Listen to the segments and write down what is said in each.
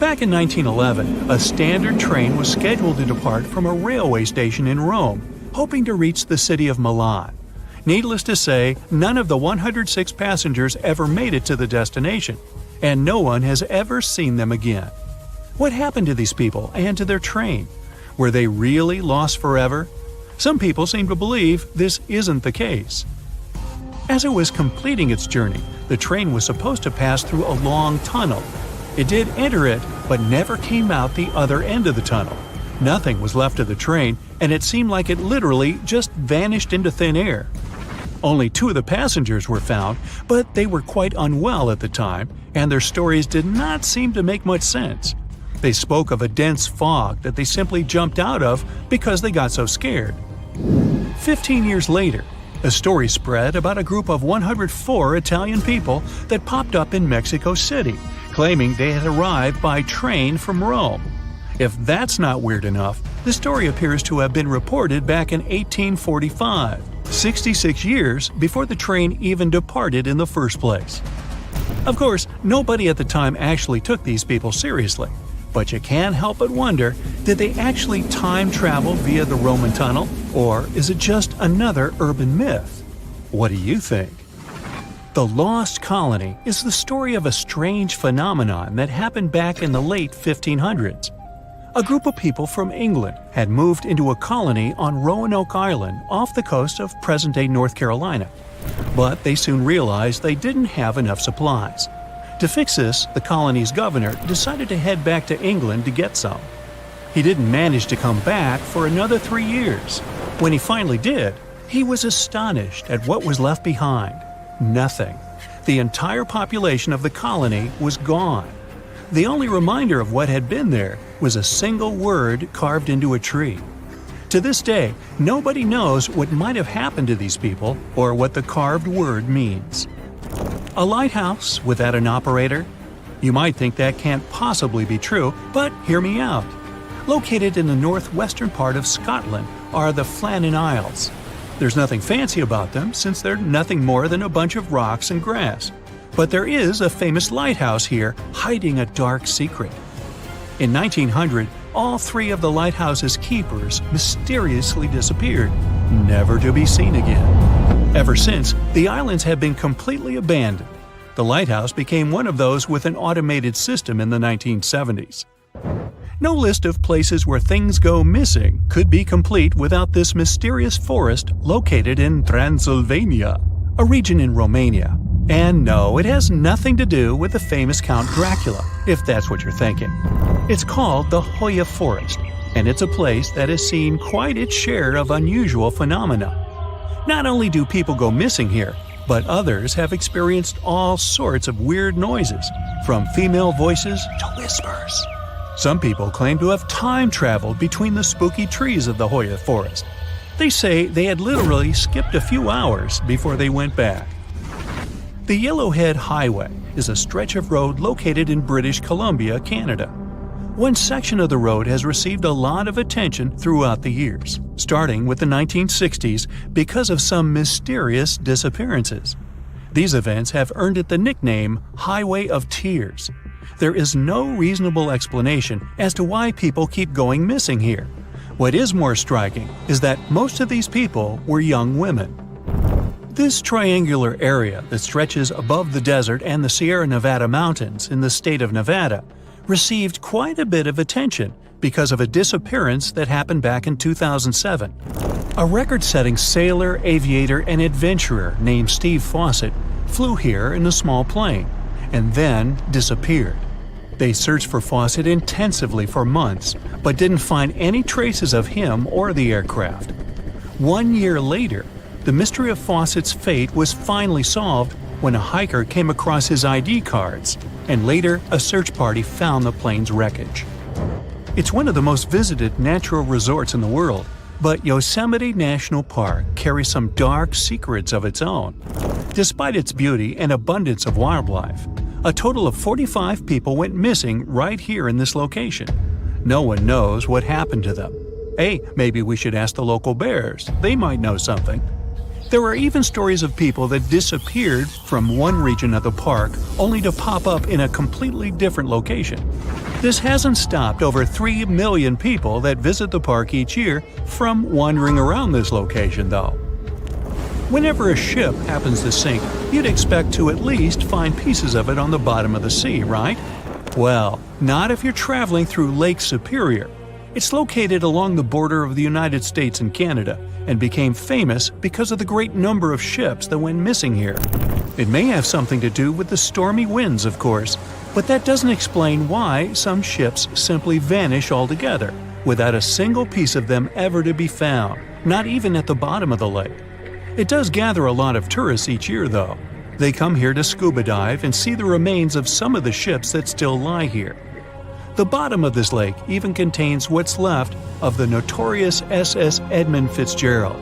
Back in 1911, a standard train was scheduled to depart from a railway station in Rome, hoping to reach the city of Milan. Needless to say, none of the 106 passengers ever made it to the destination, and no one has ever seen them again. What happened to these people and to their train? Were they really lost forever? Some people seem to believe this isn't the case. As it was completing its journey, the train was supposed to pass through a long tunnel. It did enter it, but never came out the other end of the tunnel. Nothing was left of the train, and it seemed like it literally just vanished into thin air. Only 2 of the passengers were found, but they were quite unwell at the time, and their stories did not seem to make much sense. They spoke of a dense fog that they simply jumped out of because they got so scared. 15 years later, a story spread about a group of 104 Italian people that popped up in Mexico City, claiming they had arrived by train from Rome. If that's not weird enough, the story appears to have been reported back in 1845, 66 years before the train even departed in the first place. Of course, nobody at the time actually took these people seriously, but you can't help but wonder, did they actually time travel via the Roman tunnel, or is it just another urban myth? What do you think? The Lost Colony is the story of a strange phenomenon that happened back in the late 1500s. A group of people from England had moved into a colony on Roanoke Island off the coast of present-day North Carolina. But they soon realized they didn't have enough supplies. To fix this, the colony's governor decided to head back to England to get some. He didn't manage to come back for another 3 years. When he finally did, he was astonished at what was left behind. Nothing. The entire population of the colony was gone. The only reminder of what had been there was a single word carved into a tree. To this day, nobody knows what might have happened to these people or what the carved word means. A lighthouse without an operator? You might think that can't possibly be true, but hear me out. Located in the northwestern part of Scotland are the Flannan Isles. There's nothing fancy about them since they're nothing more than a bunch of rocks and grass. But there is a famous lighthouse here hiding a dark secret. In 1900, all 3 of the lighthouse's keepers mysteriously disappeared, never to be seen again. Ever since, the islands have been completely abandoned. The lighthouse became one of those with an automated system in the 1970s. No list of places where things go missing could be complete without this mysterious forest located in Transylvania, a region in Romania. And no, it has nothing to do with the famous Count Dracula, if that's what you're thinking. It's called the Hoya Forest, and it's a place that has seen quite its share of unusual phenomena. Not only do people go missing here, but others have experienced all sorts of weird noises, from female voices to whispers. Some people claim to have time traveled between the spooky trees of the Hoya Forest. They say they had literally skipped a few hours before they went back. The Yellowhead Highway is a stretch of road located in British Columbia, Canada. One section of the road has received a lot of attention throughout the years, starting with the 1960s because of some mysterious disappearances. These events have earned it the nickname Highway of Tears. There is no reasonable explanation as to why people keep going missing here. What is more striking is that most of these people were young women. This triangular area that stretches above the desert and the Sierra Nevada mountains in the state of Nevada received quite a bit of attention because of a disappearance that happened back in 2007. A record-setting sailor, aviator, and adventurer named Steve Fawcett flew here in a small plane and then disappeared. They searched for Fawcett intensively for months, but didn't find any traces of him or the aircraft. 1 year later, the mystery of Fawcett's fate was finally solved when a hiker came across his ID cards, and later a search party found the plane's wreckage. It's one of the most visited natural resorts in the world, but Yosemite National Park carries some dark secrets of its own. Despite its beauty and abundance of wildlife, a total of 45 people went missing right here in this location. No one knows what happened to them. Hey, maybe we should ask the local bears. They might know something. There are even stories of people that disappeared from one region of the park only to pop up in a completely different location. This hasn't stopped over 3 million people that visit the park each year from wandering around this location, though. Whenever a ship happens to sink, you'd expect to at least find pieces of it on the bottom of the sea, right? Well, not if you're traveling through Lake Superior. It's located along the border of the United States and Canada, and became famous because of the great number of ships that went missing here. It may have something to do with the stormy winds, of course, but that doesn't explain why some ships simply vanish altogether, without a single piece of them ever to be found, not even at the bottom of the lake. It does gather a lot of tourists each year, though. They come here to scuba dive and see the remains of some of the ships that still lie here. The bottom of this lake even contains what's left of the notorious SS Edmund Fitzgerald.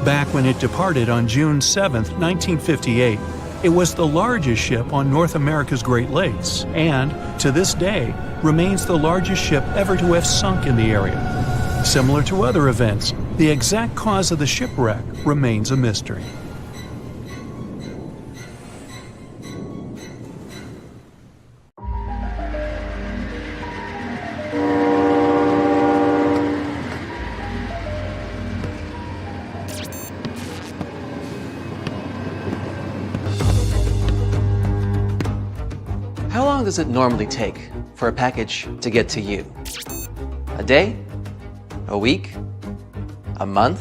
Back when it departed on June 7, 1958, it was the largest ship on North America's Great Lakes and, to this day, remains the largest ship ever to have sunk in the area. Similar to other events, the exact cause of the shipwreck remains a mystery. How long does it normally take for a package to get to you? A day? A week? A month?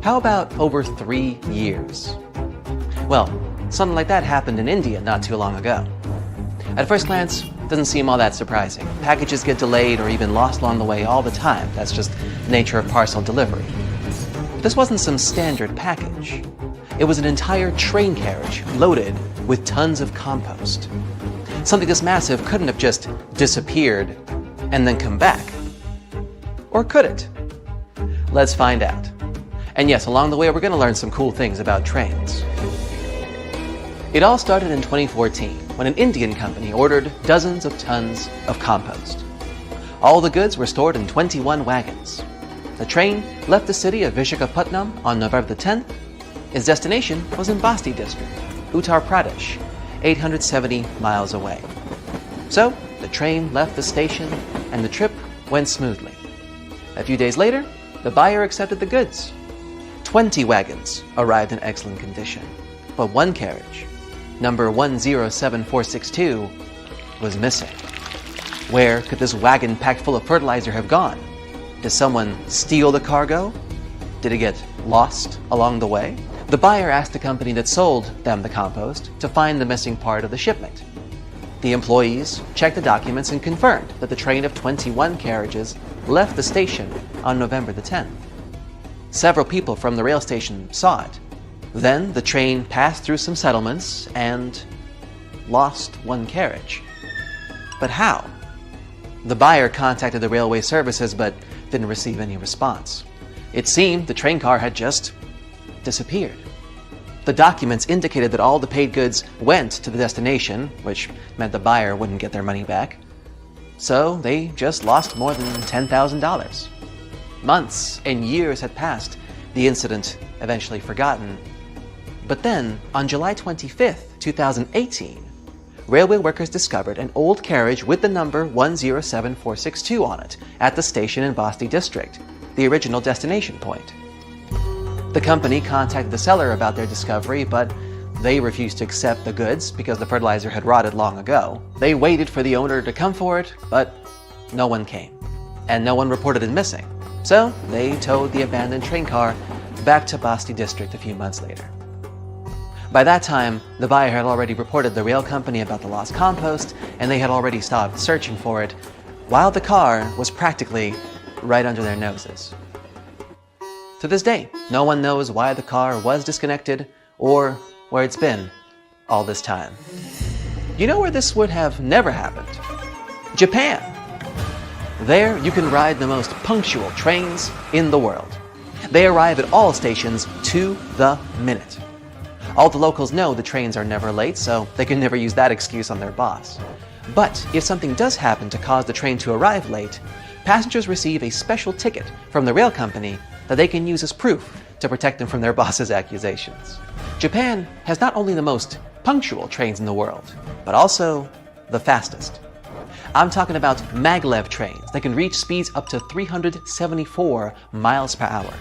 How about over 3 years? Well, something like that happened in India not too long ago. At first glance, it doesn't seem all that surprising. Packages get delayed or even lost along the way all the time. That's just the nature of parcel delivery. But this wasn't some standard package. It was an entire train carriage loaded with tons of compost. Something this massive couldn't have just disappeared and then come back. Or could it? Let's find out. And yes, along the way we're going to learn some cool things about trains. It all started in 2014 when an Indian company ordered dozens of tons of compost. All the goods were stored in 21 wagons. The train left the city of Visakhapatnam on November the 10th. Its destination was in Basti district, Uttar Pradesh, 870 miles away. So, the train left the station and the trip went smoothly. A few days later, the buyer accepted the goods. 20 wagons arrived in excellent condition, but one carriage, number 107462, was missing. Where could this wagon packed full of fertilizer have gone? Did someone steal the cargo? Did it get lost along the way? The buyer asked the company that sold them the compost to find the missing part of the shipment. The employees checked the documents and confirmed that the train of 21 carriages left the station on November the 10th. Several people from the rail station saw it. Then the train passed through some settlements and lost one carriage. But how? The buyer contacted the railway services but didn't receive any response. It seemed the train car had just disappeared. The documents indicated that all the paid goods went to the destination, which meant the buyer wouldn't get their money back. So they just lost more than $10,000. Months and years had passed, the incident eventually forgotten. But then, on July 25th, 2018, railway workers discovered an old carriage with the number 107462 on it at the station in Basti district, the original destination point. The company contacted the seller about their discovery, but they refused to accept the goods because the fertilizer had rotted long ago. They waited for the owner to come for it, but no one came, and no one reported it missing. So they towed the abandoned train car back to Basti district a few months later. By that time, the buyer had already reported the rail company about the lost compost, and they had already stopped searching for it, while the car was practically right under their noses. To this day, no one knows why the car was disconnected or where it's been all this time. You know where this would have never happened? Japan. There, you can ride the most punctual trains in the world. They arrive at all stations to the minute. All the locals know the trains are never late, so they can never use that excuse on their boss. But if something does happen to cause the train to arrive late, passengers receive a special ticket from the rail company that they can use as proof to protect them from their boss's accusations. Japan has not only the most punctual trains in the world, but also the fastest. I'm talking about maglev trains that can reach speeds up to 374 miles per hour.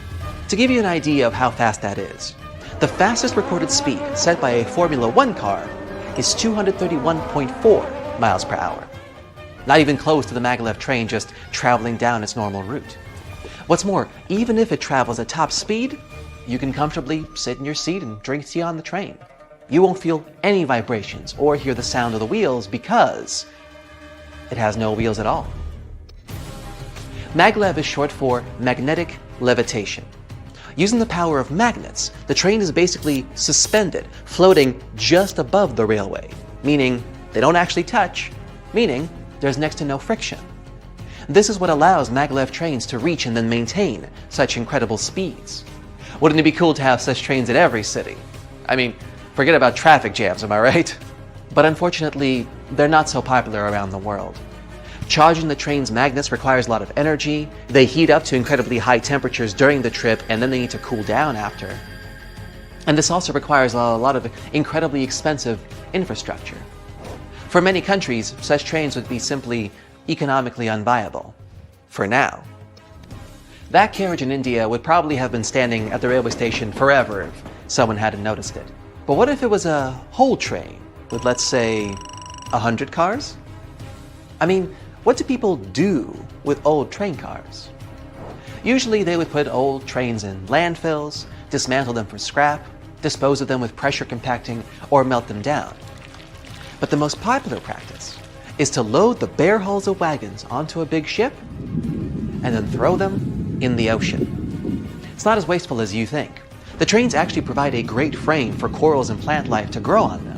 To give you an idea of how fast that is, the fastest recorded speed set by a Formula One car is 231.4 miles per hour. Not even close to the maglev train just traveling down its normal route. What's more, even if it travels at top speed, you can comfortably sit in your seat and drink tea on the train. You won't feel any vibrations or hear the sound of the wheels because it has no wheels at all. Maglev is short for magnetic levitation. Using the power of magnets, the train is basically suspended, floating just above the railway, meaning they don't actually touch, meaning there's next to no friction. This is what allows maglev trains to reach and then maintain such incredible speeds. Wouldn't it be cool to have such trains in every city? I mean, forget about traffic jams, am I right? But unfortunately, they're not so popular around the world. Charging the train's magnets requires a lot of energy. They heat up to incredibly high temperatures during the trip, and then they need to cool down after. And this also requires a lot of incredibly expensive infrastructure. For many countries, such trains would be simply economically unviable. For now. That carriage in India would probably have been standing at the railway station forever if someone hadn't noticed it. But what if it was a whole train with, let's say, 100 cars? I mean, what do people do with old train cars? Usually they would put old trains in landfills, dismantle them for scrap, dispose of them with pressure compacting, or melt them down. But the most popular practice is to load the bare hulls of wagons onto a big ship and then throw them in the ocean. It's not as wasteful as you think. The trains actually provide a great frame for corals and plant life to grow on them.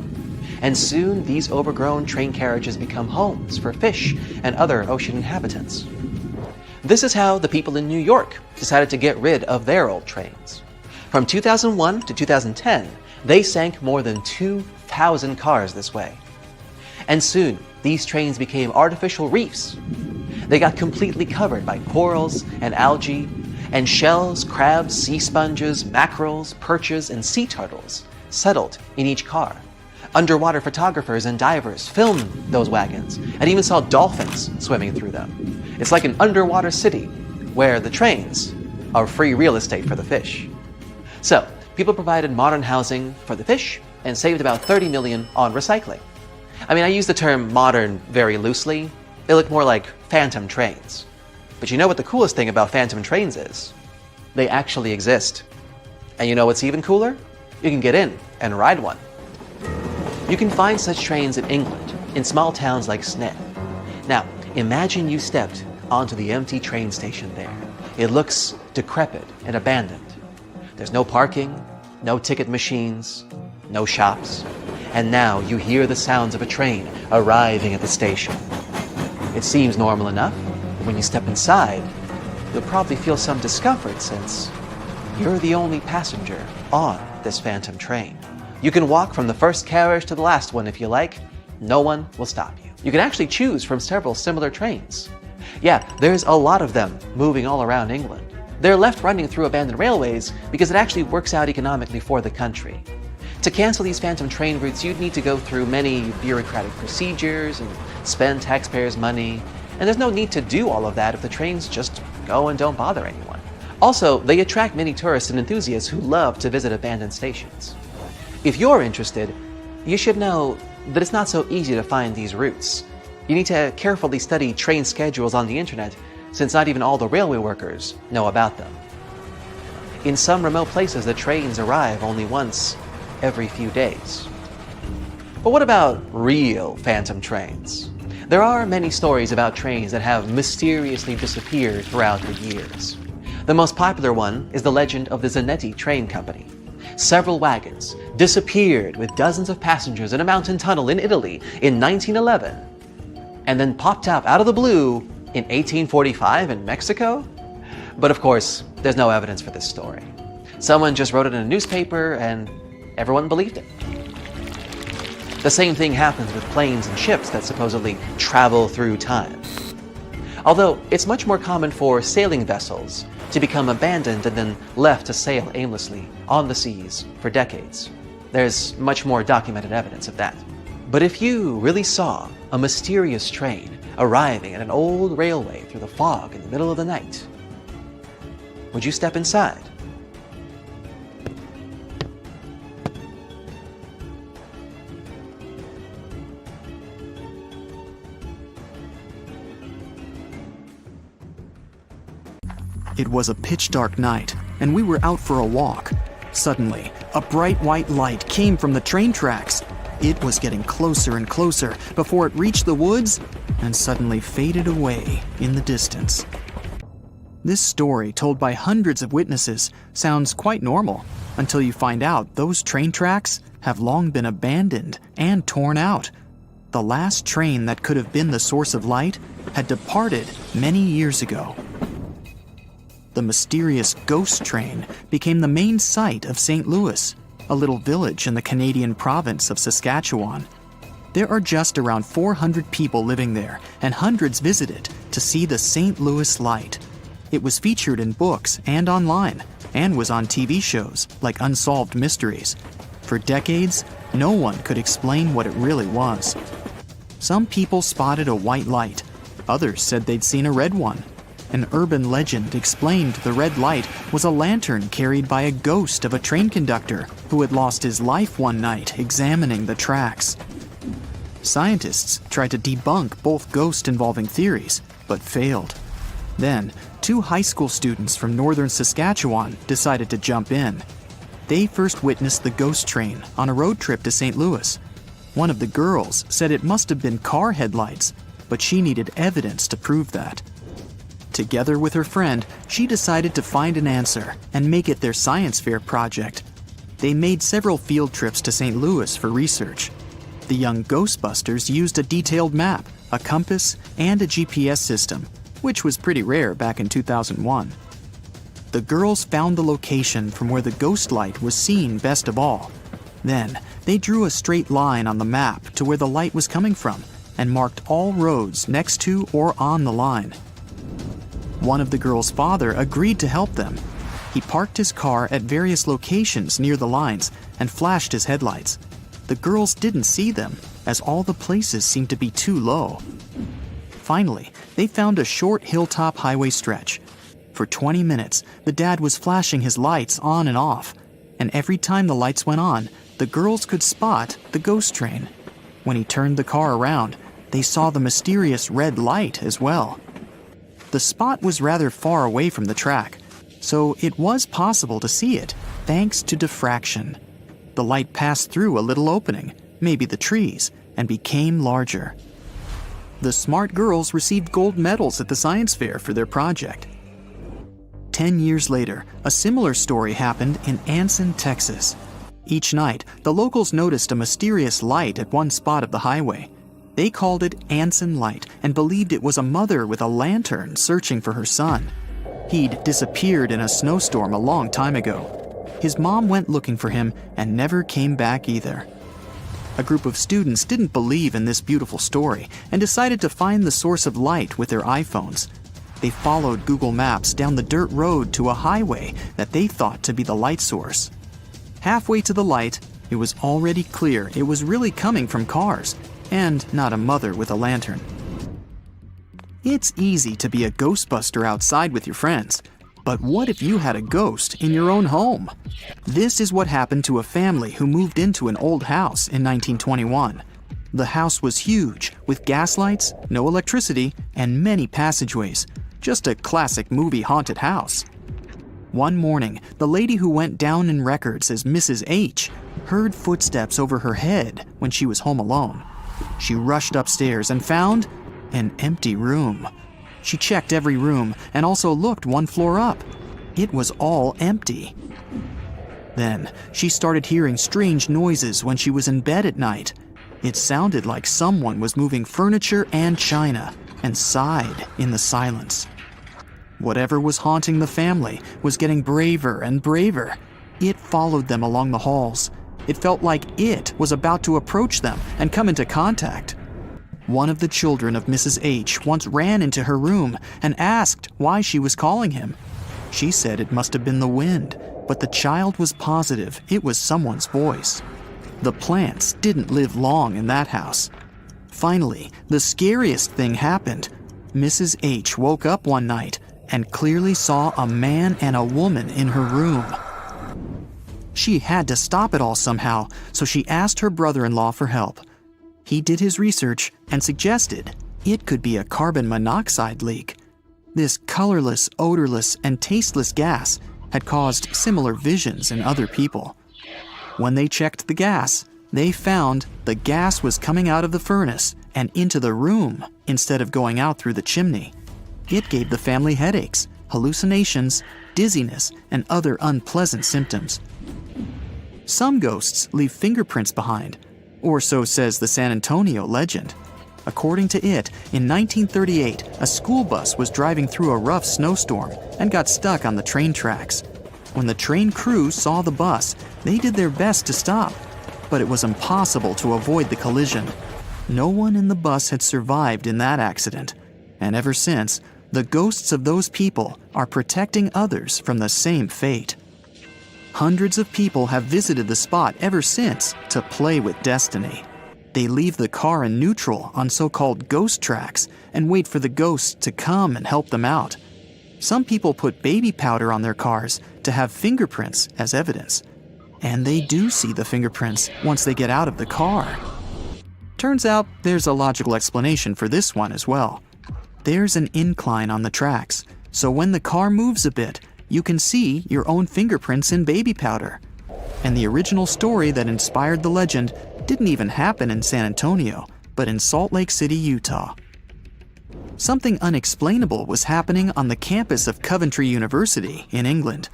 And soon these overgrown train carriages become homes for fish and other ocean inhabitants. This is how the people in New York decided to get rid of their old trains. From 2001 to 2010, they sank more than 2,000 cars this way. And soon, these trains became artificial reefs. They got completely covered by corals and algae, and shells, crabs, sea sponges, mackerels, perches, and sea turtles settled in each car. Underwater photographers and divers filmed those wagons and even saw dolphins swimming through them. It's like an underwater city where the trains are free real estate for the fish. So, people provided modern housing for the fish and saved about $30 million on recycling. I mean, I use the term modern very loosely. They look more like phantom trains. But you know what the coolest thing about phantom trains is? They actually exist. And you know what's even cooler? You can get in and ride one. You can find such trains in England, in small towns like Sneyd. Now, imagine you stepped onto the empty train station there. It looks decrepit and abandoned. There's no parking, no ticket machines, no shops. And now you hear the sounds of a train arriving at the station. It seems normal enough, but when you step inside, you'll probably feel some discomfort since you're the only passenger on this phantom train. You can walk from the first carriage to the last one if you like. No one will stop you. You can actually choose from several similar trains. Yeah, there's a lot of them moving all around England. They're left running through abandoned railways because it actually works out economically for the country. To cancel these phantom train routes, you'd need to go through many bureaucratic procedures and spend taxpayers' money. And there's no need to do all of that if the trains just go and don't bother anyone. Also, they attract many tourists and enthusiasts who love to visit abandoned stations. If you're interested, you should know that it's not so easy to find these routes. You need to carefully study train schedules on the internet, since not even all the railway workers know about them. In some remote places, the trains arrive only once every few days. But what about real phantom trains? There are many stories about trains that have mysteriously disappeared throughout the years. The most popular one is the legend of the Zanetti Train Company. Several wagons disappeared with dozens of passengers in a mountain tunnel in Italy in 1911, and then popped up out of the blue in 1845 in Mexico? But of course, there's no evidence for this story. Someone just wrote it in a newspaper and everyone believed it. The same thing happens with planes and ships that supposedly travel through time. Although it's much more common for sailing vessels to become abandoned and then left to sail aimlessly on the seas for decades. There's much more documented evidence of that. But if you really saw a mysterious train arriving at an old railway through the fog in the middle of the night, would you step inside? It was a pitch-dark night, and we were out for a walk. Suddenly, a bright white light came from the train tracks. It was getting closer and closer before it reached the woods and suddenly faded away in the distance. This story, told by hundreds of witnesses, sounds quite normal until you find out those train tracks have long been abandoned and torn out. The last train that could have been the source of light had departed many years ago. The mysterious ghost train became the main site of St. Louis, a little village in the Canadian province of Saskatchewan. There are just around 400 people living there, and hundreds visit it to see the St. Louis light. It was featured in books and online, and was on TV shows like Unsolved Mysteries. For decades, no one could explain what it really was. Some people spotted a white light. Others said they'd seen a red one. An urban legend explained the red light was a lantern carried by a ghost of a train conductor who had lost his life one night examining the tracks. Scientists tried to debunk both ghost-involving theories, but failed. Then, 2 high school students from northern Saskatchewan decided to jump in. They first witnessed the ghost train on a road trip to St. Louis. One of the girls said it must have been car headlights, but she needed evidence to prove that. Together with her friend, she decided to find an answer and make it their science fair project. They made several field trips to St. Louis for research. The young Ghostbusters used a detailed map, a compass, and a GPS system, which was pretty rare back in 2001. The girls found the location from where the ghost light was seen best of all. Then, they drew a straight line on the map to where the light was coming from and marked all roads next to or on the line. One of the girls' father agreed to help them. He parked his car at various locations near the lines and flashed his headlights. The girls didn't see them, as all the places seemed to be too low. Finally, they found a short hilltop highway stretch. For 20 minutes, the dad was flashing his lights on and off, and every time the lights went on, the girls could spot the ghost train. When he turned the car around, they saw the mysterious red light as well. The spot was rather far away from the track, so it was possible to see it thanks to diffraction. The light passed through a little opening, maybe the trees, and became larger. The smart girls received gold medals at the science fair for their project. 10 years later, a similar story happened in Anson, Texas. Each night, the locals noticed a mysterious light at one spot of the highway. They called it Anson Light and believed it was a mother with a lantern searching for her son. He'd disappeared in a snowstorm a long time ago. His mom went looking for him and never came back either. A group of students didn't believe in this beautiful story and decided to find the source of light with their iPhones. They followed Google Maps down the dirt road to a highway that they thought to be the light source. Halfway to the light, it was already clear it was really coming from cars, and not a mother with a lantern. It's easy to be a ghostbuster outside with your friends, but what if you had a ghost in your own home? This is what happened to a family who moved into an old house in 1921. The house was huge, with gas lights, no electricity, and many passageways. Just a classic movie haunted house. One morning, the lady who went down in records as Mrs. H heard footsteps over her head when she was home alone. She rushed upstairs and found an empty room. She checked every room and also looked one floor up. It was all empty. Then, she started hearing strange noises when she was in bed at night. It sounded like someone was moving furniture and china and sighed in the silence. Whatever was haunting the family was getting braver and braver. It followed them along the halls. It felt like it was about to approach them and come into contact. One of the children of Mrs. H once ran into her room and asked why she was calling him. She said it must have been the wind, but the child was positive it was someone's voice. The plants didn't live long in that house. Finally, the scariest thing happened. Mrs. H woke up one night and clearly saw a man and a woman in her room. She had to stop it all somehow, so she asked her brother-in-law for help. He did his research and suggested it could be a carbon monoxide leak. This colorless, odorless, and tasteless gas had caused similar visions in other people. When they checked the gas, they found the gas was coming out of the furnace and into the room instead of going out through the chimney. It gave the family headaches, hallucinations, dizziness, and other unpleasant symptoms. Some ghosts leave fingerprints behind, or so says the San Antonio legend. According to it, in 1938, a school bus was driving through a rough snowstorm and got stuck on the train tracks. When the train crew saw the bus, they did their best to stop, but it was impossible to avoid the collision. No one in the bus had survived in that accident, and ever since, the ghosts of those people are protecting others from the same fate. Hundreds of people have visited the spot ever since to play with destiny. They leave the car in neutral on so-called ghost tracks and wait for the ghosts to come and help them out. Some people put baby powder on their cars to have fingerprints as evidence. And they do see the fingerprints once they get out of the car. Turns out there's a logical explanation for this one as well. There's an incline on the tracks, so when the car moves a bit, you can see your own fingerprints in baby powder. And the original story that inspired the legend didn't even happen in San Antonio, but in Salt Lake City, Utah. Something unexplainable was happening on the campus of Coventry University in England.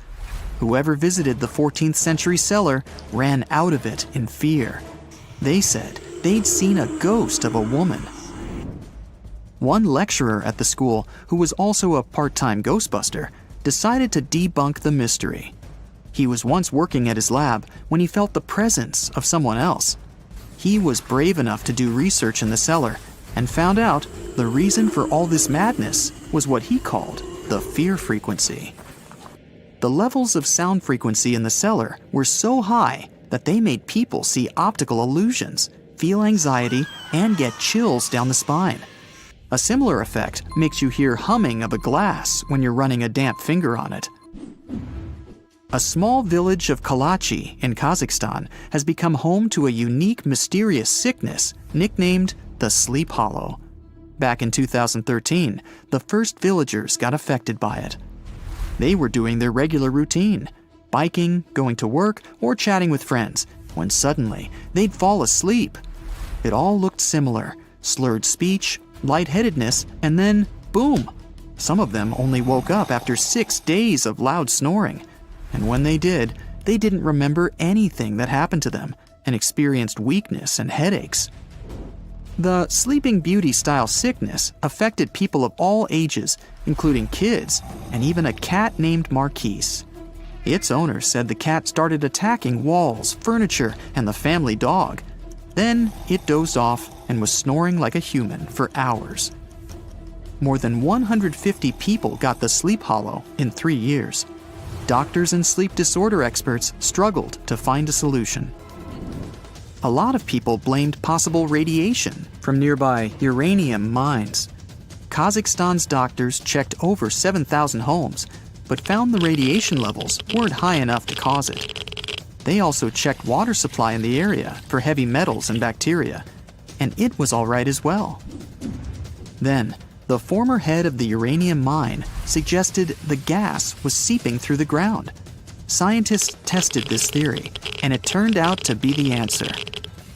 Whoever visited the 14th century cellar ran out of it in fear. They said they'd seen a ghost of a woman. One lecturer at the school, who was also a part-time ghostbuster, decided to debunk the mystery. He was once working at his lab when he felt the presence of someone else. He was brave enough to do research in the cellar and found out the reason for all this madness was what he called the fear frequency. The levels of sound frequency in the cellar were so high that they made people see optical illusions, feel anxiety, and get chills down the spine. A similar effect makes you hear humming of a glass when you're running a damp finger on it. A small village of Kalachi in Kazakhstan has become home to a unique, mysterious sickness nicknamed the Sleep Hollow. Back in 2013, the first villagers got affected by it. They were doing their regular routine, biking, going to work, or chatting with friends, when suddenly they'd fall asleep. It all looked similar: slurred speech, lightheadedness, and then boom! Some of them only woke up after 6 days of loud snoring. And when they did, they didn't remember anything that happened to them and experienced weakness and headaches. The Sleeping Beauty style sickness affected people of all ages, including kids, and even a cat named Marquise. Its owner said the cat started attacking walls, furniture, and the family dog. Then it dozed off and was snoring like a human for hours. More than 150 people got the Sleep Hollow in 3 years. Doctors and sleep disorder experts struggled to find a solution. A lot of people blamed possible radiation from nearby uranium mines. Kazakhstan's doctors checked over 7,000 homes, but found the radiation levels weren't high enough to cause it. They also checked water supply in the area for heavy metals and bacteria, and it was all right as well. Then, the former head of the uranium mine suggested the gas was seeping through the ground. Scientists tested this theory, and it turned out to be the answer.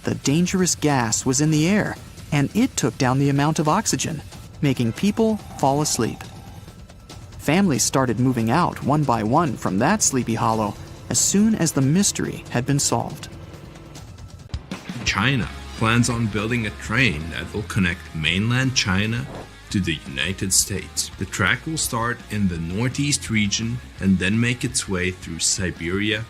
The dangerous gas was in the air, and it took down the amount of oxygen, making people fall asleep. Families started moving out one by one from that Sleepy Hollow as soon as the mystery had been solved. China plans on building a train that will connect mainland China to the United States. The track will start in the northeast region and then make its way through Siberia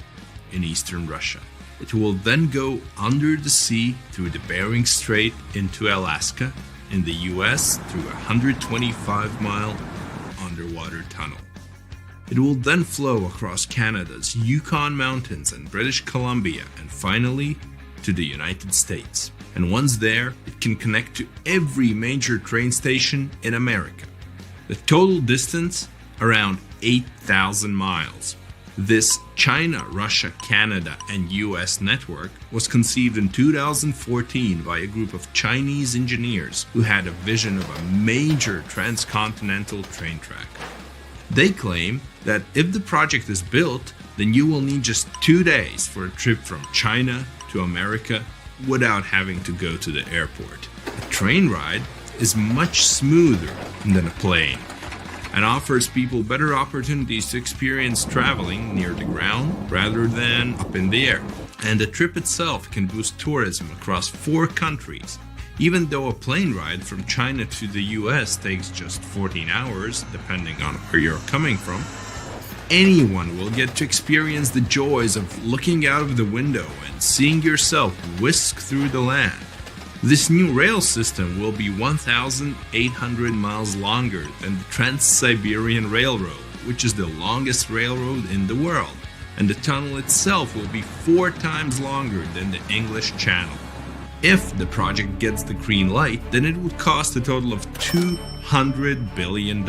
in eastern Russia. It will then go under the sea through the Bering Strait into Alaska in the US through a 125-mile underwater tunnel. It will then flow across Canada's Yukon Mountains and British Columbia and finally to the United States. And once there, it can connect to every major train station in America. The total distance, around 8,000 miles. This China, Russia, Canada, and US network was conceived in 2014 by a group of Chinese engineers who had a vision of a major transcontinental train track. They claim that if the project is built, then you will need just 2 days for a trip from China to America without having to go to the airport. A train ride is much smoother than a plane and offers people better opportunities to experience traveling near the ground rather than up in the air. And the trip itself can boost tourism across 4 countries. Even though a plane ride from China to the US takes just 14 hours, depending on where you're coming from, anyone will get to experience the joys of looking out of the window and seeing yourself whisk through the land. This new rail system will be 1,800 miles longer than the Trans-Siberian Railroad, which is the longest railroad in the world, and the tunnel itself will be 4 times longer than the English Channel. If the project gets the green light, then it would cost a total of $200 billion.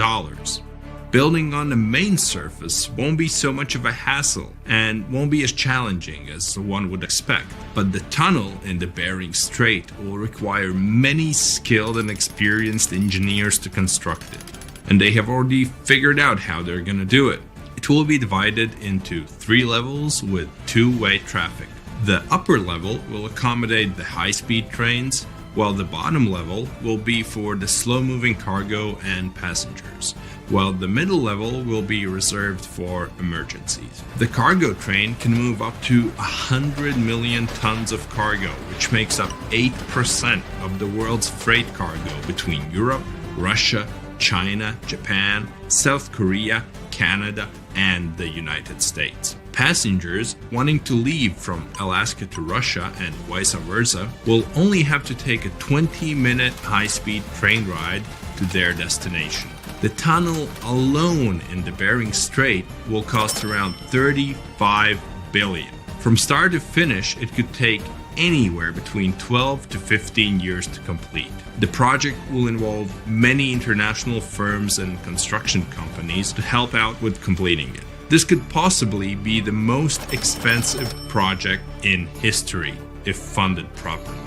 Building on the main surface won't be so much of a hassle and won't be as challenging as one would expect. But the tunnel in the Bering Strait will require many skilled and experienced engineers to construct it. And they have already figured out how they're going to do it. It will be divided into 3 levels with 2-way traffic. The upper level will accommodate the high-speed trains, while the bottom level will be for the slow-moving cargo and passengers, while the middle level will be reserved for emergencies. The cargo train can move up to 100 million tons of cargo, which makes up 8% of the world's freight cargo between Europe, Russia, China, Japan, South Korea, Canada, and the United States. Passengers wanting to leave from Alaska to Russia and vice versa will only have to take a 20-minute high-speed train ride to their destination. The tunnel alone in the Bering Strait will cost around $35 billion. From start to finish, it could take anywhere between 12 to 15 years to complete. The project will involve many international firms and construction companies to help out with completing it. This could possibly be the most expensive project in history if funded properly.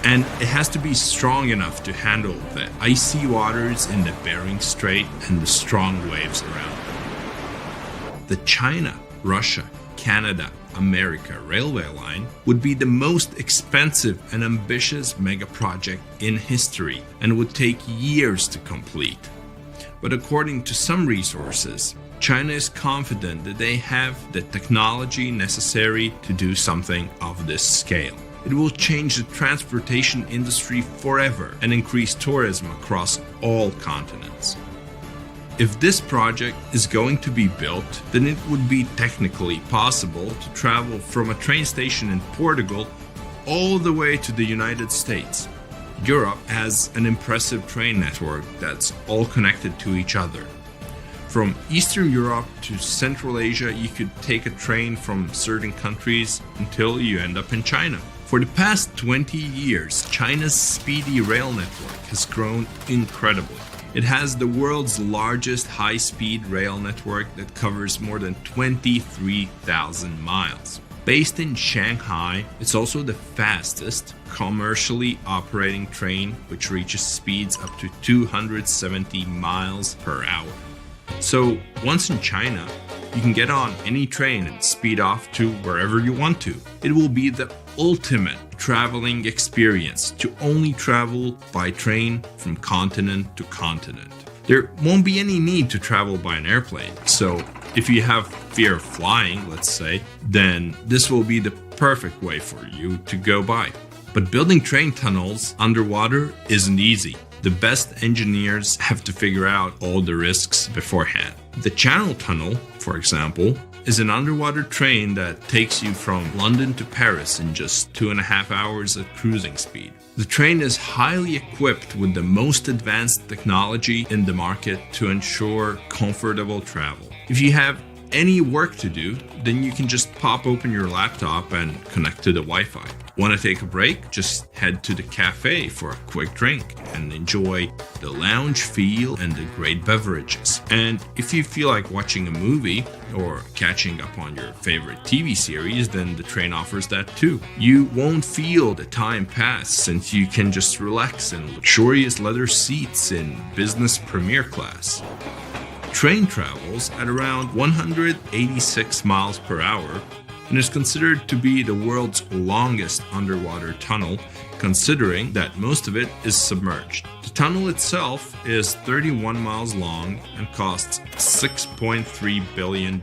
And it has to be strong enough to handle the icy waters in the Bering Strait and the strong waves around it. The China, Russia, Canada, America railway line would be the most expensive and ambitious mega project in history and would take years to complete. But according to some resources, China is confident that they have the technology necessary to do something of this scale. It will change the transportation industry forever and increase tourism across all continents. If this project is going to be built, then it would be technically possible to travel from a train station in Portugal all the way to the United States. Europe has an impressive train network that's all connected to each other. From Eastern Europe to Central Asia, you could take a train from certain countries until you end up in China. For the past 20 years, China's speedy rail network has grown incredibly. It has the world's largest high-speed rail network that covers more than 23,000 miles. Based in Shanghai, it's also the fastest commercially operating train, which reaches speeds up to 270 miles per hour. So once in China, you can get on any train and speed off to wherever you want to. It will be the ultimate traveling experience to only travel by train from continent to continent. There won't be any need to travel by an airplane. So if you have fear of flying, let's say, then this will be the perfect way for you to go by. But building train tunnels underwater isn't easy. The best engineers have to figure out all the risks beforehand. The Channel Tunnel, for example, is an underwater train that takes you from London to Paris in just 2.5 hours at cruising speed. The train is highly equipped with the most advanced technology in the market to ensure comfortable travel. If you have any work to do, then you can just pop open your laptop and connect to the Wi-Fi. Want to take a break? Just head to the cafe for a quick drink and enjoy the lounge feel and the great beverages. And if you feel like watching a movie or catching up on your favorite TV series, then the train offers that too. You won't feel the time pass since you can just relax in luxurious leather seats in business premier class. Train travels at around 186 miles per hour and is considered to be the world's longest underwater tunnel, considering that most of it is submerged. The tunnel itself is 31 miles long and costs $6.3 billion.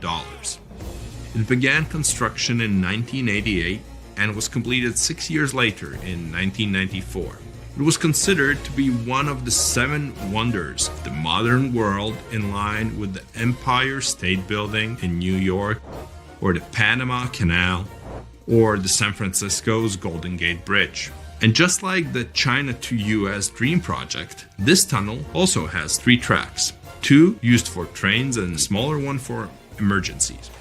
It began construction in 1988 and was completed 6 years later in 1994. It was considered to be one of the 7 wonders of the modern world, in line with the Empire State Building in New York, or the Panama Canal, or the San Francisco's Golden Gate Bridge. And just like the China to US Dream project, this tunnel also has 3 tracks, 2 used for trains and a smaller one for emergencies.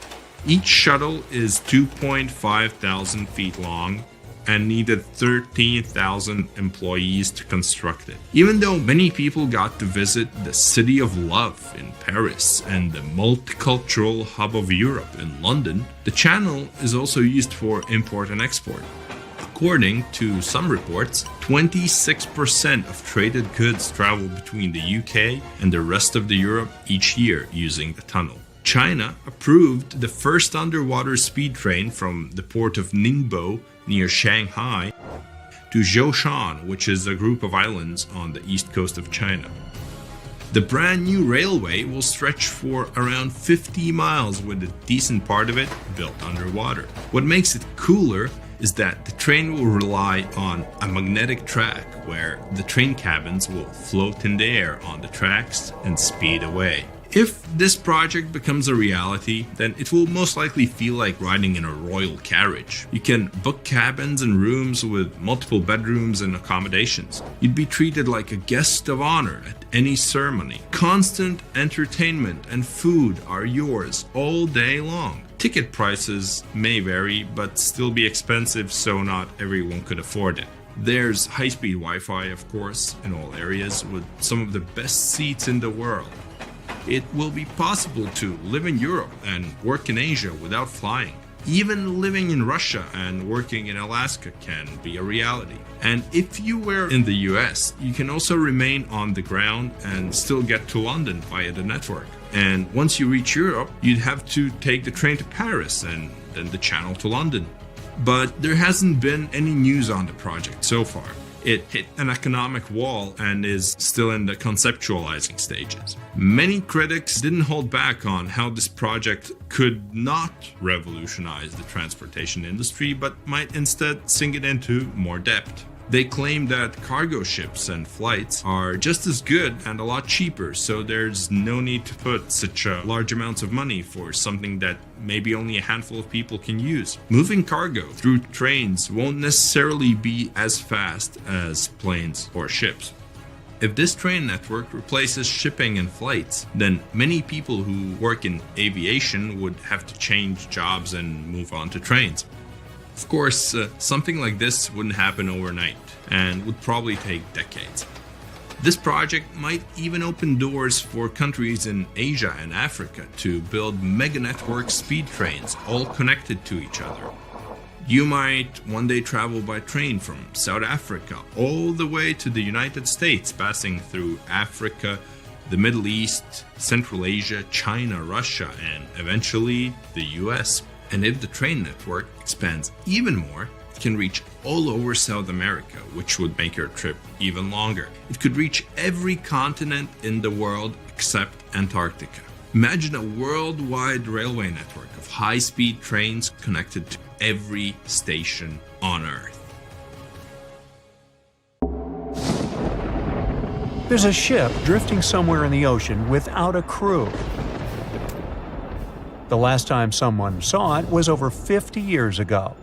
Each shuttle is 2.5 thousand feet long and needed 13,000 employees to construct it. Even though many people got to visit the City of Love in Paris and the multicultural hub of Europe in London, the channel is also used for import and export. According to some reports, 26% of traded goods travel between the UK and the rest of Europe each year using the tunnel. China approved the first underwater speed train from the port of Ningbo near Shanghai to Zhoushan, which is a group of islands on the east coast of China. The brand new railway will stretch for around 50 miles, with a decent part of it built underwater. What makes it cooler is that the train will rely on a magnetic track where the train cabins will float in the air on the tracks and speed away. If this project becomes a reality, then it will most likely feel like riding in a royal carriage. You can book cabins and rooms with multiple bedrooms and accommodations. You'd be treated like a guest of honor at any ceremony. Constant entertainment and food are yours all day long. Ticket prices may vary, but still be expensive, so not everyone could afford it. There's high-speed Wi-Fi, of course, in all areas, with some of the best seats in the world. It will be possible to live in Europe and work in Asia without flying. Even living in Russia and working in Alaska can be a reality. And if you were in the US, you can also remain on the ground and still get to London via the network. And once you reach Europe, you'd have to take the train to Paris and then the channel to London. But there hasn't been any news on the project so far. It hit an economic wall and is still in the conceptualizing stages. Many critics didn't hold back on how this project could not revolutionize the transportation industry, but might instead sink it into more depth. They claim that cargo ships and flights are just as good and a lot cheaper, so there's no need to put such large amounts of money for something that maybe only a handful of people can use. Moving cargo through trains won't necessarily be as fast as planes or ships. If this train network replaces shipping and flights, then many people who work in aviation would have to change jobs and move on to trains. Of course, something like this wouldn't happen overnight and would probably take decades. This project might even open doors for countries in Asia and Africa to build mega-network speed trains all connected to each other. You might one day travel by train from South Africa all the way to the United States, passing through Africa, the Middle East, Central Asia, China, Russia, and eventually the US. And if the train network expands even more, it can reach all over South America, which would make your trip even longer. It could reach every continent in the world except Antarctica. Imagine a worldwide railway network of high-speed trains connected to every station on Earth. There's a ship drifting somewhere in the ocean without a crew. The last time someone saw it was over 50 years ago.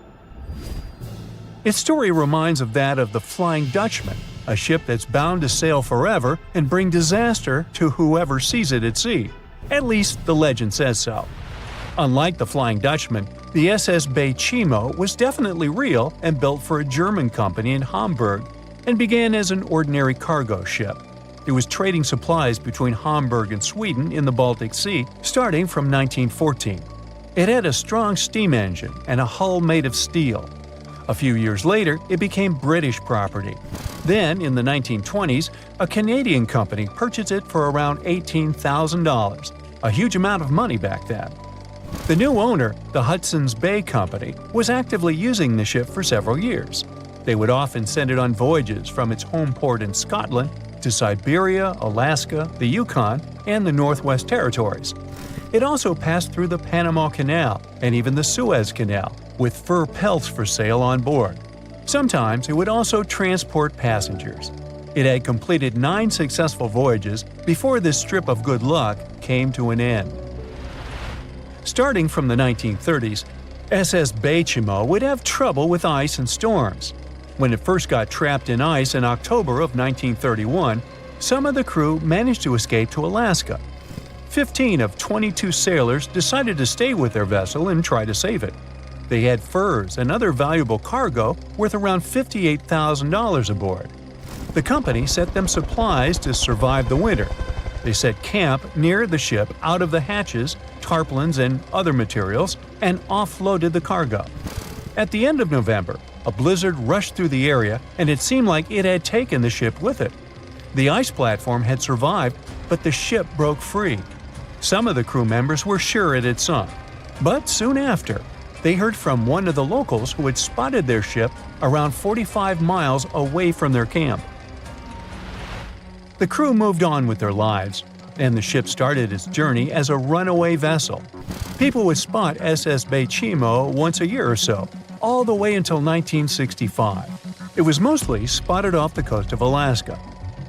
Its story reminds of that of the Flying Dutchman, a ship that's bound to sail forever and bring disaster to whoever sees it at sea. At least the legend says so. Unlike the Flying Dutchman, the SS Bay Chimo was definitely real and built for a German company in Hamburg and began as an ordinary cargo ship. It was trading supplies between Hamburg and Sweden in the Baltic Sea starting from 1914. It had a strong steam engine and a hull made of steel. A few years later, it became British property. Then, in the 1920s, a Canadian company purchased it for around $18,000, a huge amount of money back then. The new owner, the Hudson's Bay Company, was actively using the ship for several years. They would often send it on voyages from its home port in Scotland to Siberia, Alaska, the Yukon, and the Northwest Territories. It also passed through the Panama Canal and even the Suez Canal, with fur pelts for sale on board. Sometimes it would also transport passengers. It had completed 9 successful voyages before this strip of good luck came to an end. Starting from the 1930s, SS Bay Chimo would have trouble with ice and storms. When it first got trapped in ice in October of 1931, some of the crew managed to escape to Alaska. 15 of 22 sailors decided to stay with their vessel and try to save it. They had furs and other valuable cargo worth around $58,000 aboard. The company sent them supplies to survive the winter. They set camp near the ship out of the hatches, tarpaulins, and other materials, and offloaded the cargo. At the end of November, a blizzard rushed through the area, and it seemed like it had taken the ship with it. The ice platform had survived, but the ship broke free. Some of the crew members were sure it had sunk. But soon after, they heard from one of the locals who had spotted their ship around 45 miles away from their camp. The crew moved on with their lives, and the ship started its journey as a runaway vessel. People would spot SS Bay Chimo once a year or so, all the way until 1965. It was mostly spotted off the coast of Alaska.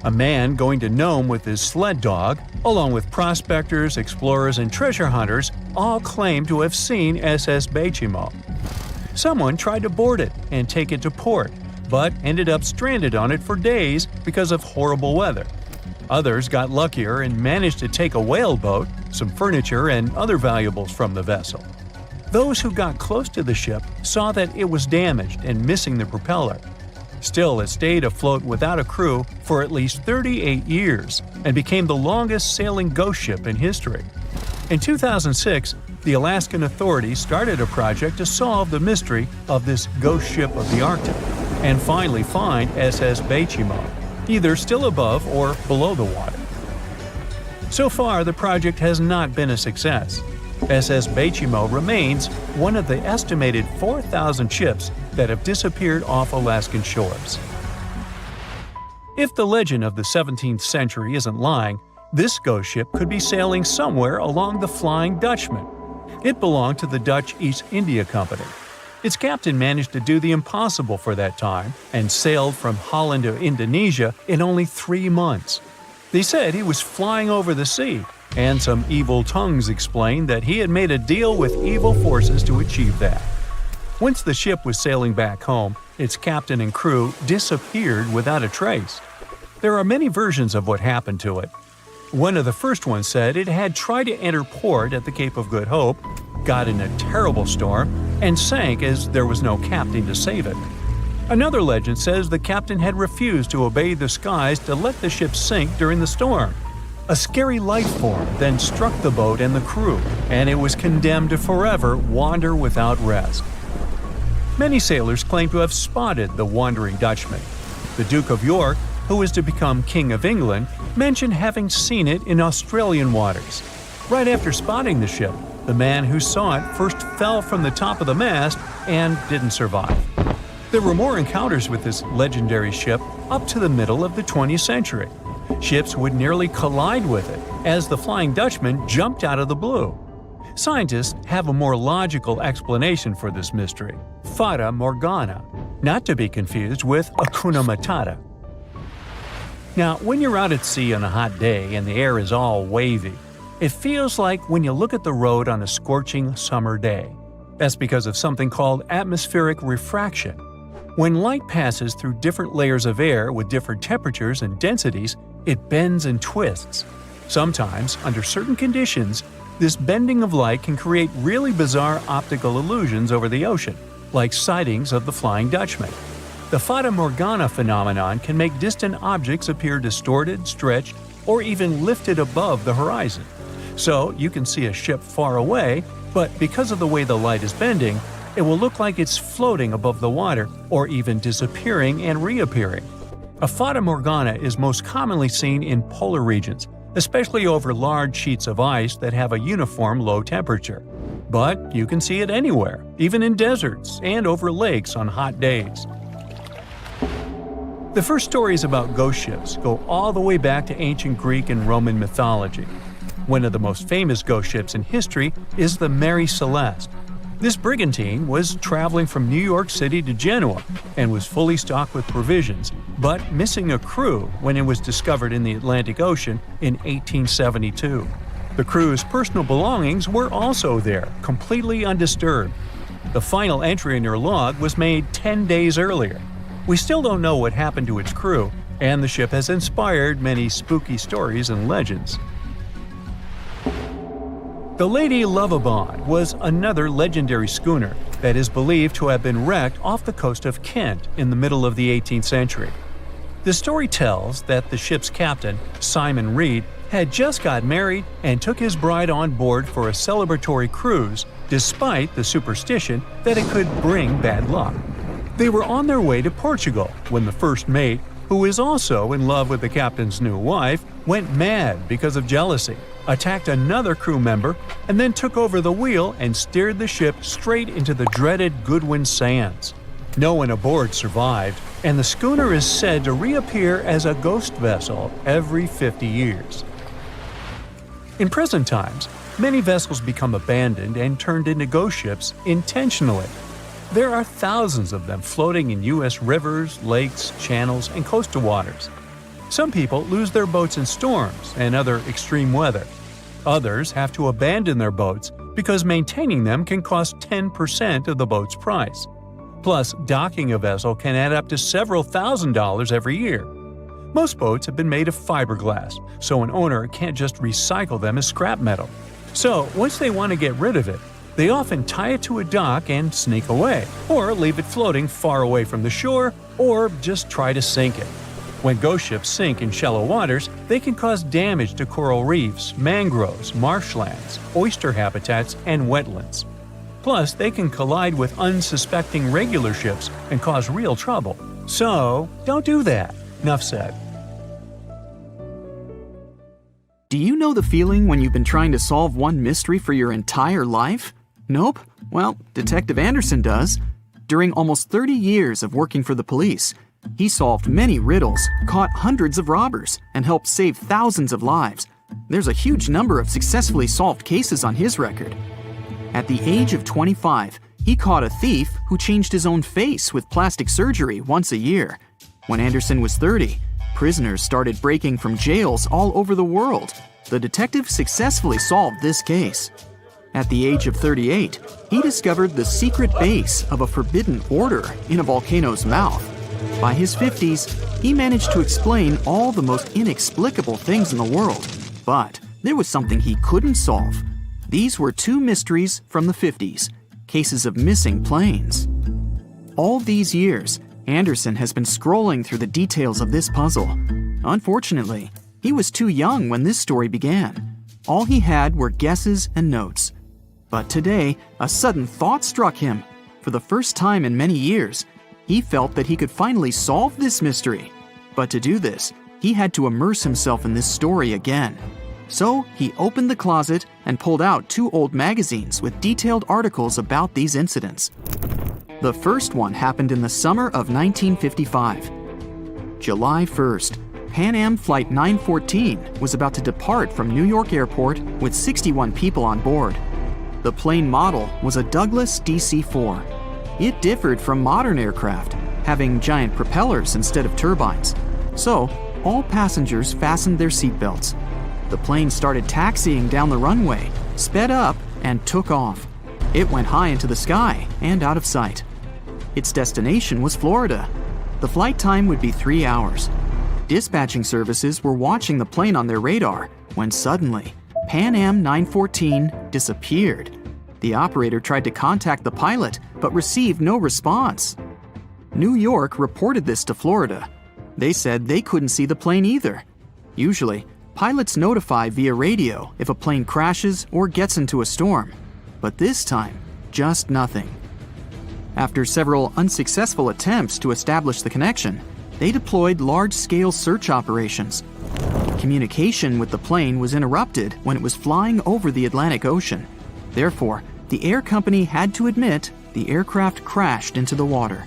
A man going to Nome with his sled dog, along with prospectors, explorers, and treasure hunters, all claimed to have seen SS Bay Chimo. Someone tried to board it and take it to port, but ended up stranded on it for days because of horrible weather. Others got luckier and managed to take a whaleboat, some furniture, and other valuables from the vessel. Those who got close to the ship saw that it was damaged and missing the propeller. Still, it stayed afloat without a crew for at least 38 years and became the longest sailing ghost ship in history. In 2006, the Alaskan authorities started a project to solve the mystery of this ghost ship of the Arctic and finally find SS Bay Chimo, either still above or below the water. So far, the project has not been a success. SS Bay Chimo remains one of the estimated 4,000 ships that have disappeared off Alaskan shores. If the legend of the 17th century isn't lying, this ghost ship could be sailing somewhere along the Flying Dutchman. It belonged to the Dutch East India Company. Its captain managed to do the impossible for that time and sailed from Holland to Indonesia in only 3 months. They said he was flying over the sea, and some evil tongues explained that he had made a deal with evil forces to achieve that. Once the ship was sailing back home, its captain and crew disappeared without a trace. There are many versions of what happened to it. One of the first ones said it had tried to enter port at the Cape of Good Hope, got in a terrible storm, and sank as there was no captain to save it. Another legend says the captain had refused to obey the skies to let the ship sink during the storm. A scary light form then struck the boat and the crew, and it was condemned to forever wander without rest. Many sailors claim to have spotted the wandering Dutchman. The Duke of York, who was to become King of England, mentioned having seen it in Australian waters. Right after spotting the ship, the man who saw it first fell from the top of the mast and didn't survive. There were more encounters with this legendary ship up to the middle of the 20th century. Ships would nearly collide with it as the Flying Dutchman jumped out of the blue. Scientists have a more logical explanation for this mystery: Fata Morgana, not to be confused with Hakuna Matata. Now, when you're out at sea on a hot day and the air is all wavy, It feels like when you look at the road on a scorching summer day. That's because of something called atmospheric refraction. When light passes through different layers of air with different temperatures and densities, it bends and twists. Sometimes, under certain conditions, this bending of light can create really bizarre optical illusions over the ocean, like sightings of the Flying Dutchman. The Fata Morgana phenomenon can make distant objects appear distorted, stretched, or even lifted above the horizon. So you can see a ship far away, but because of the way the light is bending, it will look like it's floating above the water or even disappearing and reappearing. A Fata Morgana is most commonly seen in polar regions, especially over large sheets of ice that have a uniform low temperature. But you can see it anywhere, even in deserts and over lakes on hot days. The first stories about ghost ships go all the way back to ancient Greek and Roman mythology. One of the most famous ghost ships in history is the Mary Celeste. This brigantine was traveling from New York City to Genoa and was fully stocked with provisions, but missing a crew when it was discovered in the Atlantic Ocean in 1872. The crew's personal belongings were also there, completely undisturbed. The final entry in their log was made 10 days earlier. We still don't know what happened to its crew, and the ship has inspired many spooky stories and legends. The Lady Lovibond was another legendary schooner that is believed to have been wrecked off the coast of Kent in the middle of the 18th century. The story tells that the ship's captain, Simon Reed, had just got married and took his bride on board for a celebratory cruise, despite the superstition that it could bring bad luck. They were on their way to Portugal when the first mate, who is also in love with the captain's new wife, went mad because of jealousy, attacked another crew member, and then took over the wheel and steered the ship straight into the dreaded Goodwin Sands. No one aboard survived, and the schooner is said to reappear as a ghost vessel every 50 years. In present times, many vessels become abandoned and turned into ghost ships intentionally. There are thousands of them floating in U.S. rivers, lakes, channels, and coastal waters. Some people lose their boats in storms and other extreme weather. Others have to abandon their boats because maintaining them can cost 10% of the boat's price. Plus, docking a vessel can add up to several $1,000s every year. Most boats have been made of fiberglass, so an owner can't just recycle them as scrap metal. So, once they want to get rid of it, they often tie it to a dock and sneak away, or leave it floating far away from the shore, or just try to sink it. When ghost ships sink in shallow waters, they can cause damage to coral reefs, mangroves, marshlands, oyster habitats, and wetlands. Plus, they can collide with unsuspecting regular ships and cause real trouble. So, don't do that. Enough said. Do you know the feeling when you've been trying to solve one mystery for your entire life? Nope? Well, Detective Anderson does. During almost 30 years of working for the police, he solved many riddles, caught hundreds of robbers, and helped save thousands of lives. There's a huge number of successfully solved cases on his record. At the age of 25, he caught a thief who changed his own face with plastic surgery once a year. When Anderson was 30, prisoners started breaking from jails all over the world. The detective successfully solved this case. At the age of 38, he discovered the secret base of a forbidden order in a volcano's mouth. By his 50s, he managed to explain all the most inexplicable things in the world. But there was something he couldn't solve. These were two mysteries from the 50s, cases of missing planes. All these years, Anderson has been scrolling through the details of this puzzle. Unfortunately, he was too young when this story began. All he had were guesses and notes. But today, a sudden thought struck him. For the first time in many years, he felt that he could finally solve this mystery. But to do this, he had to immerse himself in this story again. So he opened the closet and pulled out 2 old magazines with detailed articles about these incidents. The first one happened in the summer of 1955. July 1st, Pan Am Flight 914 was about to depart from New York Airport with 61 people on board. The plane model was a Douglas DC-4. It differed from modern aircraft, having giant propellers instead of turbines. So, all passengers fastened their seatbelts. The plane started taxiing down the runway, sped up, and took off. It went high into the sky and out of sight. Its destination was Florida. The flight time would be 3 hours. Dispatching services were watching the plane on their radar when suddenly, Pan Am 914 disappeared. The operator tried to contact the pilot but received no response. New York reported this to Florida. They said they couldn't see the plane either. Usually, pilots notify via radio if a plane crashes or gets into a storm. But this time, just nothing. After several unsuccessful attempts to establish the connection, they deployed large-scale search operations. Communication with the plane was interrupted when it was flying over the Atlantic Ocean. Therefore, the air company had to admit the aircraft crashed into the water.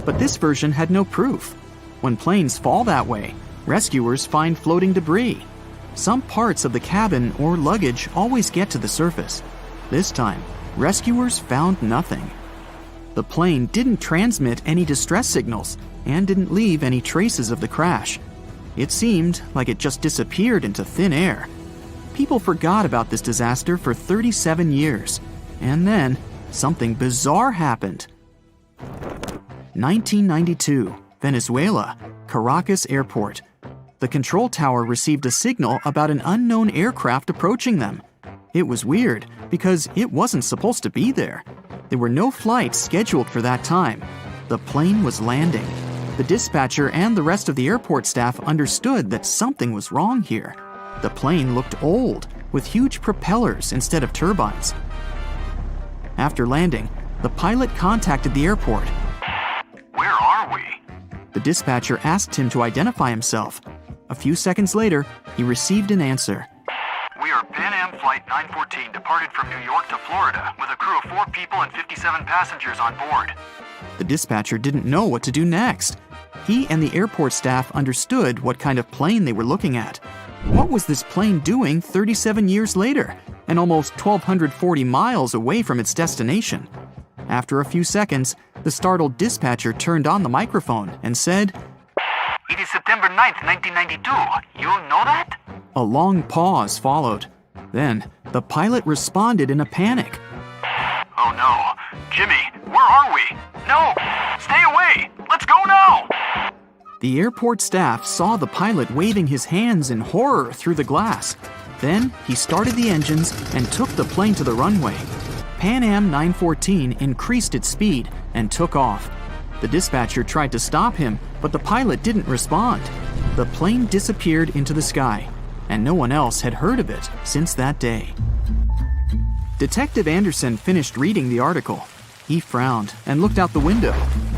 But this version had no proof. When planes fall that way, rescuers find floating debris. Some parts of the cabin or luggage always get to the surface. This time, rescuers found nothing. The plane didn't transmit any distress signals and didn't leave any traces of the crash. It seemed like it just disappeared into thin air. People forgot about this disaster for 37 years. And then, something bizarre happened. 1992, Venezuela, Caracas Airport. The control tower received a signal about an unknown aircraft approaching them. It was weird because it wasn't supposed to be there. There were no flights scheduled for that time. The plane was landing. The dispatcher and the rest of the airport staff understood that something was wrong here. The plane looked old, with huge propellers instead of turbines. After landing, the pilot contacted the airport. Where are we? The dispatcher asked him to identify himself. A few seconds later, he received an answer. We are Pan Am Flight 914, departed from New York to Florida, with a crew of 4 people and 57 passengers on board. The dispatcher didn't know what to do next. He and the airport staff understood what kind of plane they were looking at. What was this plane doing 37 years later, and almost 1,240 miles away from its destination? After a few seconds, the startled dispatcher turned on the microphone and said, It is September 9th, 1992. You know that? A long pause followed. Then, the pilot responded in a panic. Oh no. Jimmy, where are we? No! Stay away! Let's go now! The airport staff saw the pilot waving his hands in horror through the glass. Then, he started the engines and took the plane to the runway. Pan Am 914 increased its speed and took off. The dispatcher tried to stop him, but the pilot didn't respond. The plane disappeared into the sky, and no one else had heard of it since that day. Detective Anderson finished reading the article. He frowned and looked out the window.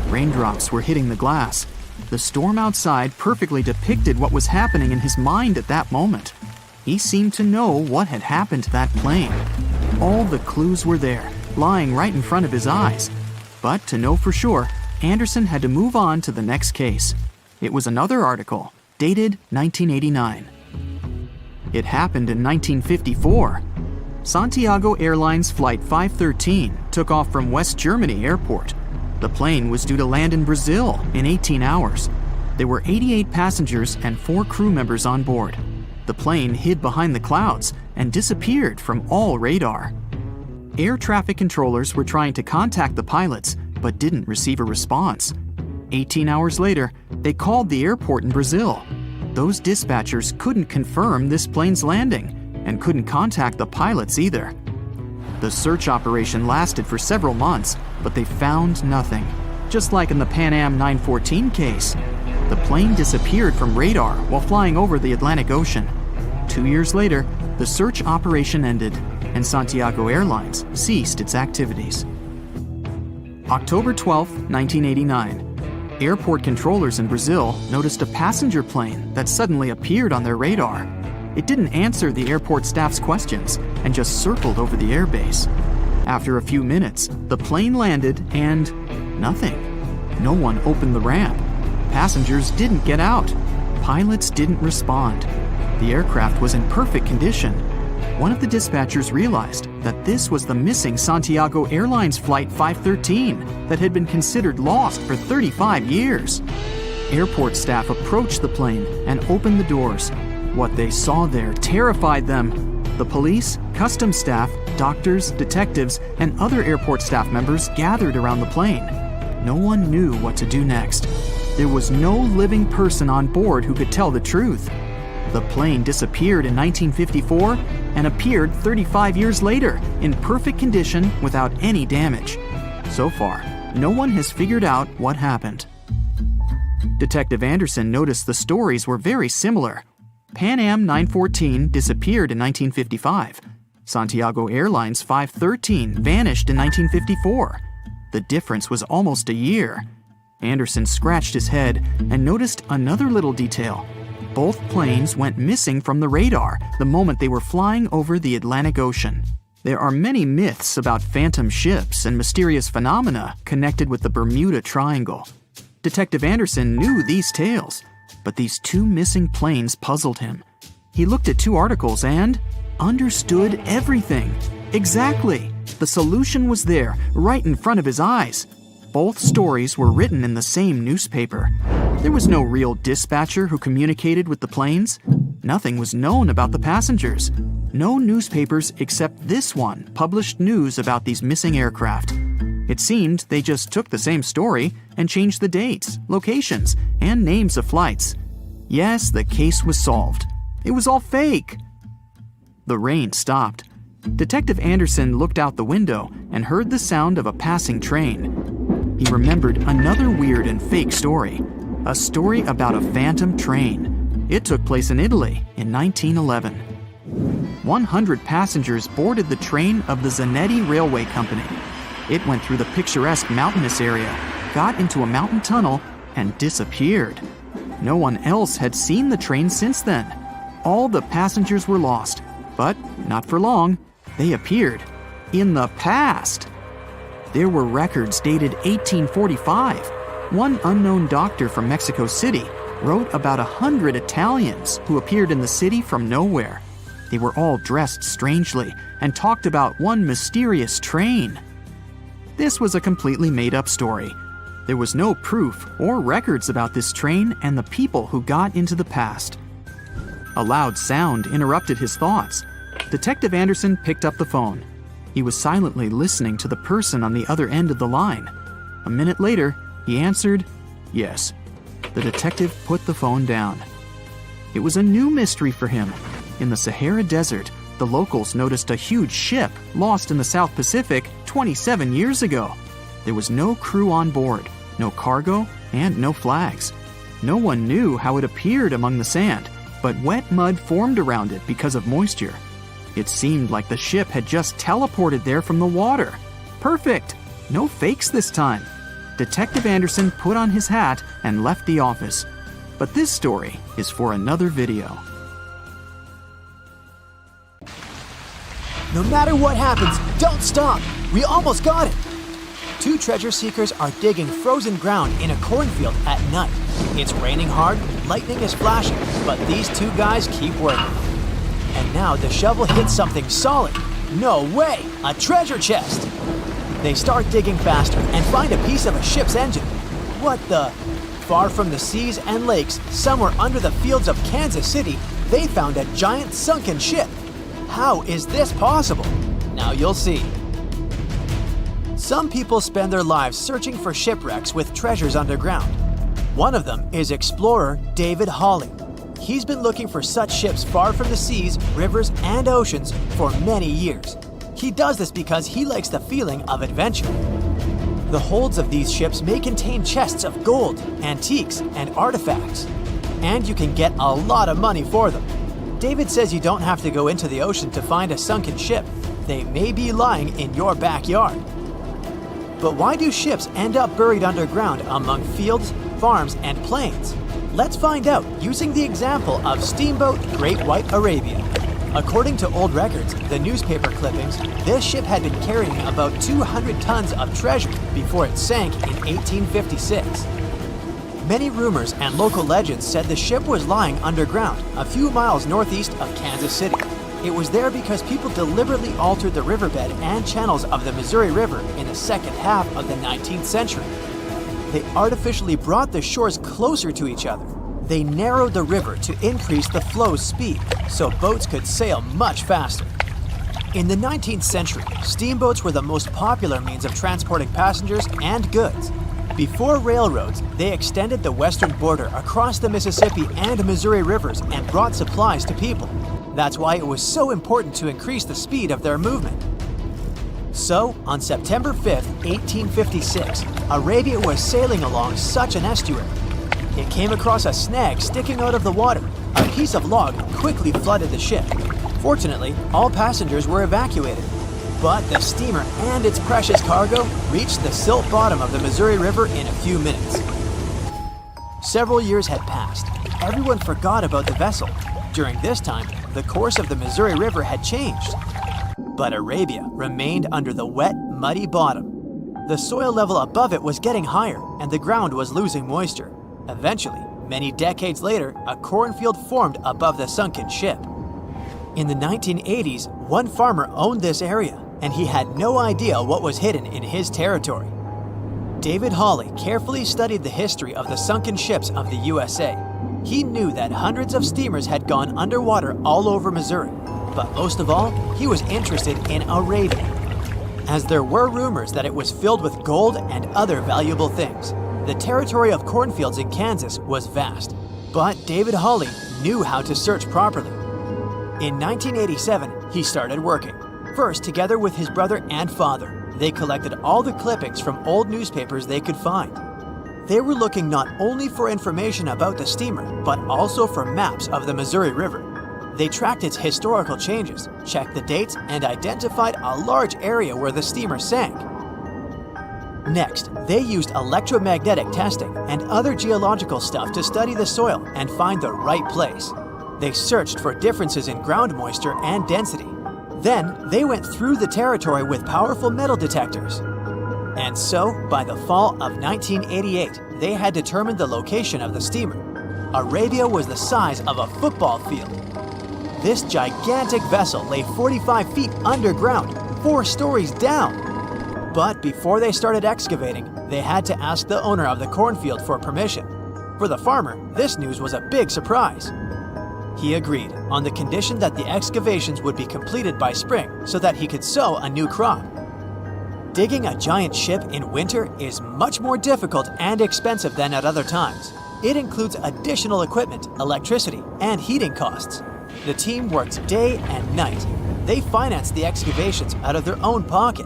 Raindrops were hitting the glass. The storm outside perfectly depicted what was happening in his mind at that moment. He seemed to know what had happened to that plane. All the clues were there, lying right in front of his eyes. But to know for sure, Anderson had to move on to the next case. It was another article, dated 1989. It happened in 1954. Santiago Airlines Flight 513 took off from West Germany Airport. The plane was due to land in Brazil in 18 hours. There were 88 passengers and 4 crew members on board. The plane hid behind the clouds and disappeared from all radar. Air traffic controllers were trying to contact the pilots, but didn't receive a response. 18 hours later, they called the airport in Brazil. Those dispatchers couldn't confirm this plane's landing and couldn't contact the pilots either. The search operation lasted for several months, but they found nothing. Just like in the Pan Am 914 case, the plane disappeared from radar while flying over the Atlantic Ocean. 2 years later, the search operation ended, and Santiago Airlines ceased its activities. October 12, 1989. Airport controllers in Brazil noticed a passenger plane that suddenly appeared on their radar. It didn't answer the airport staff's questions and just circled over the airbase. After a few minutes, the plane landed and nothing. No one opened the ramp. Passengers didn't get out. Pilots didn't respond. The aircraft was in perfect condition. One of the dispatchers realized that this was the missing Santiago Airlines Flight 513 that had been considered lost for 35 years. Airport staff approached the plane and opened the doors. What they saw there terrified them. The police, customs staff, doctors, detectives, and other airport staff members gathered around the plane. No one knew what to do next. There was no living person on board who could tell the truth. The plane disappeared in 1954 and appeared 35 years later in perfect condition without any damage. So far, no one has figured out what happened. Detective Anderson noticed the stories were very similar. Pan Am 914 disappeared in 1955. Santiago Airlines 513 vanished in 1954. The difference was almost a year. Anderson scratched his head and noticed another little detail. Both planes went missing from the radar the moment they were flying over the Atlantic Ocean. There are many myths about phantom ships and mysterious phenomena connected with the Bermuda Triangle. Detective Anderson knew these tales, but these two missing planes puzzled him. He looked at two articles and understood everything. Exactly. The solution was there, right in front of his eyes. Both stories were written in the same newspaper. There was no real dispatcher who communicated with the planes. Nothing was known about the passengers. No newspapers except this one published news about these missing aircraft. It seemed they just took the same story and changed the dates, locations, and names of flights. Yes, the case was solved. It was all fake. The rain stopped. Detective Anderson looked out the window and heard the sound of a passing train. He remembered another weird and fake story, a story about a phantom train. It took place in Italy in 1911. 100 passengers boarded the train of the Zanetti Railway Company. It went through the picturesque mountainous area, got into a mountain tunnel, and disappeared. No one else had seen the train since then. All the passengers were lost, but not for long. They appeared in the past. There were records dated 1845. One unknown doctor from Mexico City wrote about 100 Italians who appeared in the city from nowhere. They were all dressed strangely and talked about one mysterious train. This was a completely made-up story. There was no proof or records about this train and the people who got into the past. A loud sound interrupted his thoughts. Detective Anderson picked up the phone. He was silently listening to the person on the other end of the line. A minute later, he answered, "Yes." The detective put the phone down. It was a new mystery for him. In the Sahara Desert, the locals noticed a huge ship lost in the South Pacific 27 years ago. There was no crew on board, no cargo, and no flags. No one knew how it appeared among the sand, but wet mud formed around it because of moisture. It seemed like the ship had just teleported there from the water. Perfect! No fakes this time. Detective Anderson put on his hat and left the office. But this story is for another video. No matter what happens, don't stop! We almost got it! Two treasure seekers are digging frozen ground in a cornfield at night. It's raining hard, lightning is flashing, but these two guys keep working. And now the shovel hits something solid. No way! A treasure chest! They start digging faster and find a piece of a ship's engine. What the? Far from the seas and lakes, somewhere under the fields of Kansas City, they found a giant sunken ship. How is this possible? Now you'll see. Some people spend their lives searching for shipwrecks with treasures underground. One of them is explorer David Hawley. He's been looking for such ships far from the seas, rivers, and oceans for many years. He does this because he likes the feeling of adventure. The holds of these ships may contain chests of gold, antiques, and artifacts. And you can get a lot of money for them. David says you don't have to go into the ocean to find a sunken ship. They may be lying in your backyard. But why do ships end up buried underground among fields, farms, and plains? Let's find out using the example of steamboat Great White Arabia. According to old records, the newspaper clippings, this ship had been carrying about 200 tons of treasure before it sank in 1856. Many rumors and local legends said the ship was lying underground a few miles northeast of Kansas City. It was there because people deliberately altered the riverbed and channels of the Missouri River in the second half of the 19th century. They artificially brought the shores closer to each other. They narrowed the river to increase the flow's speed so boats could sail much faster. In the 19th century, steamboats were the most popular means of transporting passengers and goods. Before railroads, they extended the western border across the Mississippi and Missouri rivers and brought supplies to people. That's why it was so important to increase the speed of their movement. So, on September 5, 1856, Arabia was sailing along such an estuary. It came across a snag sticking out of the water. A piece of log quickly flooded the ship. Fortunately, all passengers were evacuated. But the steamer and its precious cargo reached the silt bottom of the Missouri River in a few minutes. Several years had passed. Everyone forgot about the vessel. During this time, the course of the Missouri River had changed. But Arabia remained under the wet, muddy bottom. The soil level above it was getting higher, and the ground was losing moisture. Eventually, many decades later, a cornfield formed above the sunken ship. In the 1980s, one farmer owned this area, and he had no idea what was hidden in his territory. David Hawley carefully studied the history of the sunken ships of the USA. He knew that hundreds of steamers had gone underwater all over Missouri, but most of all, he was interested in Arabia, as there were rumors that it was filled with gold and other valuable things. The territory of cornfields in Kansas was vast, but David Hawley knew how to search properly. In 1987, he started working. First, together with his brother and father, they collected all the clippings from old newspapers they could find. They were looking not only for information about the steamer, but also for maps of the Missouri River. They tracked its historical changes, checked the dates, and identified a large area where the steamer sank. Next, they used electromagnetic testing and other geological stuff to study the soil and find the right place. They searched for differences in ground moisture and density. Then, they went through the territory with powerful metal detectors. And so, by the fall of 1988, they had determined the location of the steamer. Arabia was the size of a football field. This gigantic vessel lay 45 feet underground, 4 stories down. But before they started excavating, they had to ask the owner of the cornfield for permission. For the farmer, this news was a big surprise. He agreed, on the condition that the excavations would be completed by spring so that he could sow a new crop. Digging a giant ship in winter is much more difficult and expensive than at other times. It includes additional equipment, electricity, and heating costs. The team worked day and night. They financed the excavations out of their own pocket.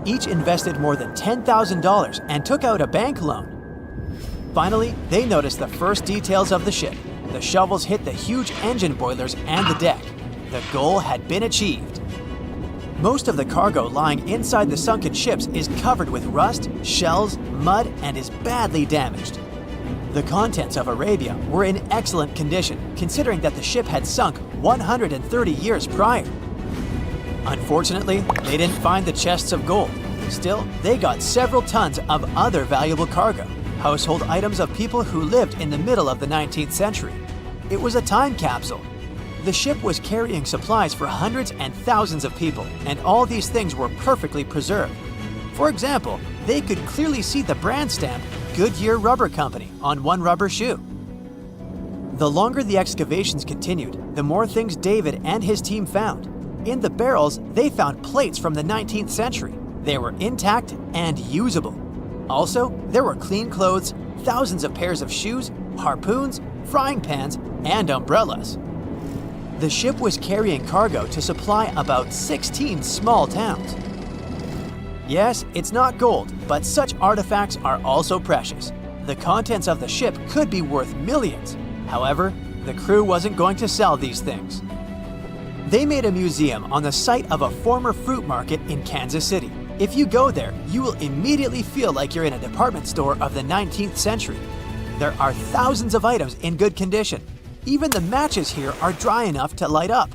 Each invested more than $10,000 and took out a bank loan. Finally, they noticed the first details of the ship. The shovels hit the huge engine boilers and the deck. The goal had been achieved. Most of the cargo lying inside the sunken ships is covered with rust, shells, mud, and is badly damaged. The contents of Arabia were in excellent condition, considering that the ship had sunk 130 years prior. Unfortunately, they didn't find the chests of gold. Still, they got several tons of other valuable cargo, household items of people who lived in the middle of the 19th century. It was a time capsule. The ship was carrying supplies for hundreds and thousands of people, and all these things were perfectly preserved. For example, they could clearly see the brand stamp Goodyear Rubber Company on one rubber shoe. The longer the excavations continued, the more things David and his team found. In the barrels, they found plates from the 19th century. They were intact and usable. Also, there were clean clothes, thousands of pairs of shoes, harpoons, frying pans, and umbrellas. The ship was carrying cargo to supply about 16 small towns. Yes, it's not gold, but such artifacts are also precious. The contents of the ship could be worth millions. However, the crew wasn't going to sell these things. They made a museum on the site of a former fruit market in Kansas City. If you go there, you will immediately feel like you're in a department store of the 19th century. There are thousands of items in good condition. Even the matches here are dry enough to light up.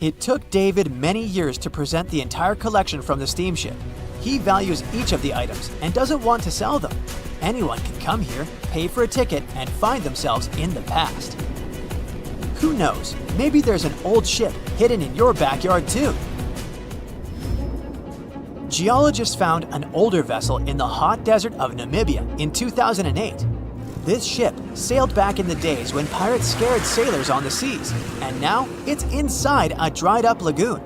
It took David many years to present the entire collection from the steamship. He values each of the items and doesn't want to sell them. Anyone can come here, pay for a ticket, and find themselves in the past. Who knows, maybe there's an old ship hidden in your backyard too. Geologists found an older vessel in the hot desert of Namibia in 2008. This ship sailed back in the days when pirates scared sailors on the seas, and now it's inside a dried-up lagoon.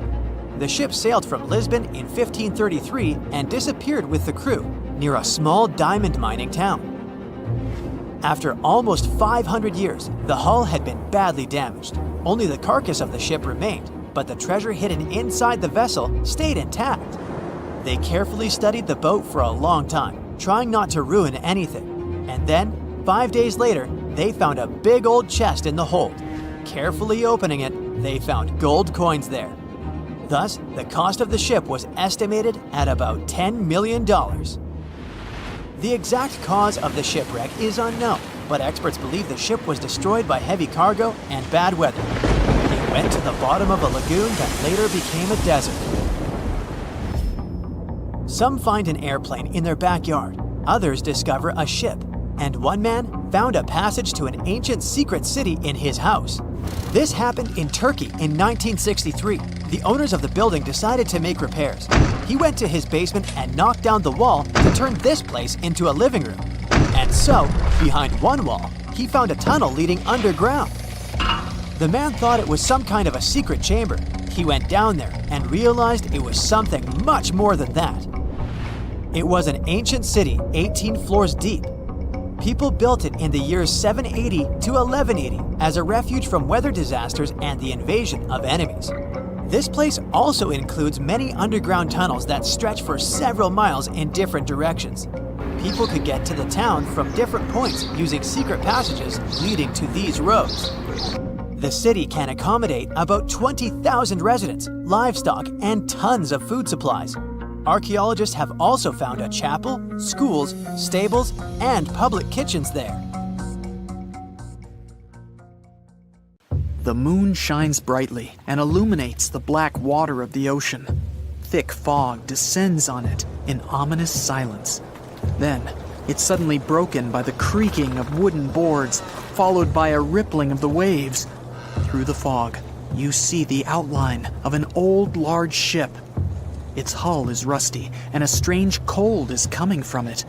The ship sailed from Lisbon in 1533 and disappeared with the crew near a small diamond mining town. After almost 500 years, the hull had been badly damaged. Only the carcass of the ship remained, but the treasure hidden inside the vessel stayed intact. They carefully studied the boat for a long time, trying not to ruin anything. And then, 5 days later, they found a big old chest in the hold. Carefully opening it, they found gold coins there. Thus, the cost of the ship was estimated at about $10 million. The exact cause of the shipwreck is unknown, but experts believe the ship was destroyed by heavy cargo and bad weather. It went to the bottom of a lagoon that later became a desert. Some find an airplane in their backyard, others discover a ship, and one man found a passage to an ancient secret city in his house. This happened in Turkey in 1963. The owners of the building decided to make repairs. He went to his basement and knocked down the wall to turn this place into a living room. And so, behind one wall, he found a tunnel leading underground. The man thought it was some kind of a secret chamber. He went down there and realized it was something much more than that. It was an ancient city 18 floors deep. People built it in the years 780 to 1180 as a refuge from weather disasters and the invasion of enemies. This place also includes many underground tunnels that stretch for several miles in different directions. People could get to the town from different points using secret passages leading to these roads. The city can accommodate about 20,000 residents, livestock, and tons of food supplies. Archaeologists have also found a chapel, schools, stables, and public kitchens there. The moon shines brightly and illuminates the black water of the ocean. Thick fog descends on it in ominous silence. Then, it's suddenly broken by the creaking of wooden boards, followed by a rippling of the waves. Through the fog, you see the outline of an old, large ship. Its hull is rusty, and a strange cold is coming from it.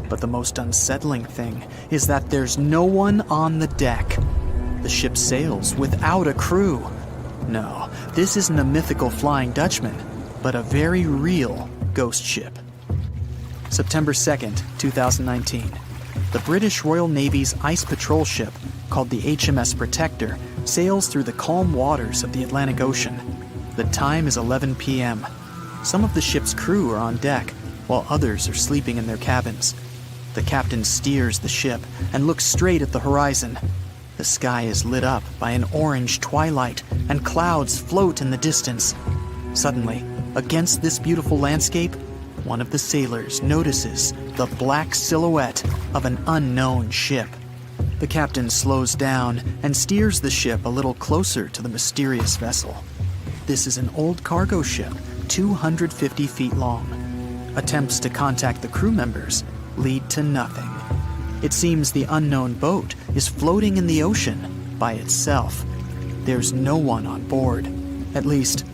But the most unsettling thing is that there's no one on the deck. The ship sails without a crew. No, this isn't a mythical Flying Dutchman, but a very real ghost ship. September 2nd, 2019. The British Royal Navy's ice patrol ship, called the HMS Protector, sails through the calm waters of the Atlantic Ocean. The time is 11 p.m. Some of the ship's crew are on deck, while others are sleeping in their cabins. The captain steers the ship and looks straight at the horizon. The sky is lit up by an orange twilight, and clouds float in the distance. Suddenly, against this beautiful landscape, one of the sailors notices the black silhouette of an unknown ship. The captain slows down and steers the ship a little closer to the mysterious vessel. This is an old cargo ship, 250 feet long. Attempts to contact the crew members lead to nothing. It seems the unknown boat is floating in the ocean by itself. There's no one on board, at least,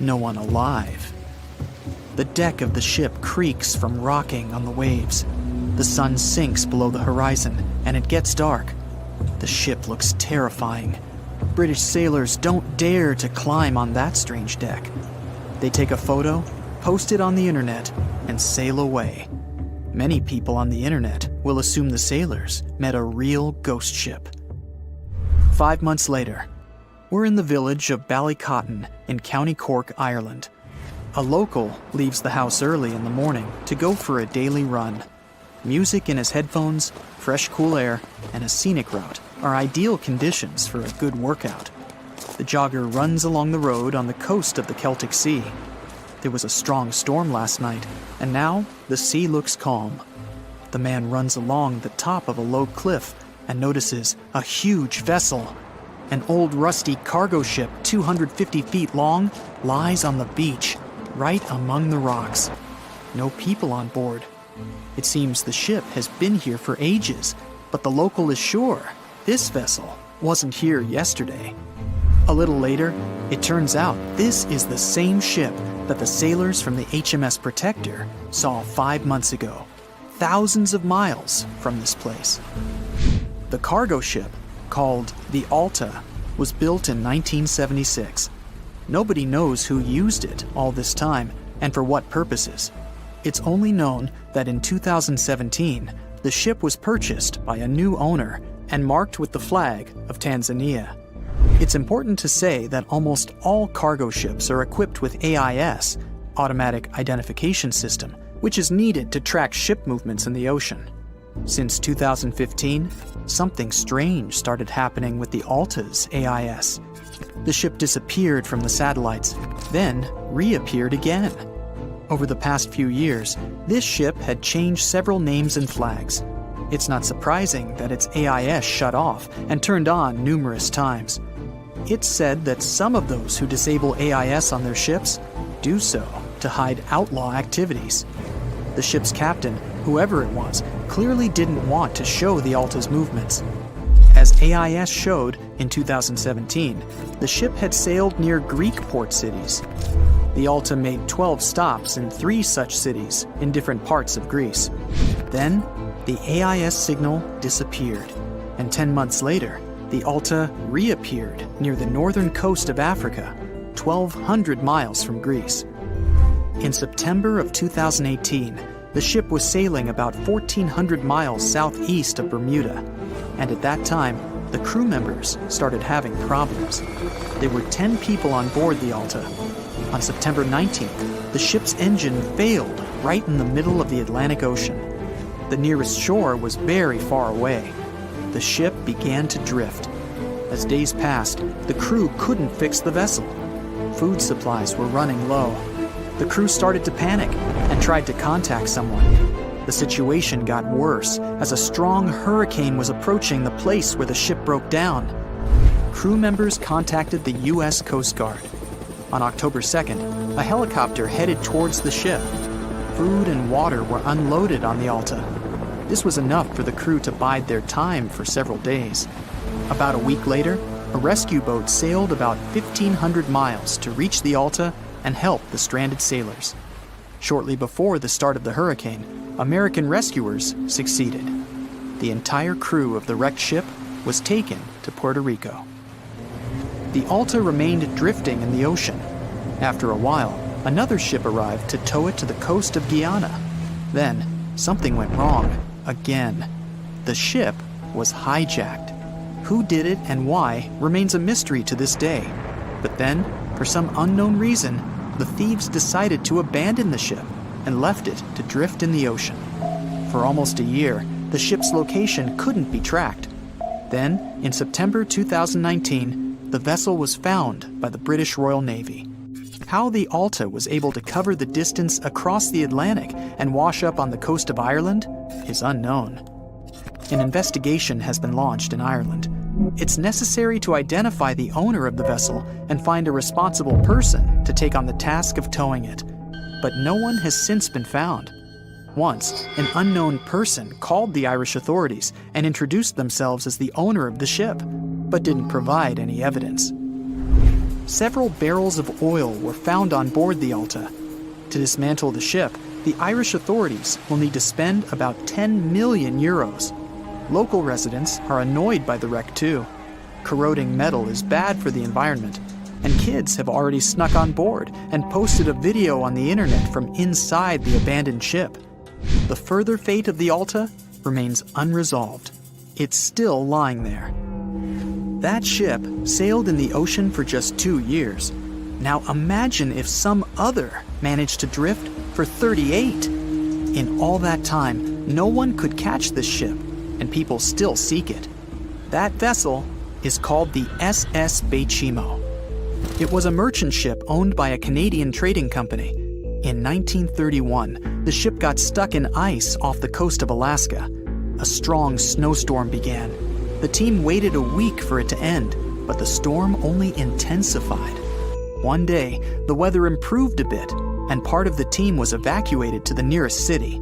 no one alive. The deck of the ship creaks from rocking on the waves. The sun sinks below the horizon, and it gets dark. The ship looks terrifying. British sailors don't dare to climb on that strange deck. They take a photo, post it on the internet, and sail away. Many people on the internet will assume the sailors met a real ghost ship. 5 months later, we're in the village of Ballycotton in County Cork, Ireland. A local leaves the house early in the morning to go for a daily run. Music in his headphones, fresh cool air, and a scenic route are ideal conditions for a good workout. The jogger runs along the road on the coast of the Celtic Sea. There was a strong storm last night, and now the sea looks calm. The man runs along the top of a low cliff and notices a huge vessel. An old rusty cargo ship 250 feet long lies on the beach, right among the rocks. No people on board. It seems the ship has been here for ages, but the local is sure this vessel wasn't here yesterday. A little later, it turns out this is the same ship that the sailors from the HMS Protector saw 5 months ago, thousands of miles from this place. The cargo ship, called the Alta, was built in 1976. Nobody knows who used it all this time and for what purposes. It's only known that in 2017, the ship was purchased by a new owner and marked with the flag of Tanzania. It's important to say that almost all cargo ships are equipped with AIS, Automatic Identification System, which is needed to track ship movements in the ocean. Since 2015, something strange started happening with the Alta's AIS. The ship disappeared from the satellites, then reappeared again. Over the past few years, this ship had changed several names and flags. It's not surprising that its AIS shut off and turned on numerous times. It's said that some of those who disable AIS on their ships do so to hide outlaw activities. The ship's captain, whoever it was, clearly didn't want to show the Alta's movements. As AIS showed in 2017, the ship had sailed near Greek port cities. The Alta made 12 stops in 3 such cities in different parts of Greece. Then, the AIS signal disappeared, and 10 months later, the Alta reappeared near the northern coast of Africa, 1,200 miles from Greece. In September of 2018, the ship was sailing about 1,400 miles southeast of Bermuda, and at that time, the crew members started having problems. There were 10 people on board the Alta. On September 19th, the ship's engine failed right in the middle of the Atlantic Ocean. The nearest shore was very far away. The ship began to drift. As days passed, the crew couldn't fix the vessel. Food supplies were running low. The crew started to panic and tried to contact someone. The situation got worse as a strong hurricane was approaching the place where the ship broke down. Crew members contacted the U.S. Coast Guard. On October 2nd, a helicopter headed towards the ship. Food and water were unloaded on the Alta. This was enough for the crew to bide their time for several days. About a week later, a rescue boat sailed about 1,500 miles to reach the Alta and help the stranded sailors. Shortly before the start of the hurricane, American rescuers succeeded. The entire crew of the wrecked ship was taken to Puerto Rico. The Alta remained drifting in the ocean. After a while, another ship arrived to tow it to the coast of Guyana. Then, something went wrong again. The ship was hijacked. Who did it and why remains a mystery to this day. But then, for some unknown reason, the thieves decided to abandon the ship and left it to drift in the ocean. For almost a year, the ship's location couldn't be tracked. Then, in September 2019, the vessel was found by the British Royal Navy. How the Alta was able to cover the distance across the Atlantic and wash up on the coast of Ireland is unknown. An investigation has been launched in Ireland. It's necessary to identify the owner of the vessel and find a responsible person to take on the task of towing it. But no one has since been found. Once, an unknown person called the Irish authorities and introduced themselves as the owner of the ship, but didn't provide any evidence. Several barrels of oil were found on board the Alta. To dismantle the ship, the Irish authorities will need to spend about 10 million euros. Local residents are annoyed by the wreck too. Corroding metal is bad for the environment, and kids have already snuck on board and posted a video on the internet from inside the abandoned ship. The further fate of the Alta remains unresolved. It's still lying there. That ship sailed in the ocean for just 2 years. Now imagine if some other managed to drift for 38. In all that time, no one could catch this ship, and people still seek it. That vessel is called the SS Bechimo. It was a merchant ship owned by a Canadian trading company. In 1931, the ship got stuck in ice off the coast of Alaska. A strong snowstorm began. The team waited a week for it to end, but the storm only intensified. One day, the weather improved a bit, and part of the team was evacuated to the nearest city.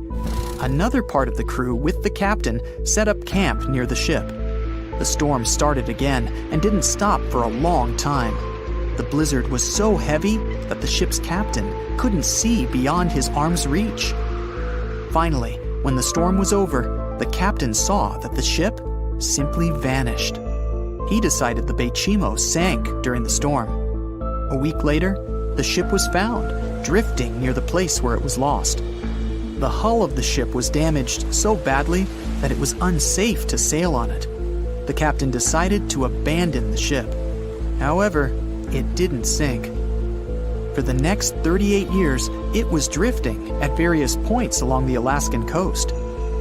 Another part of the crew, with the captain, set up camp near the ship. The storm started again and didn't stop for a long time. The blizzard was so heavy that the ship's captain couldn't see beyond his arm's reach. Finally, when the storm was over, the captain saw that the ship simply vanished. He decided the Bechimo sank during the storm. A week later, the ship was found, drifting near the place where it was lost. The hull of the ship was damaged so badly that it was unsafe to sail on it. The captain decided to abandon the ship. However, it didn't sink. For the next 38 years, it was drifting at various points along the Alaskan coast.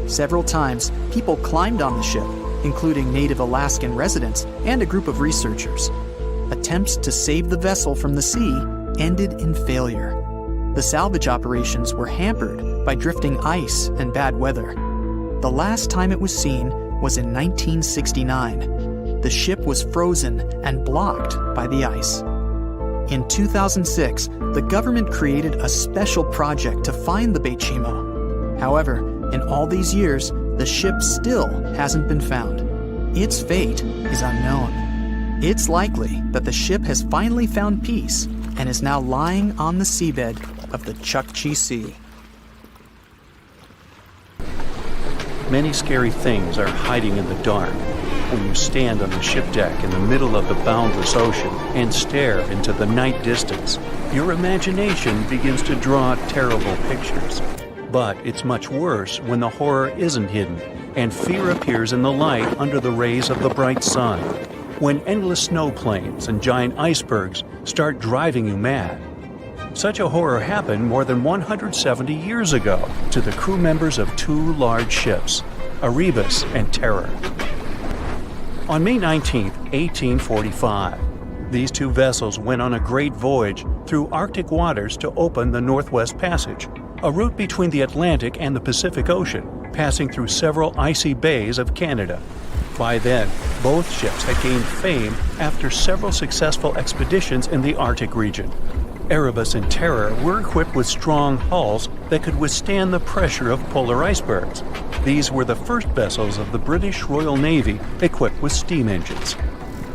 Several times, people climbed on the ship, including native Alaskan residents and a group of researchers. Attempts to save the vessel from the sea ended in failure. The salvage operations were hampered by drifting ice and bad weather. The last time it was seen was in 1969. The ship was frozen and blocked by the ice. In 2006, the government created a special project to find the Bechimo. However, in all these years, the ship still hasn't been found. Its fate is unknown. It's likely that the ship has finally found peace and is now lying on the seabed of the Chukchi Sea. Many scary things are hiding in the dark. When you stand on the ship deck in the middle of the boundless ocean and stare into the night distance, your imagination begins to draw terrible pictures. But it's much worse when the horror isn't hidden and fear appears in the light under the rays of the bright sun. When endless snow plains and giant icebergs start driving you mad. Such a horror happened more than 170 years ago to the crew members of two large ships, Erebus and Terror. On May 19, 1845, these two vessels went on a great voyage through Arctic waters to open the Northwest Passage, a route between the Atlantic and the Pacific Ocean, passing through several icy bays of Canada. By then, both ships had gained fame after several successful expeditions in the Arctic region. Erebus and Terror were equipped with strong hulls that could withstand the pressure of polar icebergs. These were the first vessels of the British Royal Navy equipped with steam engines.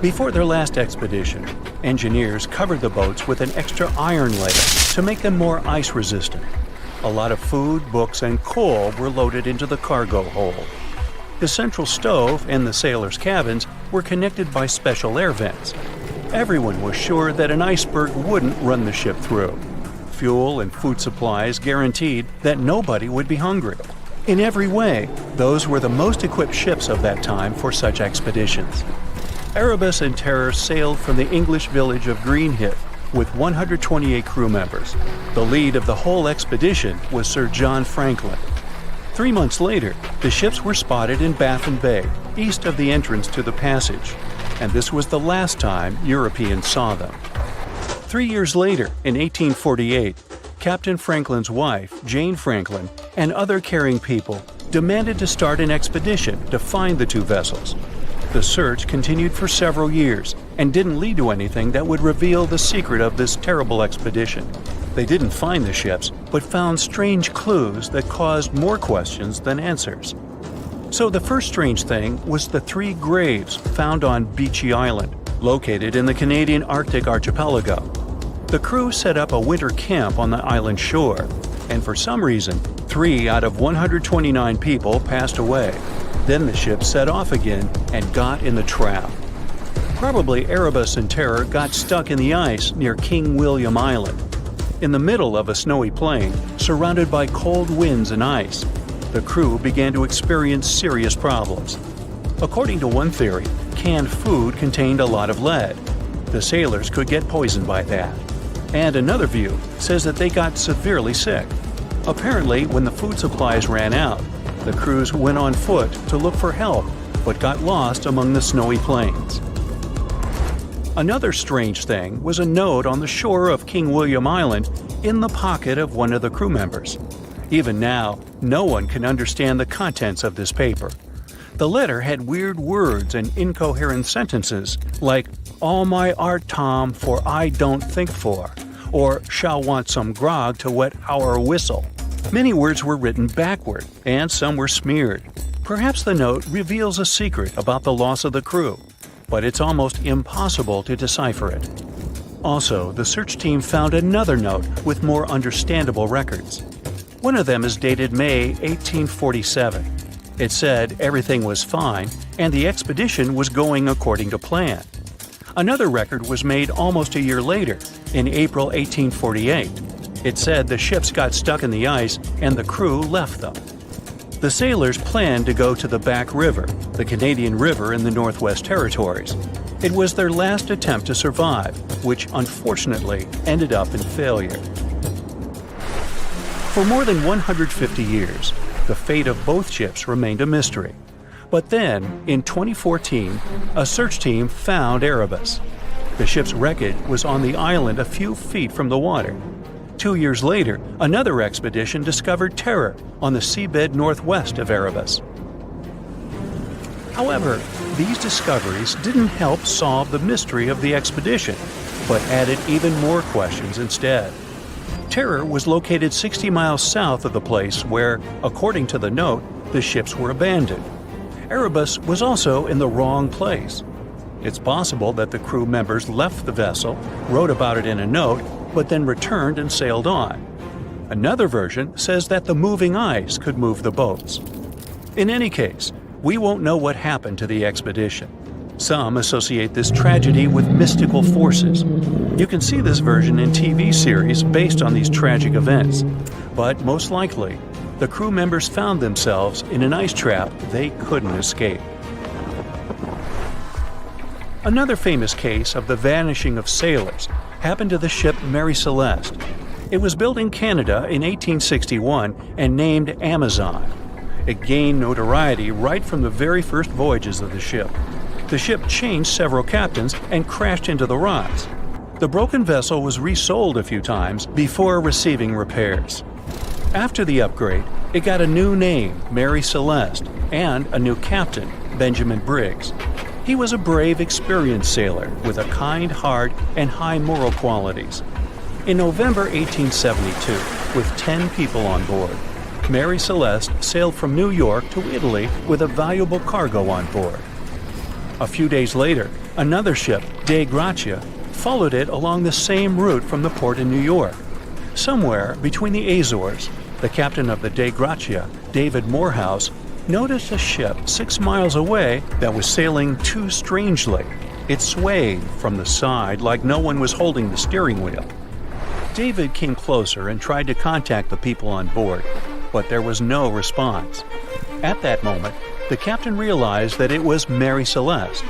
Before their last expedition, engineers covered the boats with an extra iron layer to make them more ice-resistant. A lot of food, books, and coal were loaded into the cargo hold. The central stove and the sailors' cabins were connected by special air vents. Everyone was sure that an iceberg wouldn't run the ship through. Fuel and food supplies guaranteed that nobody would be hungry. In every way, those were the most equipped ships of that time for such expeditions. Erebus and Terror sailed from the English village of Greenhithe with 128 crew members. The lead of the whole expedition was Sir John Franklin. 3 months later, the ships were spotted in Baffin Bay, east of the entrance to the passage, and this was the last time Europeans saw them. 3 years later, in 1848, Captain Franklin's wife, Jane Franklin, and other caring people demanded to start an expedition to find the two vessels. The search continued for several years and didn't lead to anything that would reveal the secret of this terrible expedition. They didn't find the ships, but found strange clues that caused more questions than answers. So the first strange thing was the 3 graves found on Beechey Island, located in the Canadian Arctic archipelago. The crew set up a winter camp on the island shore, and for some reason, 3 out of 129 people passed away. Then the ship set off again and got in the trap. Probably Erebus and Terror got stuck in the ice near King William Island. In the middle of a snowy plain, surrounded by cold winds and ice, the crew began to experience serious problems. According to one theory, canned food contained a lot of lead. The sailors could get poisoned by that. And another view says that they got severely sick. Apparently, when the food supplies ran out, the crews went on foot to look for help, but got lost among the snowy plains. Another strange thing was a note on the shore of King William Island in the pocket of one of the crew members. Even now, no one can understand the contents of this paper. The letter had weird words and incoherent sentences like, "All my art, Tom, for I don't think for," or "shall want some grog to wet our whistle." Many words were written backward, and some were smeared. Perhaps the note reveals a secret about the loss of the crew, but it's almost impossible to decipher it. Also, the search team found another note with more understandable records. One of them is dated May 1847. It said everything was fine and the expedition was going according to plan. Another record was made almost a year later, in April 1848. It said the ships got stuck in the ice and the crew left them. The sailors planned to go to the Back River, the Canadian River in the Northwest Territories. It was their last attempt to survive, which unfortunately ended up in failure. For more than 150 years, the fate of both ships remained a mystery. But then, in 2014, a search team found Erebus. The ship's wreckage was on the island a few feet from the water. 2 years later, another expedition discovered Terror on the seabed northwest of Erebus. However, these discoveries didn't help solve the mystery of the expedition, but added even more questions instead. Terror was located 60 miles south of the place where, according to the note, the ships were abandoned. Erebus was also in the wrong place. It's possible that the crew members left the vessel, wrote about it in a note, but then returned and sailed on. Another version says that the moving ice could move the boats. In any case, we won't know what happened to the expedition. Some associate this tragedy with mystical forces. You can see this version in TV series based on these tragic events. But most likely, the crew members found themselves in an ice trap they couldn't escape. Another famous case of the vanishing of sailors happened to the ship Mary Celeste. It was built in Canada in 1861 and named Amazon. It gained notoriety right from the very first voyages of the ship. The ship changed several captains and crashed into the rocks. The broken vessel was resold a few times before receiving repairs. After the upgrade, it got a new name, Mary Celeste, and a new captain, Benjamin Briggs. He was a brave, experienced sailor with a kind heart and high moral qualities. In November 1872, with 10 people on board, Mary Celeste sailed from New York to Italy with a valuable cargo on board. A few days later, another ship, Dei Gratia, followed it along the same route from the port in New York. Somewhere between the Azores, the captain of the Dei Gratia, David Morehouse, noticed a ship 6 miles away that was sailing too strangely. It swayed from the side like no one was holding the steering wheel. David came closer and tried to contact the people on board, but there was no response. At that moment, the captain realized that it was Mary Celeste.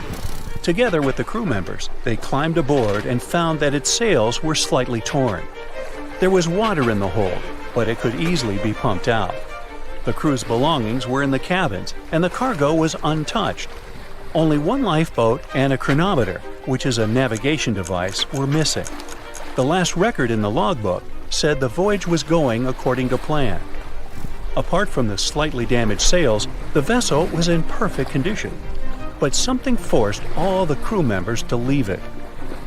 Together with the crew members, they climbed aboard and found that its sails were slightly torn. There was water in the hold, but it could easily be pumped out. The crew's belongings were in the cabins, and the cargo was untouched. Only one lifeboat and a chronometer, which is a navigation device, were missing. The last record in the logbook said the voyage was going according to plan. Apart from the slightly damaged sails, the vessel was in perfect condition. But something forced all the crew members to leave it.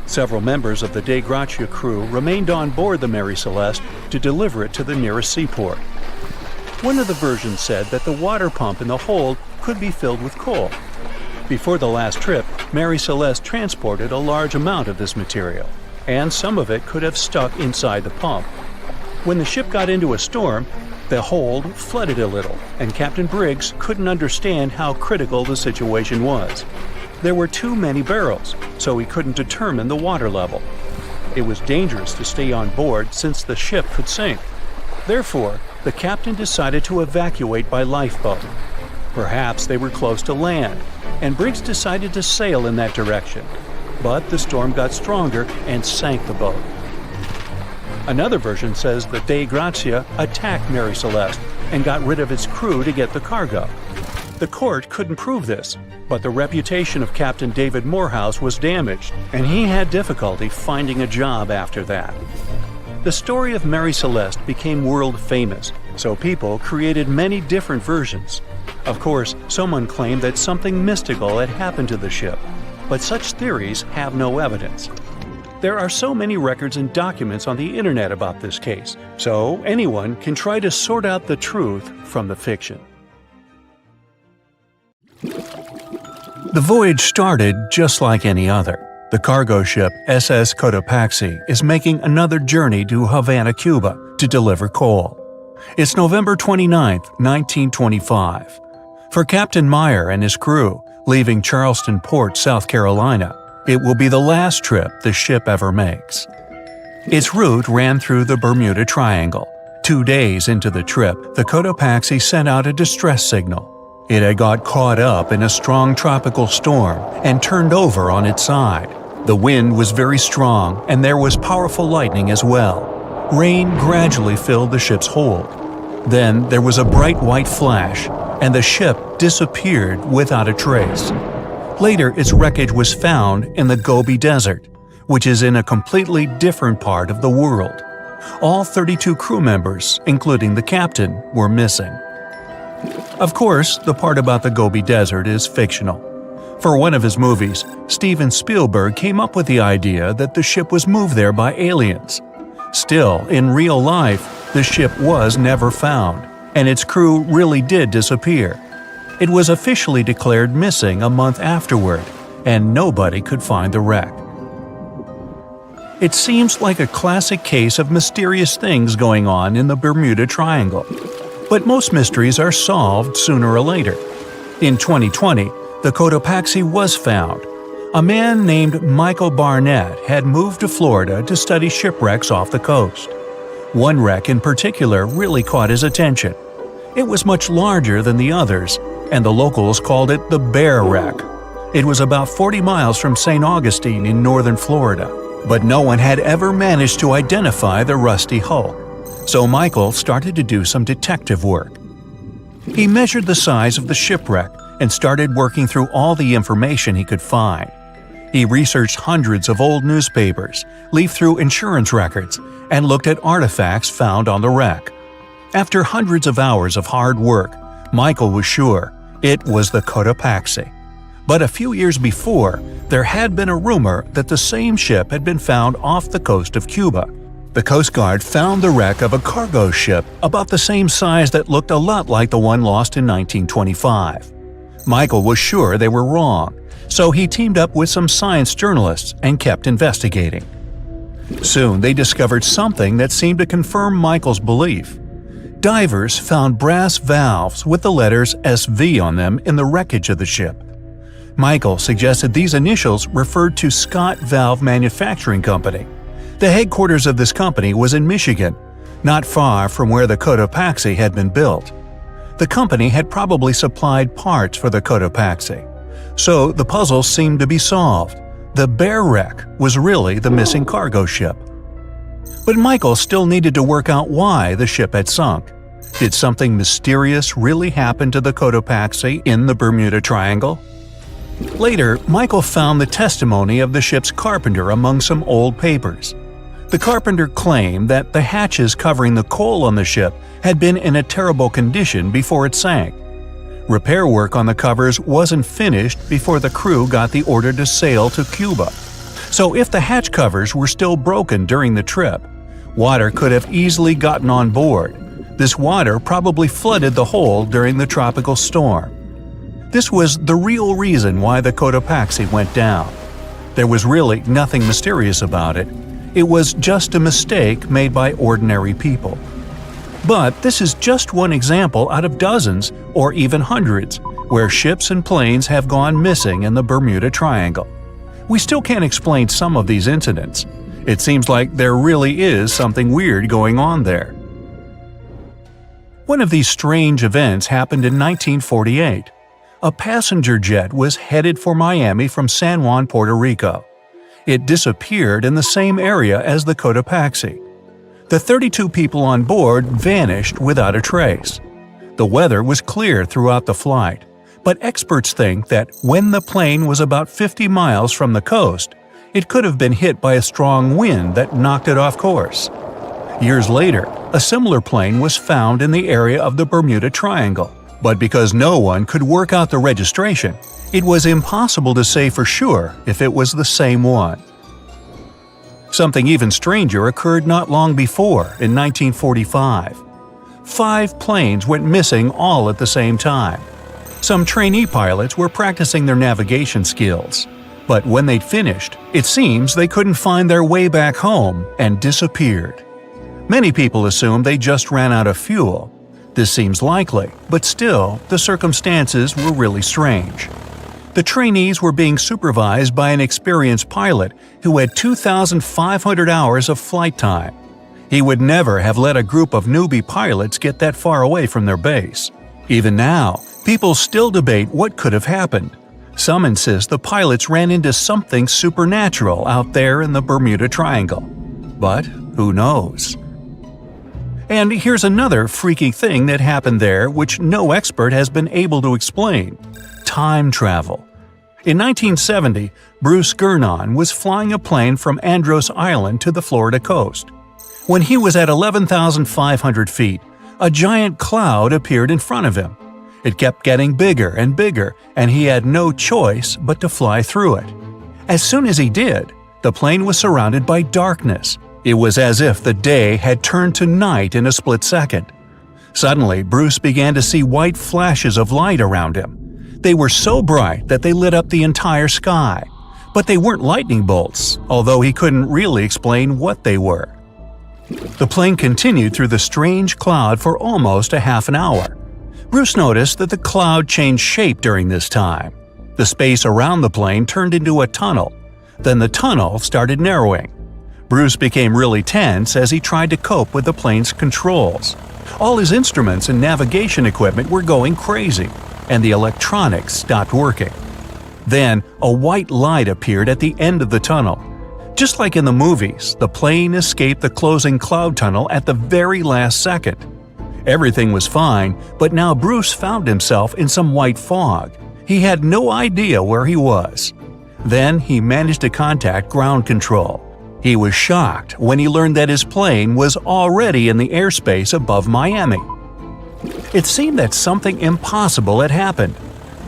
Several members of the Dei Gratia crew remained on board the Mary Celeste to deliver it to the nearest seaport. One of the versions said that the water pump in the hold could be filled with coal. Before the last trip, Mary Celeste transported a large amount of this material, and some of it could have stuck inside the pump. When the ship got into a storm, the hold flooded a little, and Captain Briggs couldn't understand how critical the situation was. There were too many barrels, so he couldn't determine the water level. It was dangerous to stay on board since the ship could sink. Therefore, the captain decided to evacuate by lifeboat. Perhaps they were close to land, and Briggs decided to sail in that direction. But the storm got stronger and sank the boat. Another version says that Dei Gratia attacked Mary Celeste and got rid of its crew to get the cargo. The court couldn't prove this, but the reputation of Captain David Morehouse was damaged, and he had difficulty finding a job after that. The story of Mary Celeste became world famous, so people created many different versions. Of course, someone claimed that something mystical had happened to the ship, but such theories have no evidence. There are so many records and documents on the internet about this case, so anyone can try to sort out the truth from the fiction. The voyage started just like any other. The cargo ship SS Cotopaxi is making another journey to Havana, Cuba, to deliver coal. It's November 29, 1925. For Captain Meyer and his crew, leaving Charleston Port, South Carolina. It will be the last trip the ship ever makes. Its route ran through the Bermuda Triangle. 2 days into the trip, the Cotopaxi sent out a distress signal. It had got caught up in a strong tropical storm and turned over on its side. The wind was very strong and there was powerful lightning as well. Rain gradually filled the ship's hold. Then there was a bright white flash, and the ship disappeared without a trace. Later, its wreckage was found in the Gobi Desert, which is in a completely different part of the world. All 32 crew members, including the captain, were missing. Of course, the part about the Gobi Desert is fictional. For one of his movies, Steven Spielberg came up with the idea that the ship was moved there by aliens. Still, in real life, the ship was never found, and its crew really did disappear. It was officially declared missing a month afterward, and nobody could find the wreck. It seems like a classic case of mysterious things going on in the Bermuda Triangle. But most mysteries are solved sooner or later. In 2020, the Cotopaxi was found. A man named Michael Barnett had moved to Florida to study shipwrecks off the coast. One wreck in particular really caught his attention. It was much larger than the others, and the locals called it the Bear Wreck. It was about 40 miles from St. Augustine in northern Florida, but no one had ever managed to identify the rusty hull. So Michael started to do some detective work. He measured the size of the shipwreck and started working through all the information he could find. He researched hundreds of old newspapers, leafed through insurance records, and looked at artifacts found on the wreck. After hundreds of hours of hard work, Michael was sure it was the Cotopaxi. But a few years before, there had been a rumor that the same ship had been found off the coast of Cuba. The Coast Guard found the wreck of a cargo ship about the same size that looked a lot like the one lost in 1925. Michael was sure they were wrong, so he teamed up with some science journalists and kept investigating. Soon they discovered something that seemed to confirm Michael's belief. Divers found brass valves with the letters SV on them in the wreckage of the ship. Michael suggested these initials referred to Scott Valve Manufacturing Company. The headquarters of this company was in Michigan, not far from where the Cotopaxi had been built. The company had probably supplied parts for the Cotopaxi. So the puzzle seemed to be solved. The Bear Wreck was really the missing cargo ship. But Michael still needed to work out why the ship had sunk. Did something mysterious really happen to the Cotopaxi in the Bermuda Triangle? Later, Michael found the testimony of the ship's carpenter among some old papers. The carpenter claimed that the hatches covering the coal on the ship had been in a terrible condition before it sank. Repair work on the covers wasn't finished before the crew got the order to sail to Cuba. So if the hatch covers were still broken during the trip, water could have easily gotten on board. This water probably flooded the hold during the tropical storm. This was the real reason why the Cotopaxi went down. There was really nothing mysterious about it. It was just a mistake made by ordinary people. But this is just one example out of dozens, or even hundreds, where ships and planes have gone missing in the Bermuda Triangle. We still can't explain some of these incidents. It seems like there really is something weird going on there. One of these strange events happened in 1948. A passenger jet was headed for Miami from San Juan, Puerto Rico. It disappeared in the same area as the Cotopaxi. The 32 people on board vanished without a trace. The weather was clear throughout the flight, but experts think that when the plane was about 50 miles from the coast, it could have been hit by a strong wind that knocked it off course. Years later, a similar plane was found in the area of the Bermuda Triangle, but because no one could work out the registration, it was impossible to say for sure if it was the same one. Something even stranger occurred not long before, in 1945. 5 planes went missing all at the same time. Some trainee pilots were practicing their navigation skills, but when they'd finished, it seems they couldn't find their way back home and disappeared. Many people assumed they just ran out of fuel. This seems likely, but still, the circumstances were really strange. The trainees were being supervised by an experienced pilot who had 2,500 hours of flight time. He would never have let a group of newbie pilots get that far away from their base. Even now, people still debate what could have happened. Some insist the pilots ran into something supernatural out there in the Bermuda Triangle. But who knows? And here's another freaky thing that happened there which no expert has been able to explain: time travel. In 1970, Bruce Gernon was flying a plane from Andros Island to the Florida coast. When he was at 11,500 feet, a giant cloud appeared in front of him. It kept getting bigger and bigger, and he had no choice but to fly through it. As soon as he did, the plane was surrounded by darkness. It was as if the day had turned to night in a split second. Suddenly, Bruce began to see white flashes of light around him. They were so bright that they lit up the entire sky. But they weren't lightning bolts, although he couldn't really explain what they were. The plane continued through the strange cloud for almost a half an hour. Bruce noticed that the cloud changed shape during this time. The space around the plane turned into a tunnel. Then the tunnel started narrowing. Bruce became really tense as he tried to cope with the plane's controls. All his instruments and navigation equipment were going crazy, and the electronics stopped working. Then, a white light appeared at the end of the tunnel. Just like in the movies, the plane escaped the closing cloud tunnel at the very last second. Everything was fine, but now Bruce found himself in some white fog. He had no idea where he was. Then he managed to contact ground control. He was shocked when he learned that his plane was already in the airspace above Miami. It seemed that something impossible had happened.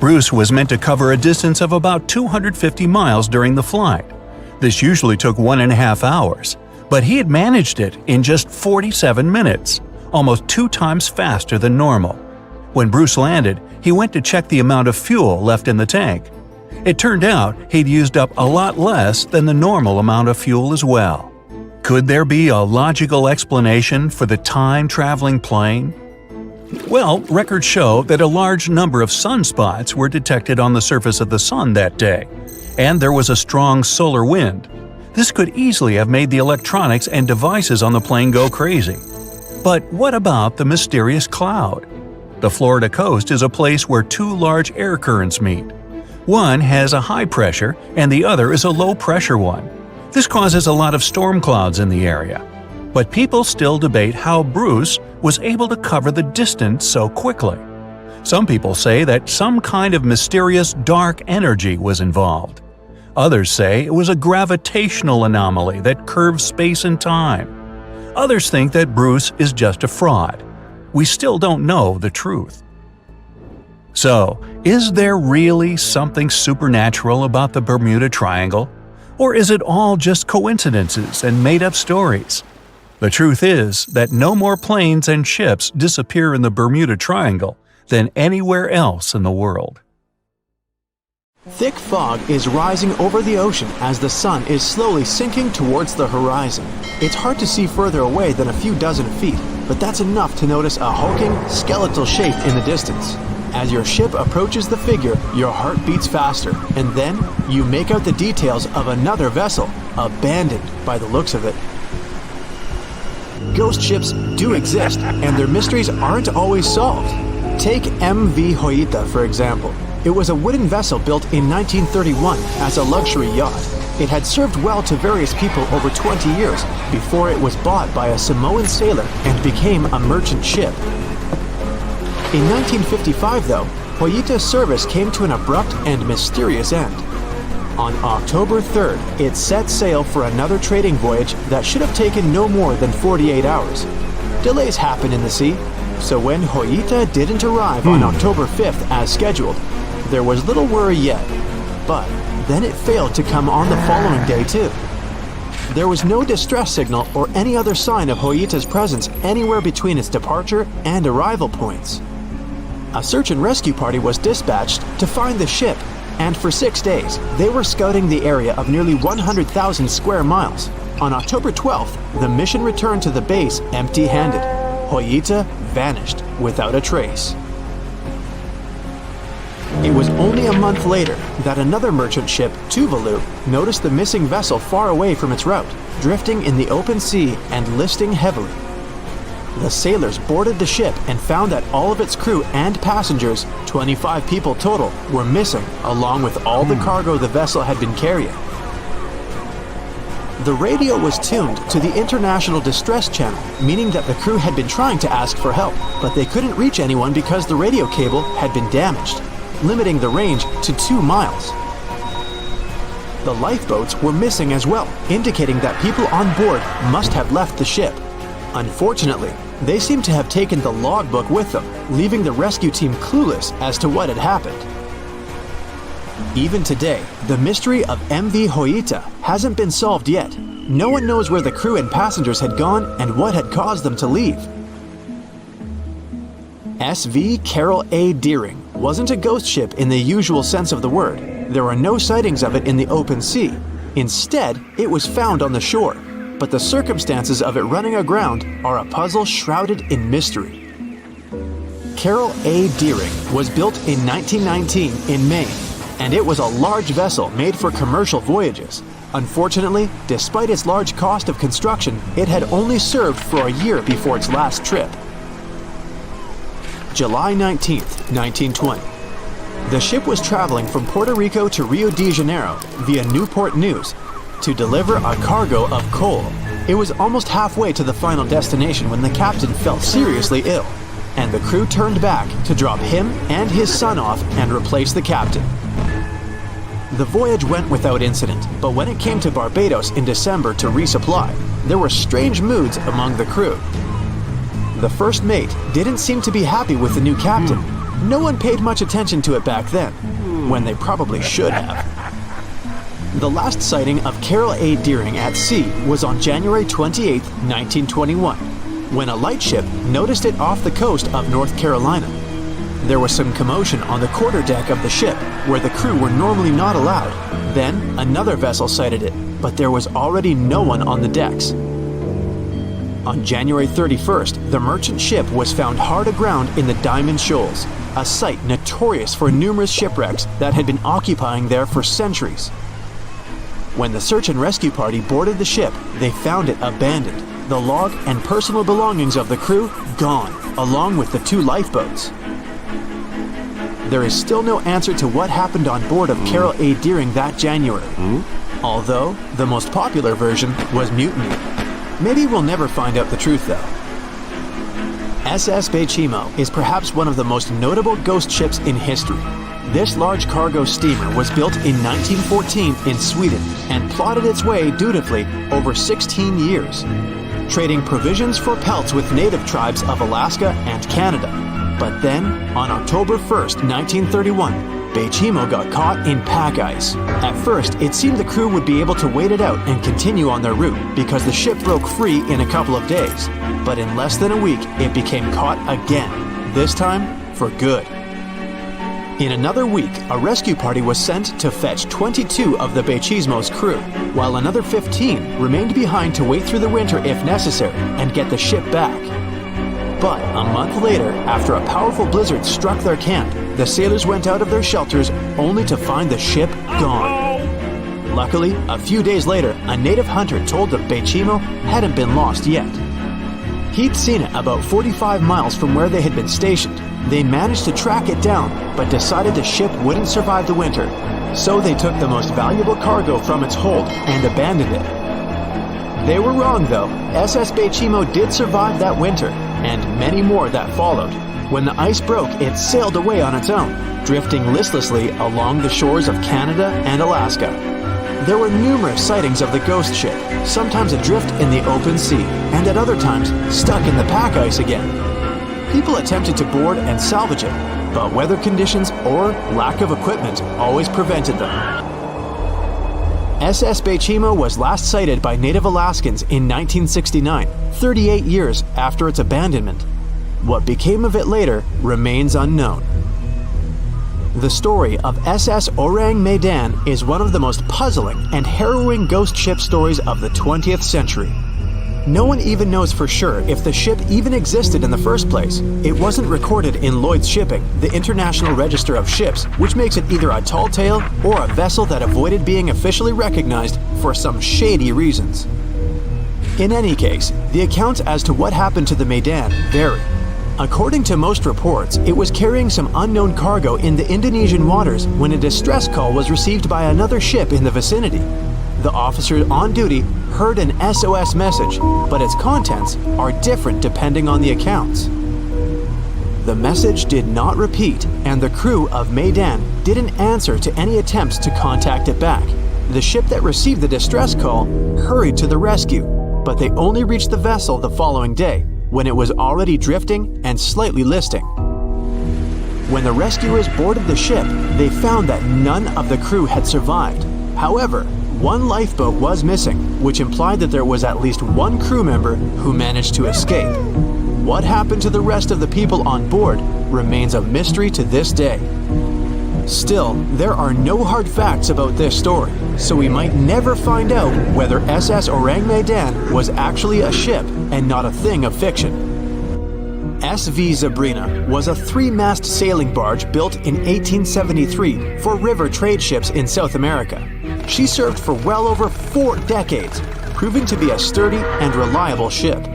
Bruce was meant to cover a distance of about 250 miles during the flight. This usually took 1.5 hours, but he had managed it in just 47 minutes, almost 2 times faster than normal. When Bruce landed, he went to check the amount of fuel left in the tank. It turned out he'd used up a lot less than the normal amount of fuel as well. Could there be a logical explanation for the time-traveling plane? Well, records show that a large number of sunspots were detected on the surface of the sun that day, and there was a strong solar wind. This could easily have made the electronics and devices on the plane go crazy. But what about the mysterious cloud? The Florida coast is a place where 2 large air currents meet. One has a high pressure and the other is a low pressure one. This causes a lot of storm clouds in the area. But people still debate how Bruce was able to cover the distance so quickly. Some people say that some kind of mysterious dark energy was involved. Others say it was a gravitational anomaly that curves space and time. Others think that Bruce is just a fraud. We still don't know the truth. So, is there really something supernatural about the Bermuda Triangle? Or is it all just coincidences and made-up stories? The truth is that no more planes and ships disappear in the Bermuda Triangle than anywhere else in the world. Thick fog is rising over the ocean as the sun is slowly sinking towards the horizon. It's hard to see further away than a few dozen feet, but that's enough to notice a hulking, skeletal shape in the distance. As your ship approaches the figure, your heart beats faster, and then you make out the details of another vessel, abandoned by the looks of it. Ghost ships do exist, and their mysteries aren't always solved. Take MV Hoita, for example. It was a wooden vessel built in 1931 as a luxury yacht. It had served well to various people over 20 years before it was bought by a Samoan sailor and became a merchant ship. In 1955, though, Hoita's service came to an abrupt and mysterious end. On October 3rd, it set sail for another trading voyage that should have taken no more than 48 hours. Delays happen in the sea, so when Hoita didn't arrive on October 5th as scheduled, there was little worry yet. But then it failed to come on the following day too. There was no distress signal or any other sign of Hoita's presence anywhere between its departure and arrival points. A search and rescue party was dispatched to find the ship, and for 6 days, they were scouting the area of nearly 100,000 square miles. On October 12th, the mission returned to the base It was only a month later that another merchant ship, Tuvalu, noticed the missing vessel far away from its route, drifting in the open sea and listing heavily. The sailors boarded the ship and found that all of its crew and passengers, 25 people total, were missing, along with all the cargo the vessel had been carrying. The radio was tuned to the International Distress Channel, meaning that the crew had been trying to ask for help, but they couldn't reach anyone because the radio cable had been damaged, limiting the range to 2 miles. The lifeboats were missing as well, indicating that people on board must have left the ship. Unfortunately, they seem to have taken the logbook with them, leaving the rescue team clueless as to what had happened. Even today, the mystery of MV Hoita hasn't been solved yet. No one knows where the crew and passengers had gone and what had caused them to leave. SV Carol A. Deering wasn't a ghost ship in the usual sense of the word. There were no sightings of it in the open sea. Instead, it was found on the shore. But the circumstances of it running aground are a puzzle shrouded in mystery. Carol A. Deering was built in 1919 in Maine, and it was a large vessel made for commercial voyages. Unfortunately, despite its large cost of construction, it had only served for a year before its last trip. July 19, 1920. The ship was traveling from Puerto Rico to Rio de Janeiro via Newport News to deliver a cargo of coal. It was almost halfway to the final destination when the captain fell seriously ill, and the crew turned back to drop him and his son off and replace the captain. The voyage went without incident, but when it came to Barbados in December to resupply, there were strange moods among the crew. The first mate didn't seem to be happy with the new captain. No one paid much attention to it back then, when they probably should have. The last sighting of Carol A. Deering at sea was on January 28, 1921, when a lightship noticed it off the coast of North Carolina. There was some commotion on the quarterdeck of the ship, where the crew were normally not allowed. Then, another vessel sighted it, but there was already no one on the decks. On January 31st, the merchant ship was found hard aground in the Diamond Shoals, a site notorious for numerous shipwrecks that had been occupying there for centuries. When the search and rescue party boarded the ship, they found it abandoned, the log and personal belongings of the crew gone, along with the 2 lifeboats. There is still no answer to what happened on board of Carol A. Deering that January, although the most popular version was mutiny. Maybe we'll never find out the truth though. SS Bechimo is perhaps one of the most notable ghost ships in history. This large cargo steamer was built in 1914 in Sweden and plodded its way dutifully over 16 years, trading provisions for pelts with native tribes of Alaska and Canada. But then, on October 1st, 1931, Bechimo got caught in pack ice. At first, it seemed the crew would be able to wait it out and continue on their route because the ship broke free in a couple of days. But in less than a week, it became caught again, this time for good. In another week, a rescue party was sent to fetch 22 of the Bechimo's crew, while another 15 remained behind to wait through the winter if necessary and get the ship back. But a month later, after a powerful blizzard struck their camp, the sailors went out of their shelters only to find the ship gone. Luckily, a few days later, a native hunter told them Bechimo hadn't been lost yet. He'd seen it about 45 miles from where they had been stationed. They managed to track it down, but decided the ship wouldn't survive the winter. So they took the most valuable cargo from its hold and abandoned it. They were wrong though. SS Bechimo did survive that winter, and many more that followed. When the ice broke, it sailed away on its own, drifting listlessly along the shores of Canada and Alaska. There were numerous sightings of the ghost ship, sometimes adrift in the open sea, and at other times stuck in the pack ice again. People attempted to board and salvage it, but weather conditions or lack of equipment always prevented them. SS Bechimo was last sighted by native Alaskans in 1969, 38 years after its abandonment. What became of it later remains unknown. The story of SS Orang Medan is one of the most puzzling and harrowing ghost ship stories of the 20th century. No one even knows for sure if the ship even existed in the first place. It wasn't recorded in Lloyd's Shipping, the International Register of Ships, which makes it either a tall tale or a vessel that avoided being officially recognized for some shady reasons. In any case, the accounts as to what happened to the Medan vary. According to most reports, it was carrying some unknown cargo in the Indonesian waters when a distress call was received by another ship in the vicinity. The officer on duty heard an SOS message, but its contents are different depending on the accounts. The message did not repeat, and the crew of Medan didn't answer to any attempts to contact it back. The ship that received the distress call hurried to the rescue, but they only reached the vessel the following day, when it was already drifting and slightly listing. When the rescuers boarded the ship, they found that none of the crew had survived. However, one lifeboat was missing, which implied that there was at least one crew member who managed to escape. What happened to the rest of the people on board remains a mystery to this day. Still, there are no hard facts about this story, so we might never find out whether SS Orang Medan was actually a ship and not a thing of fiction. SV Zabrina was a 3-mast sailing barge built in 1873 for river trade ships in South America. She served for well over 4 decades, proving to be a sturdy and reliable ship.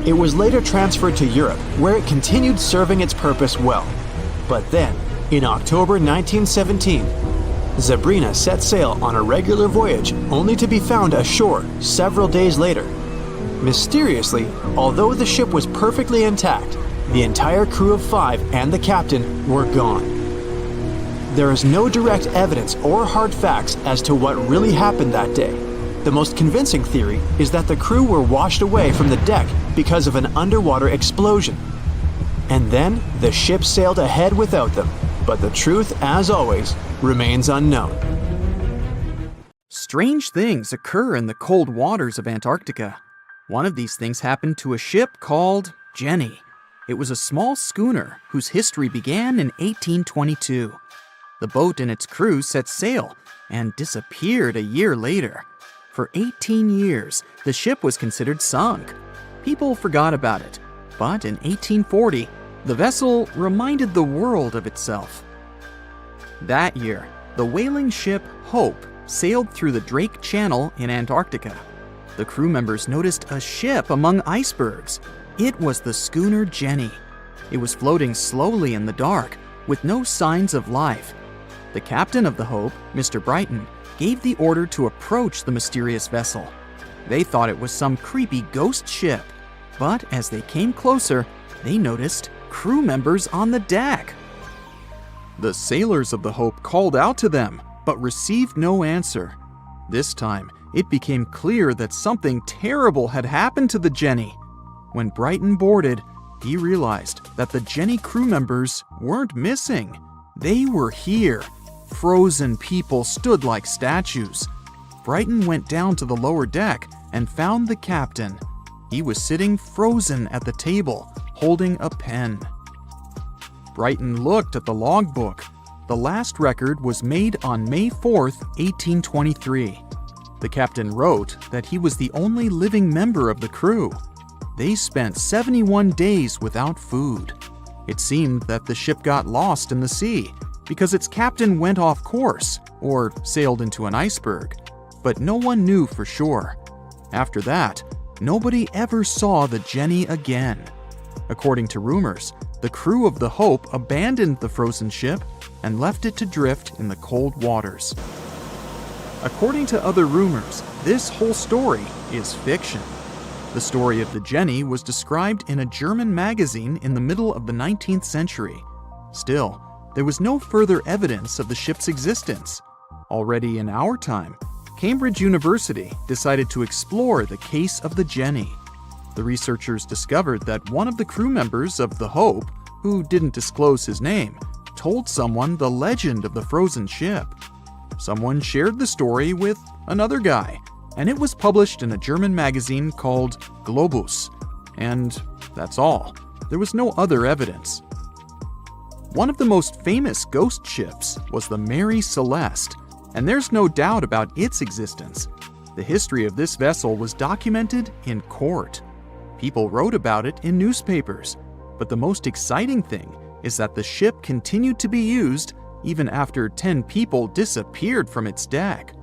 It was later transferred to Europe, where it continued serving its purpose well. But then, in October 1917, Zabrina set sail on a regular voyage only to be found ashore several days later. Mysteriously, although the ship was perfectly intact, the entire crew of 5 and the captain were gone. There is no direct evidence or hard facts as to what really happened that day. The most convincing theory is that the crew were washed away from the deck because of an underwater explosion. And then the ship sailed ahead without them. But the truth, as always, remains unknown. Strange things occur in the cold waters of Antarctica. One of these things happened to a ship called Jenny. It was a small schooner whose history began in 1822. The boat and its crew set sail and disappeared a year later. For 18 years, the ship was considered sunk. People forgot about it, but in 1840, the vessel reminded the world of itself. That year, the whaling ship Hope sailed through the Drake Channel in Antarctica. The crew members noticed a ship among icebergs. It was the schooner Jenny. It was floating slowly in the dark, with no signs of life. The captain of the Hope, Mr. Brighton, gave the order to approach the mysterious vessel. They thought it was some creepy ghost ship, but as they came closer, they noticed crew members on the deck. The sailors of the Hope called out to them, but received no answer. This time, it became clear that something terrible had happened to the Jenny. When Brighton boarded, he realized that the Jenny crew members weren't missing. They were here. Frozen people stood like statues. Brighton went down to the lower deck and found the captain. He was sitting frozen at the table, holding a pen. Brighton looked at the logbook. The last record was made on May 4th, 1823. The captain wrote that he was the only living member of the crew. They spent 71 days without food. It seemed that the ship got lost in the sea because its captain went off course or sailed into an iceberg, but no one knew for sure. After that, nobody ever saw the Jenny again. According to rumors, the crew of the Hope abandoned the frozen ship and left it to drift in the cold waters. According to other rumors, this whole story is fiction. The story of the Jenny was described in a German magazine in the middle of the 19th century. Still, there was no further evidence of the ship's existence. Already in our time, Cambridge University decided to explore the case of the Jenny. The researchers discovered that one of the crew members of the Hope, who didn't disclose his name, told someone the legend of the frozen ship. Someone shared the story with another guy, and it was published in a German magazine called Globus. And that's all. There was no other evidence. One of the most famous ghost ships was the Mary Celeste, and there's no doubt about its existence. The history of this vessel was documented in court. People wrote about it in newspapers. But the most exciting thing is that the ship continued to be used even after 10 people disappeared from its deck.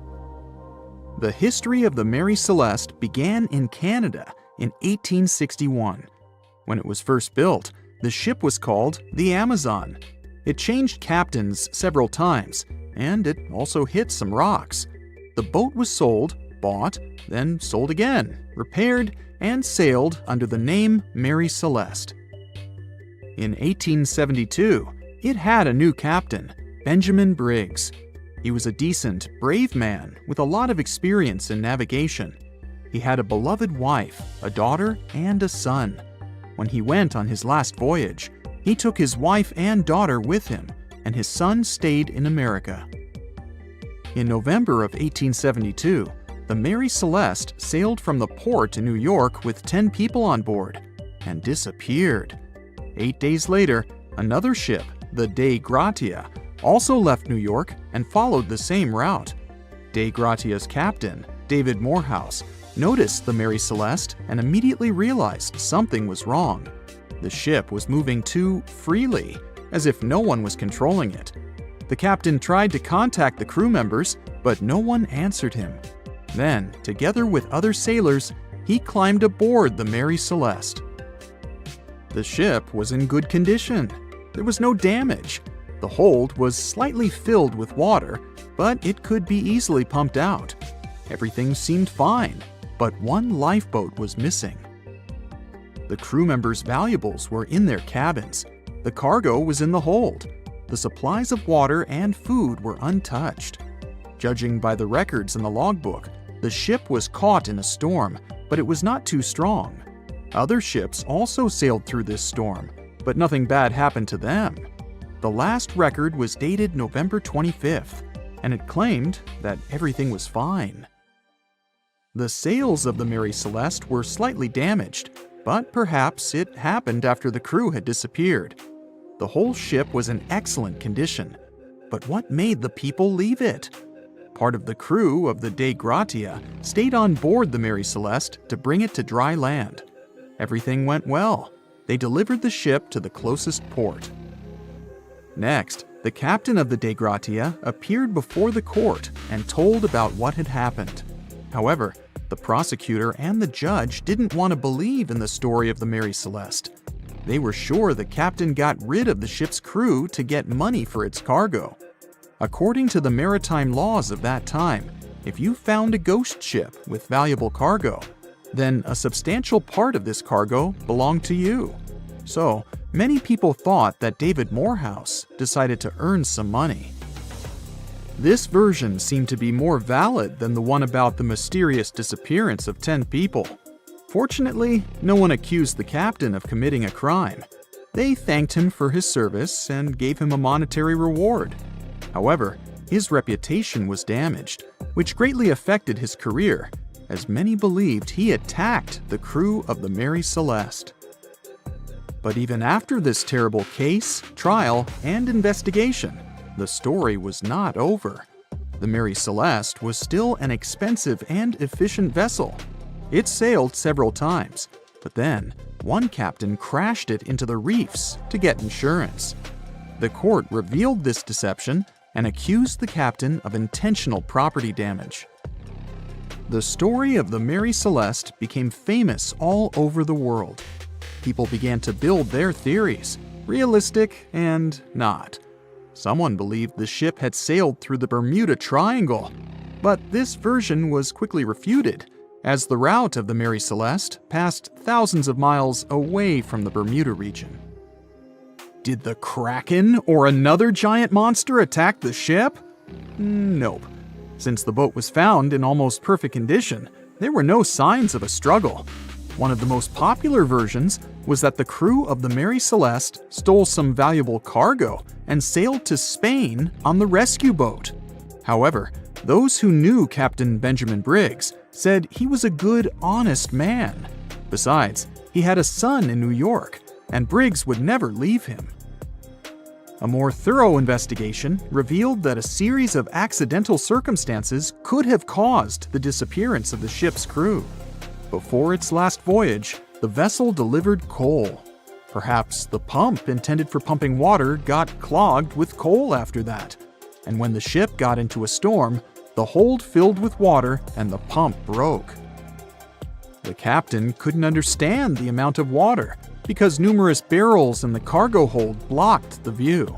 The history of the Mary Celeste began in Canada in 1861. When it was first built, the ship was called the Amazon. It changed captains several times, and it also hit some rocks. The boat was sold, bought, then sold again, repaired, and sailed under the name Mary Celeste. In 1872, it had a new captain, Benjamin Briggs. He was a decent, brave man with a lot of experience in navigation. He had a beloved wife, a daughter, and a son. When he went on his last voyage, he took his wife and daughter with him, and his son stayed in America. In November of 1872, the Mary Celeste sailed from the port in New York with 10 people on board and disappeared. 8 days later, another ship, the Dei Gratia, also left New York and followed the same route. Dei Gratia's captain, David Morehouse, noticed the Mary Celeste and immediately realized something was wrong. The ship was moving too freely, as if no one was controlling it. The captain tried to contact the crew members, but no one answered him. Then, together with other sailors, he climbed aboard the Mary Celeste. The ship was in good condition. There was no damage. The hold was slightly filled with water, but it could be easily pumped out. Everything seemed fine, but one lifeboat was missing. The crew members' valuables were in their cabins. The cargo was in the hold. The supplies of water and food were untouched. Judging by the records in the logbook, the ship was caught in a storm, but it was not too strong. Other ships also sailed through this storm, but nothing bad happened to them. The last record was dated November 25th, and it claimed that everything was fine. The sails of the Mary Celeste were slightly damaged, but perhaps it happened after the crew had disappeared. The whole ship was in excellent condition, but what made the people leave it? Part of the crew of the Dei Gratia stayed on board the Mary Celeste to bring it to dry land. Everything went well. They delivered the ship to the closest port. Next, the captain of the Dei Gratia appeared before the court and told about what had happened. However, the prosecutor and the judge didn't want to believe in the story of the Mary Celeste. They were sure the captain got rid of the ship's crew to get money for its cargo. According to the maritime laws of that time, if you found a ghost ship with valuable cargo, then a substantial part of this cargo belonged to you. So, many people thought that David Morehouse decided to earn some money. This version seemed to be more valid than the one about the mysterious disappearance of 10 people. Fortunately, no one accused the captain of committing a crime. They thanked him for his service and gave him a monetary reward. However, his reputation was damaged, which greatly affected his career, as many believed he attacked the crew of the Mary Celeste. But even after this terrible case, trial, and investigation, the story was not over. The Mary Celeste was still an expensive and efficient vessel. It sailed several times, but then one captain crashed it into the reefs to get insurance. The court revealed this deception and accused the captain of intentional property damage. The story of the Mary Celeste became famous all over the world. People began to build their theories, realistic and not. Someone believed the ship had sailed through the Bermuda Triangle, but this version was quickly refuted, as the route of the Mary Celeste passed thousands of miles away from the Bermuda region. Did the Kraken or another giant monster attack the ship? Nope. Since the boat was found in almost perfect condition, there were no signs of a struggle. One of the most popular versions was that the crew of the Mary Celeste stole some valuable cargo and sailed to Spain on the rescue boat. However, those who knew Captain Benjamin Briggs said he was a good, honest man. Besides, he had a son in New York, and Briggs would never leave him. A more thorough investigation revealed that a series of accidental circumstances could have caused the disappearance of the ship's crew. Before its last voyage, the vessel delivered coal. Perhaps the pump intended for pumping water got clogged with coal after that. And when the ship got into a storm, the hold filled with water and the pump broke. The captain couldn't understand the amount of water because numerous barrels in the cargo hold blocked the view.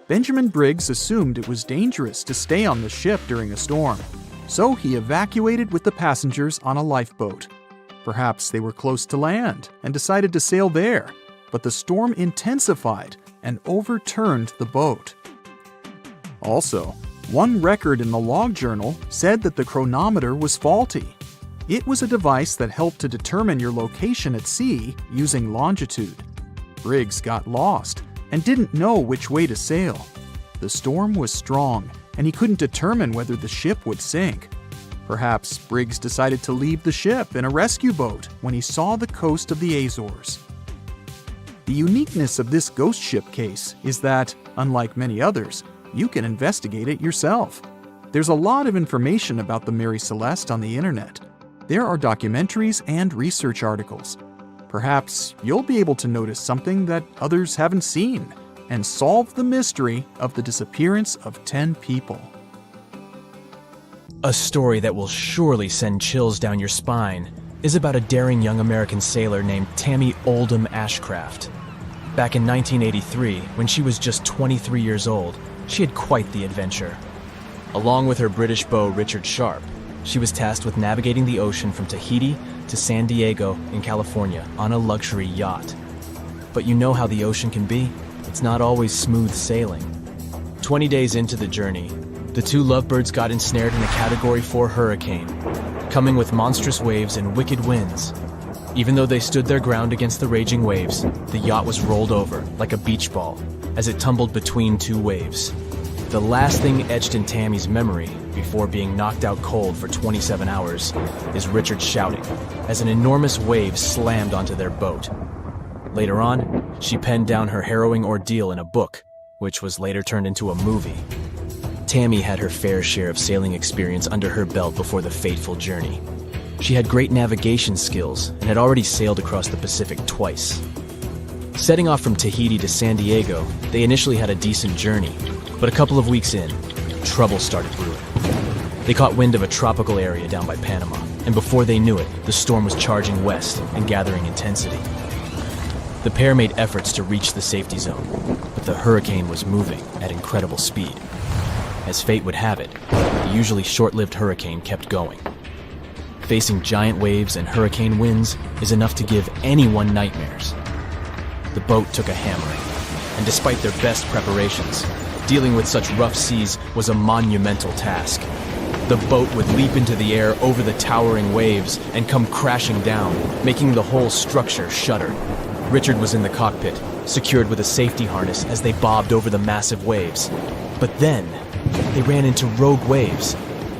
Benjamin Briggs assumed it was dangerous to stay on the ship during a storm, so he evacuated with the passengers on a lifeboat. Perhaps they were close to land and decided to sail there, but the storm intensified and overturned the boat. Also, one record in the log journal said that the chronometer was faulty. It was a device that helped to determine your location at sea using longitude. Briggs got lost and didn't know which way to sail. The storm was strong, and he couldn't determine whether the ship would sink. Perhaps Briggs decided to leave the ship in a rescue boat when he saw the coast of the Azores. The uniqueness of this ghost ship case is that, unlike many others, you can investigate it yourself. There's a lot of information about the Mary Celeste on the internet. There are documentaries and research articles. Perhaps you'll be able to notice something that others haven't seen and solve the mystery of the disappearance of 10 people. A story that will surely send chills down your spine is about a daring young American sailor named Tammy Oldham Ashcraft. Back in 1983, when she was just 23 years old, she had quite the adventure. Along with her British beau Richard Sharp, she was tasked with navigating the ocean from Tahiti to San Diego in California on a luxury yacht. But you know how the ocean can be. It's not always smooth sailing. 20 days into the journey, the two lovebirds got ensnared in a Category 4 hurricane, coming with monstrous waves and wicked winds. Even though they stood their ground against the raging waves, the yacht was rolled over like a beach ball as it tumbled between two waves. The last thing etched in Tammy's memory before being knocked out cold for 27 hours is Richard shouting as an enormous wave slammed onto their boat. Later on, she penned down her harrowing ordeal in a book, which was later turned into a movie. Tammy had her fair share of sailing experience under her belt before the fateful journey. She had great navigation skills and had already sailed across the Pacific twice. Setting off from Tahiti to San Diego, they initially had a decent journey, but a couple of weeks in, trouble started brewing. They caught wind of a tropical area down by Panama, and before they knew it, the storm was charging west and gathering intensity. The pair made efforts to reach the safety zone, but the hurricane was moving at incredible speed. As fate would have it, the usually short-lived hurricane kept going. Facing giant waves and hurricane winds is enough to give anyone nightmares. The boat took a hammering, and despite their best preparations, dealing with such rough seas was a monumental task. The boat would leap into the air over the towering waves and come crashing down, making the whole structure shudder. Richard was in the cockpit, secured with a safety harness as they bobbed over the massive waves. But then, they ran into rogue waves.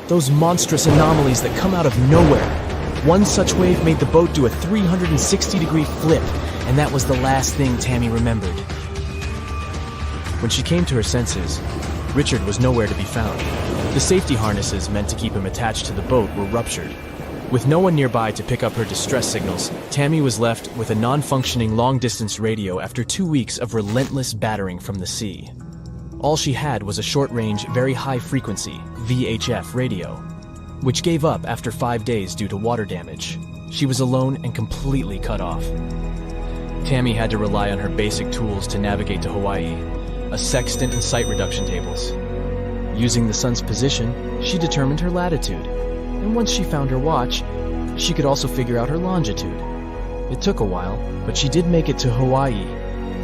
Those monstrous anomalies that come out of nowhere. One such wave made the boat do a 360-degree flip, and that was the last thing Tammy remembered. When she came to her senses, Richard was nowhere to be found. The safety harnesses meant to keep him attached to the boat were ruptured. With no one nearby to pick up her distress signals, Tammy was left with a non-functioning long-distance radio after 2 weeks of relentless battering from the sea. All she had was a short-range, very high-frequency VHF radio, which gave up after 5 days due to water damage. She was alone and completely cut off. Tammy had to rely on her basic tools to navigate to Hawaii, a sextant and sight reduction tables. Using the sun's position, she determined her latitude, and once she found her watch, she could also figure out her longitude. It took a while, but she did make it to Hawaii.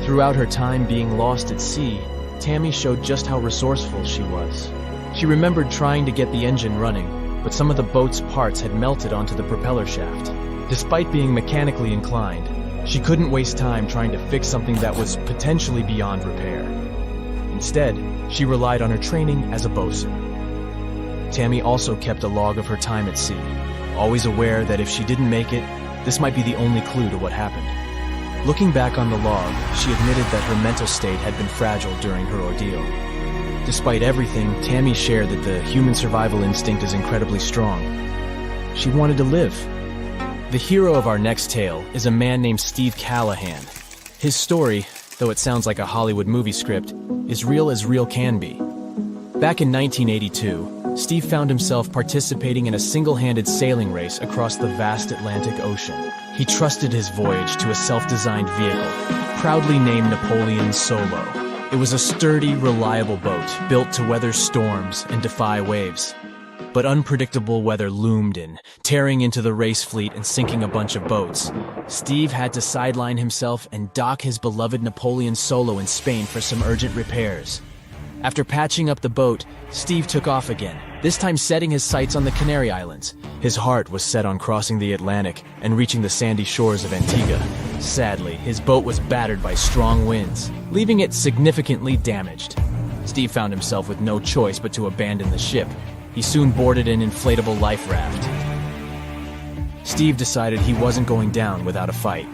Throughout her time being lost at sea, Tammy showed just how resourceful she was. She remembered trying to get the engine running, but some of the boat's parts had melted onto the propeller shaft. Despite being mechanically inclined, she couldn't waste time trying to fix something that was potentially beyond repair. Instead, she relied on her training as a bosun. Tammy also kept a log of her time at sea, always aware that if she didn't make it, this might be the only clue to what happened. Looking back on the log, she admitted that her mental state had been fragile during her ordeal. Despite everything, Tammy shared that the human survival instinct is incredibly strong. She wanted to live. The hero of our next tale is a man named Steve Callahan. His story, though it sounds like a Hollywood movie script, is real as real can be. Back in 1982, Steve found himself participating in a single-handed sailing race across the vast Atlantic Ocean. He trusted his voyage to a self-designed vehicle, proudly named Napoleon Solo. It was a sturdy, reliable boat, built to weather storms and defy waves. But unpredictable weather loomed in, tearing into the race fleet and sinking a bunch of boats. Steve had to sideline himself and dock his beloved Napoleon Solo in Spain for some urgent repairs. After patching up the boat, Steve took off again, this time setting his sights on the Canary Islands. His heart was set on crossing the Atlantic and reaching the sandy shores of Antigua. Sadly, his boat was battered by strong winds, leaving it significantly damaged. Steve found himself with no choice but to abandon the ship. He soon boarded an inflatable life raft. Steve decided he wasn't going down without a fight.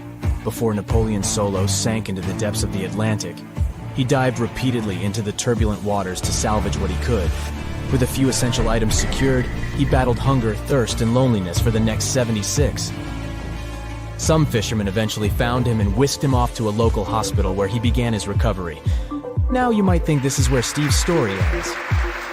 Before Napoleon Solo sank into the depths of the Atlantic, he dived repeatedly into the turbulent waters to salvage what he could. With a few essential items secured, he battled hunger, thirst, and loneliness for the next 76. Some fishermen eventually found him and whisked him off to a local hospital where he began his recovery. Now you might think this is where Steve's story ends.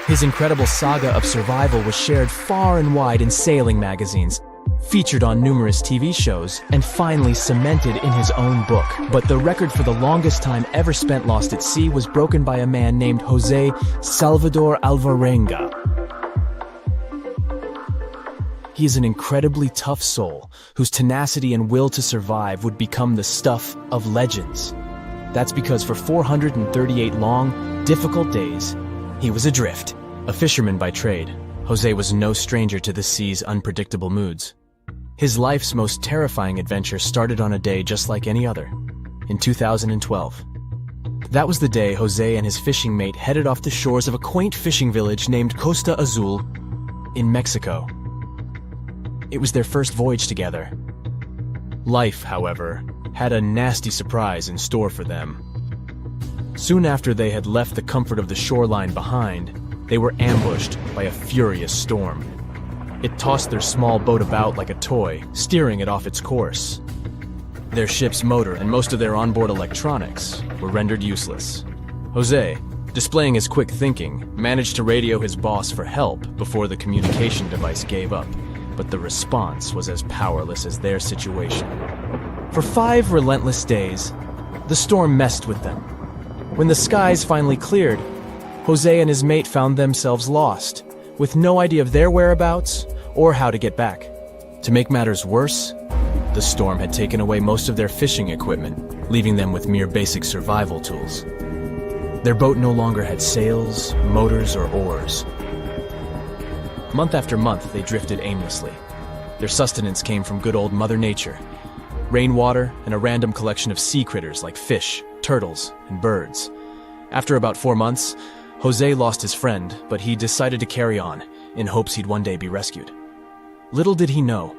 His incredible saga of survival was shared far and wide in sailing magazines, featured on numerous TV shows, and finally cemented in his own book. But the record for the longest time ever spent lost at sea was broken by a man named Jose Salvador Alvarenga. He is an incredibly tough soul whose tenacity and will to survive would become the stuff of legends. That's because for 438 long, difficult days, he was adrift. A fisherman by trade, Jose was no stranger to the sea's unpredictable moods. His life's most terrifying adventure started on a day just like any other, in 2012. That was the day Jose and his fishing mate headed off the shores of a quaint fishing village named Costa Azul in Mexico. It was their first voyage together. Life, however, had a nasty surprise in store for them. Soon after they had left the comfort of the shoreline behind, they were ambushed by a furious storm. It tossed their small boat about like a toy, steering it off its course. Their ship's motor and most of their onboard electronics were rendered useless. Jose, displaying his quick thinking, managed to radio his boss for help before the communication device gave up, but the response was as powerless as their situation. For 5 relentless days, the storm messed with them. When the skies finally cleared, Jose and his mate found themselves lost, with no idea of their whereabouts or how to get back. To make matters worse, the storm had taken away most of their fishing equipment, leaving them with mere basic survival tools. Their boat no longer had sails, motors, or oars. Month after month, they drifted aimlessly. Their sustenance came from good old Mother Nature, rainwater, and a random collection of sea critters like fish, turtles, and birds. After about 4 months, Jose lost his friend, but he decided to carry on, in hopes he'd one day be rescued. Little did he know,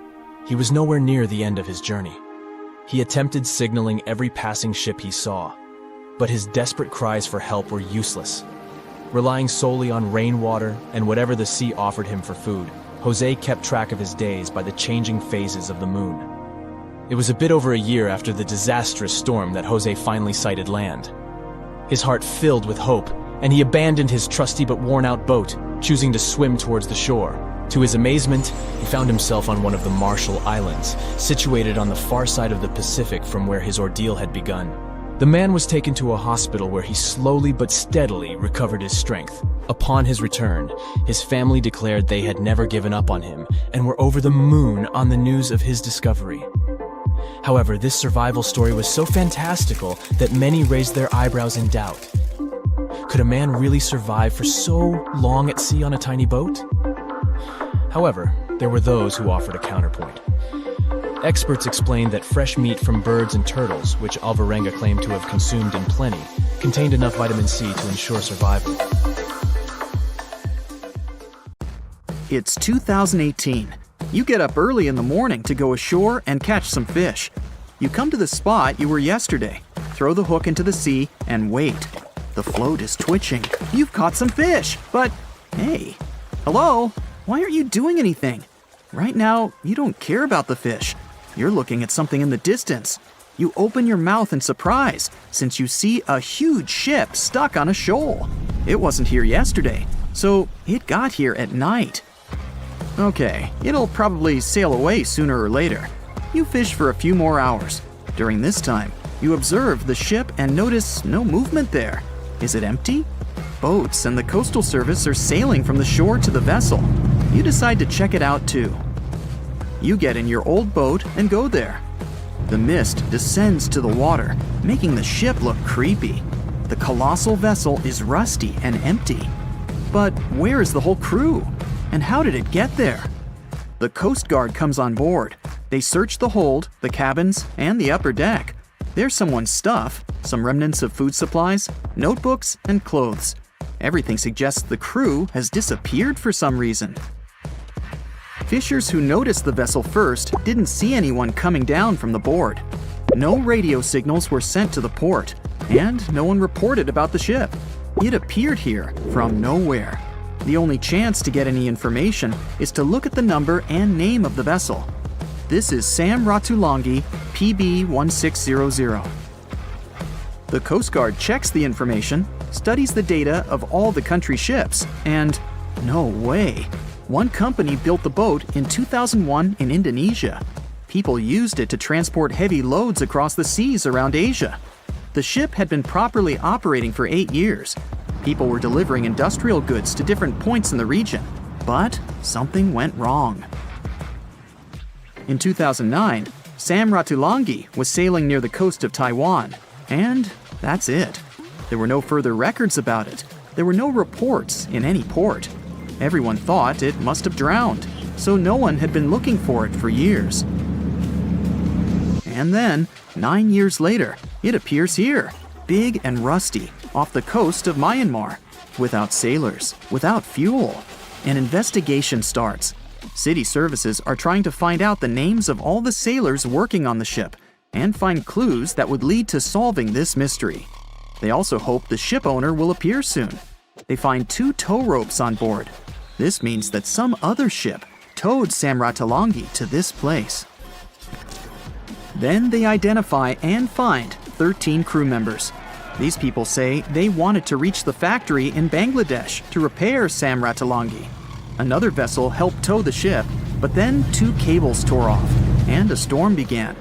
he was nowhere near the end of his journey. He attempted signaling every passing ship he saw, but his desperate cries for help were useless. Relying solely on rainwater and whatever the sea offered him for food, Jose kept track of his days by the changing phases of the moon. It was a bit over a year after the disastrous storm that Jose finally sighted land. His heart filled with hope, and he abandoned his trusty but worn-out boat, choosing to swim towards the shore. To his amazement, he found himself on one of the Marshall Islands, situated on the far side of the Pacific from where his ordeal had begun. The man was taken to a hospital where he slowly but steadily recovered his strength. Upon his return, his family declared they had never given up on him and were over the moon on the news of his discovery. However, this survival story was so fantastical that many raised their eyebrows in doubt. Could a man really survive for so long at sea on a tiny boat? However, there were those who offered a counterpoint. Experts explained that fresh meat from birds and turtles, which Alvarenga claimed to have consumed in plenty, contained enough vitamin C to ensure survival. It's 2018. You get up early in the morning to go ashore and catch some fish. You come to the spot you were yesterday, throw the hook into the sea, and wait. The float is twitching. You've caught some fish, but hey, hello? Why aren't you doing anything? Right now, you don't care about the fish. You're looking at something in the distance. You open your mouth in surprise since you see a huge ship stuck on a shoal. It wasn't here yesterday, so it got here at night. Okay, it'll probably sail away sooner or later. You fish for a few more hours. During this time, you observe the ship and notice no movement there. Is it empty? Boats and the Coastal Service are sailing from the shore to the vessel. You decide to check it out too. You get in your old boat and go there. The mist descends to the water, making the ship look creepy. The colossal vessel is rusty and empty. But where is the whole crew? And how did it get there? The Coast Guard comes on board. They search the hold, the cabins, and the upper deck. There's someone's stuff, some remnants of food supplies, notebooks, and clothes. Everything suggests the crew has disappeared for some reason. Fishers who noticed the vessel first didn't see anyone coming down from the board. No radio signals were sent to the port, and no one reported about the ship. It appeared here from nowhere. The only chance to get any information is to look at the number and name of the vessel. This is Sam Ratulangi, PB 1600. The Coast Guard checks the information, studies the data of all the country's ships, and no way. One company built the boat in 2001 in Indonesia. People used it to transport heavy loads across the seas around Asia. The ship had been properly operating for 8 years. People were delivering industrial goods to different points in the region, but something went wrong. In 2009, Sam Ratulangi was sailing near the coast of Taiwan, and that's it. There were no further records about it. There were no reports in any port. Everyone thought it must have drowned, so no one had been looking for it for years. And then, 9 years later, it appears here, big and rusty, off the coast of Myanmar, without sailors, without fuel. An investigation starts. City services are trying to find out the names of all the sailors working on the ship and find clues that would lead to solving this mystery. They also hope the ship owner will appear soon. They find 2 tow ropes on board. This means that some other ship towed Sam Ratulangi to this place. Then they identify and find 13 crew members. These people say they wanted to reach the factory in Bangladesh to repair Sam Ratulangi. Another vessel helped tow the ship, but then 2 cables tore off, and a storm began.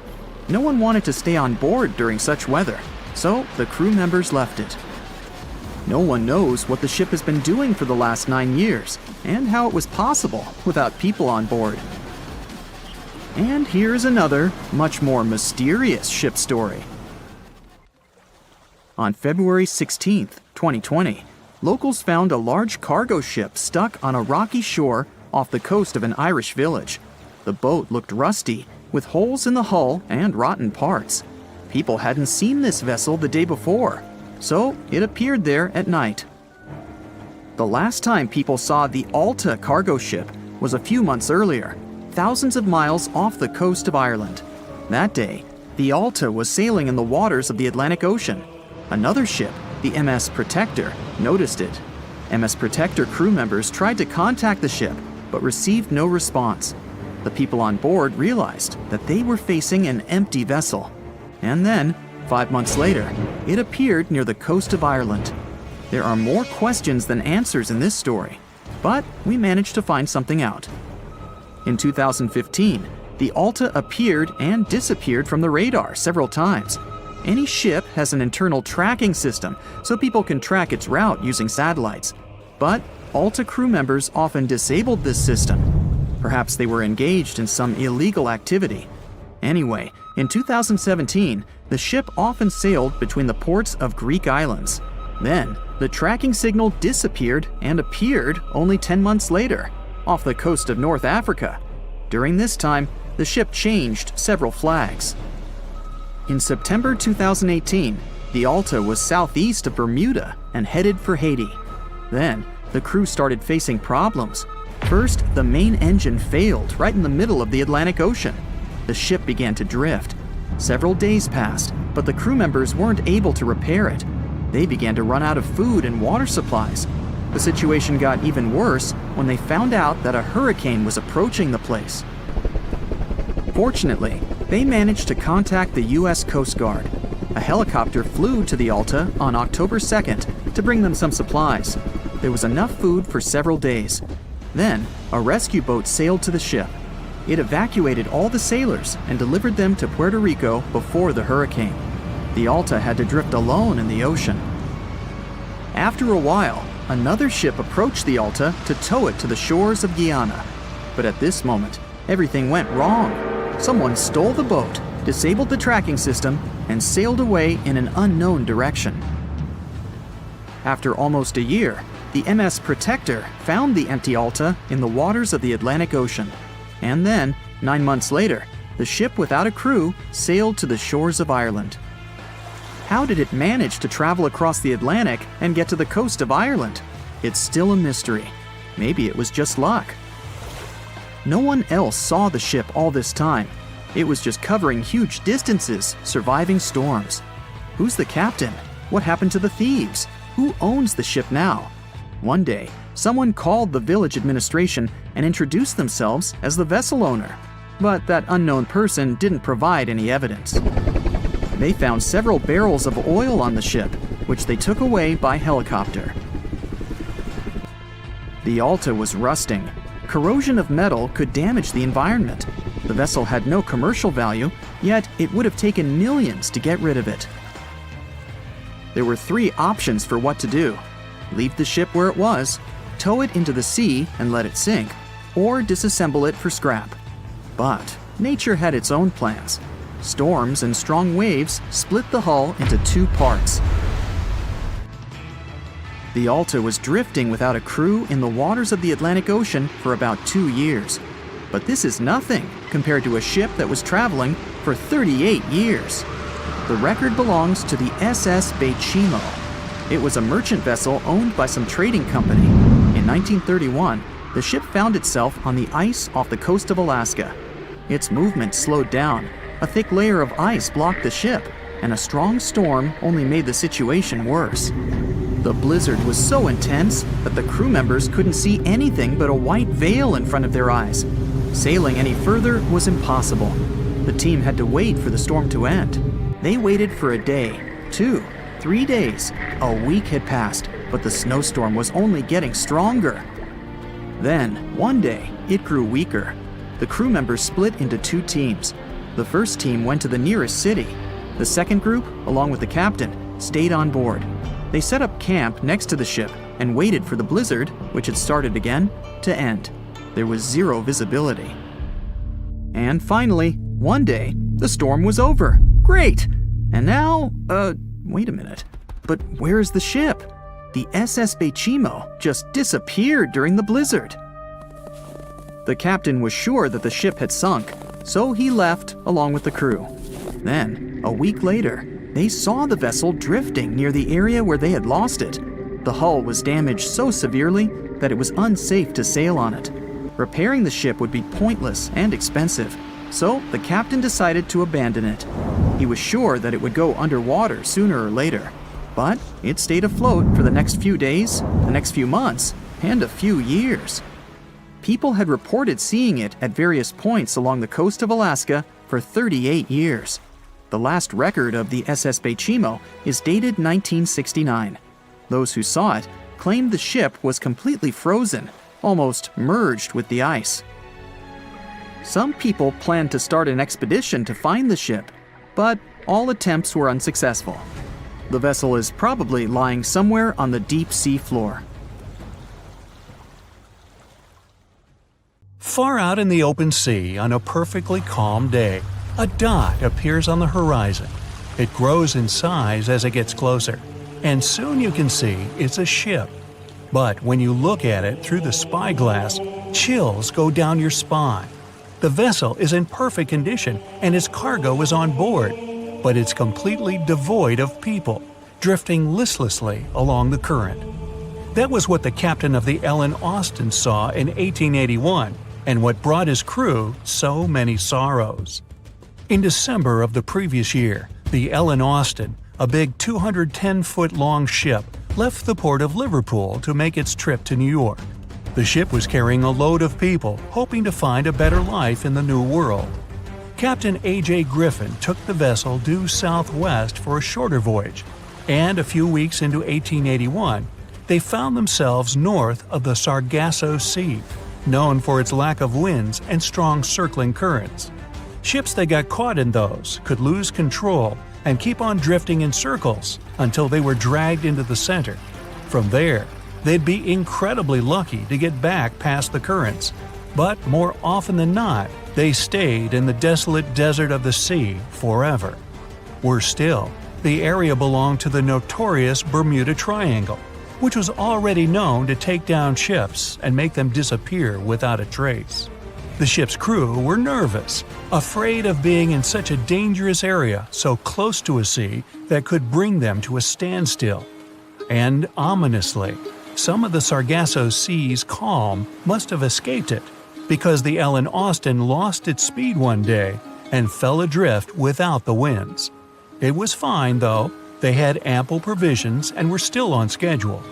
No one wanted to stay on board during such weather, so the crew members left it. No one knows what the ship has been doing for the last 9 years, and how it was possible without people on board. And here's another, much more mysterious ship story. On February 16, 2020, locals found a large cargo ship stuck on a rocky shore off the coast of an Irish village. The boat looked rusty, with holes in the hull and rotten parts. People hadn't seen this vessel the day before, so it appeared there at night. The last time people saw the Alta cargo ship was a few months earlier, thousands of miles off the coast of Ireland. That day, the Alta was sailing in the waters of the Atlantic Ocean. Another ship, the MS Protector, noticed it. MS Protector crew members tried to contact the ship, but received no response. The people on board realized that they were facing an empty vessel. And then, 5 months later, it appeared near the coast of Ireland. There are more questions than answers in this story, but we managed to find something out. In 2015, the Alta appeared and disappeared from the radar several times. Any ship has an internal tracking system, so people can track its route using satellites. But Alta crew members often disabled this system. Perhaps they were engaged in some illegal activity. Anyway, in 2017, the ship often sailed between the ports of Greek islands. Then, the tracking signal disappeared and appeared only 10 months later, off the coast of North Africa. During this time, the ship changed several flags. In September 2018, the Alta was southeast of Bermuda and headed for Haiti. Then, the crew started facing problems. First, the main engine failed right in the middle of the Atlantic Ocean. The ship began to drift. Several days passed, but the crew members weren't able to repair it. They began to run out of food and water supplies. The situation got even worse when they found out that a hurricane was approaching the place. Fortunately, they managed to contact the U.S. Coast Guard. A helicopter flew to the Alta on October 2nd to bring them some supplies. There was enough food for several days. Then, a rescue boat sailed to the ship. It evacuated all the sailors and delivered them to Puerto Rico before the hurricane. The Alta had to drift alone in the ocean. After a while, another ship approached the Alta to tow it to the shores of Guyana. But at this moment, everything went wrong. Someone stole the boat, disabled the tracking system, and sailed away in an unknown direction. After almost a year, the MS Protector found the empty Alta in the waters of the Atlantic Ocean. And then, 9 months later, the ship without a crew sailed to the shores of Ireland. How did it manage to travel across the Atlantic and get to the coast of Ireland? It's still a mystery. Maybe it was just luck. No one else saw the ship all this time. It was just covering huge distances, surviving storms. Who's the captain? What happened to the thieves? Who owns the ship now? One day, someone called the village administration and introduced themselves as the vessel owner. But that unknown person didn't provide any evidence. They found several barrels of oil on the ship, which they took away by helicopter. The Alta was rusting. Corrosion of metal could damage the environment. The vessel had no commercial value, yet it would have taken millions to get rid of it. There were 3 options for what to do: leave the ship where it was, tow it into the sea and let it sink, or disassemble it for scrap. But nature had its own plans. Storms and strong waves split the hull into 2 parts. The Alta was drifting without a crew in the waters of the Atlantic Ocean for about 2 years. But this is nothing compared to a ship that was traveling for 38 years. The record belongs to the SS Bechimo. It was a merchant vessel owned by some trading company. In 1931, the ship found itself on the ice off the coast of Alaska. Its movement slowed down. A thick layer of ice blocked the ship, and a strong storm only made the situation worse. The blizzard was so intense that the crew members couldn't see anything but a white veil in front of their eyes. Sailing any further was impossible. The team had to wait for the storm to end. They waited for a day, 2, 3 days. A week had passed, but the snowstorm was only getting stronger. Then, one day, it grew weaker. The crew members split into 2 teams. The first team went to the nearest city. The second group, along with the captain, stayed on board. They set up camp next to the ship and waited for the blizzard, which had started again, to end. There was 0 visibility. And finally, one day, the storm was over. Great! And now, wait a minute. But where is the ship? The SS Bechimo just disappeared during the blizzard. The captain was sure that the ship had sunk, so he left along with the crew. Then, a week later, they saw the vessel drifting near the area where they had lost it. The hull was damaged so severely that it was unsafe to sail on it. Repairing the ship would be pointless and expensive, so the captain decided to abandon it. He was sure that it would go underwater sooner or later, but it stayed afloat for the next few days, the next few months, and a few years. People had reported seeing it at various points along the coast of Alaska for 38 years. The last record of the SS Bechimo is dated 1969. Those who saw it claimed the ship was completely frozen, almost merged with the ice. Some people planned to start an expedition to find the ship, but all attempts were unsuccessful. The vessel is probably lying somewhere on the deep sea floor. Far out in the open sea on a perfectly calm day, a dot appears on the horizon. It grows in size as it gets closer, and soon you can see it's a ship. But when you look at it through the spyglass, chills go down your spine. The vessel is in perfect condition and its cargo is on board, but it's completely devoid of people, drifting listlessly along the current. That was what the captain of the Ellen Austin saw in 1881, and what brought his crew so many sorrows. In December of the previous year, the Ellen Austin, a big 210-foot-long ship, left the port of Liverpool to make its trip to New York. The ship was carrying a load of people hoping to find a better life in the New World. Captain A.J. Griffin took the vessel due southwest for a shorter voyage, and a few weeks into 1881, they found themselves north of the Sargasso Sea, known for its lack of winds and strong circling currents. Ships that got caught in those could lose control and keep on drifting in circles until they were dragged into the center. From there, they'd be incredibly lucky to get back past the currents, but more often than not, they stayed in the desolate desert of the sea forever. Worse still, the area belonged to the notorious Bermuda Triangle, which was already known to take down ships and make them disappear without a trace. The ship's crew were nervous, afraid of being in such a dangerous area so close to a sea that could bring them to a standstill. And ominously, some of the Sargasso Sea's calm must have escaped it, because the Ellen Austin lost its speed one day and fell adrift without the winds. It was fine, though. They had ample provisions and were still on schedule.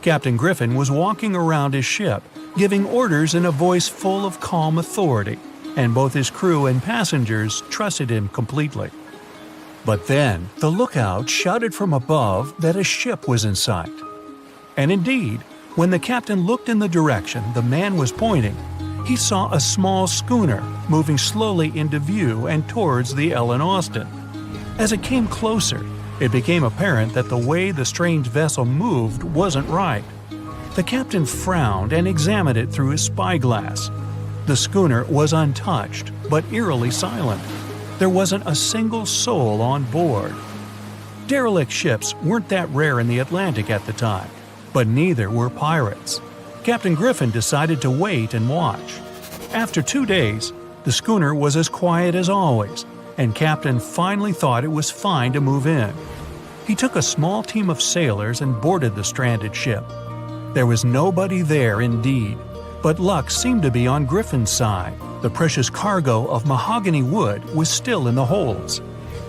Captain Griffin was walking around his ship, giving orders in a voice full of calm authority, and both his crew and passengers trusted him completely. But then, the lookout shouted from above that a ship was in sight. And indeed, when the captain looked in the direction the man was pointing, he saw a small schooner moving slowly into view and towards the Ellen Austin. As it came closer, it became apparent that the way the strange vessel moved wasn't right. The captain frowned and examined it through his spyglass. The schooner was untouched, but eerily silent. There wasn't a single soul on board. Derelict ships weren't that rare in the Atlantic at the time, but neither were pirates. Captain Griffin decided to wait and watch. After 2 days, the schooner was as quiet as always, and Captain finally thought it was fine to move in. He took a small team of sailors and boarded the stranded ship. There was nobody there indeed, but luck seemed to be on Griffin's side. The precious cargo of mahogany wood was still in the holds.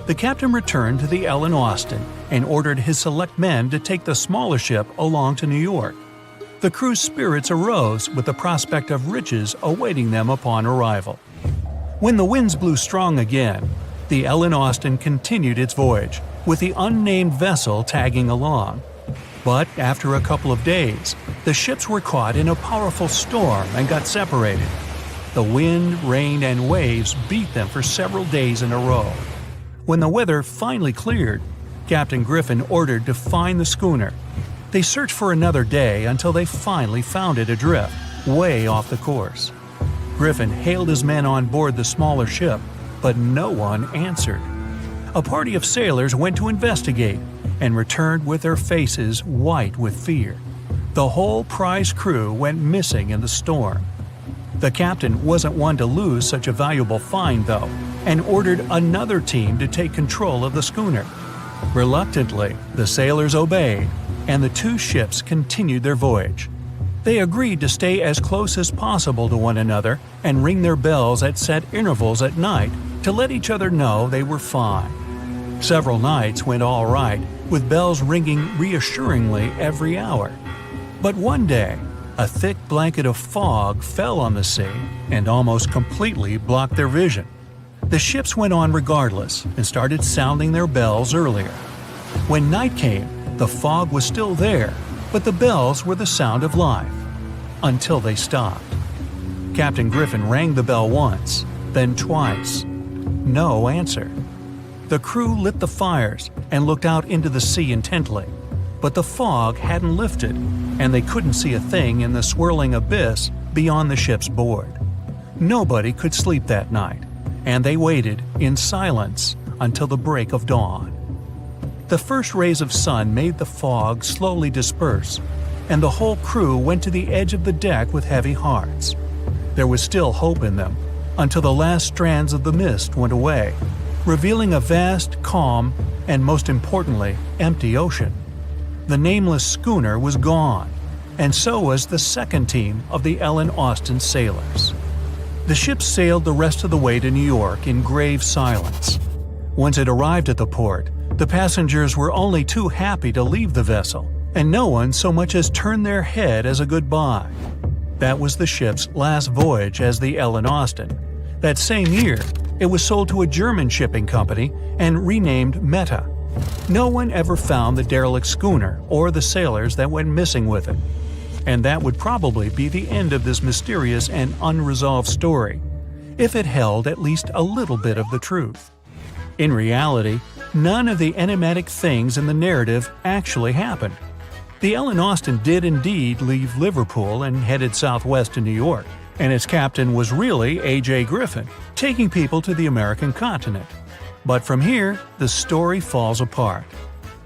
The captain returned to the Ellen Austin and ordered his select men to take the smaller ship along to New York. The crew's spirits arose with the prospect of riches awaiting them upon arrival. When the winds blew strong again, the Ellen Austin continued its voyage, with the unnamed vessel tagging along. But after a couple of days, the ships were caught in a powerful storm and got separated. The wind, rain, and waves beat them for several days in a row. When the weather finally cleared, Captain Griffin ordered to find the schooner. They searched for another day until they finally found it adrift, way off the course. Griffin hailed his men on board the smaller ship, but no one answered. A party of sailors went to investigate and returned with their faces white with fear. The whole prize crew went missing in the storm. The captain wasn't one to lose such a valuable find, though, and ordered another team to take control of the schooner. Reluctantly, the sailors obeyed, and the two ships continued their voyage. They agreed to stay as close as possible to one another and ring their bells at set intervals at night to let each other know they were fine. Several nights went all right, with bells ringing reassuringly every hour. But one day, a thick blanket of fog fell on the sea and almost completely blocked their vision. The ships went on regardless and started sounding their bells earlier. When night came, the fog was still there, but the bells were the sound of life. Until they stopped. Captain Griffin rang the bell once, then twice. No answer. The crew lit the fires and looked out into the sea intently, but the fog hadn't lifted, and they couldn't see a thing in the swirling abyss beyond the ship's board. Nobody could sleep that night, and they waited in silence until the break of dawn. The first rays of sun made the fog slowly disperse, and the whole crew went to the edge of the deck with heavy hearts. There was still hope in them, until the last strands of the mist went away, revealing a vast, calm, and most importantly, empty ocean. The nameless schooner was gone, and so was the second team of the Ellen Austin sailors. The ship sailed the rest of the way to New York in grave silence. Once it arrived at the port, the passengers were only too happy to leave the vessel, and no one so much as turned their head as a goodbye. That was the ship's last voyage as the Ellen Austin. That same year, it was sold to a German shipping company and renamed Meta. No one ever found the derelict schooner or the sailors that went missing with it. And that would probably be the end of this mysterious and unresolved story, if it held at least a little bit of the truth. In reality, none of the enigmatic things in the narrative actually happened. The Ellen Austin did indeed leave Liverpool and headed southwest to New York, and its captain was really A.J. Griffin, taking people to the American continent. But from here, the story falls apart.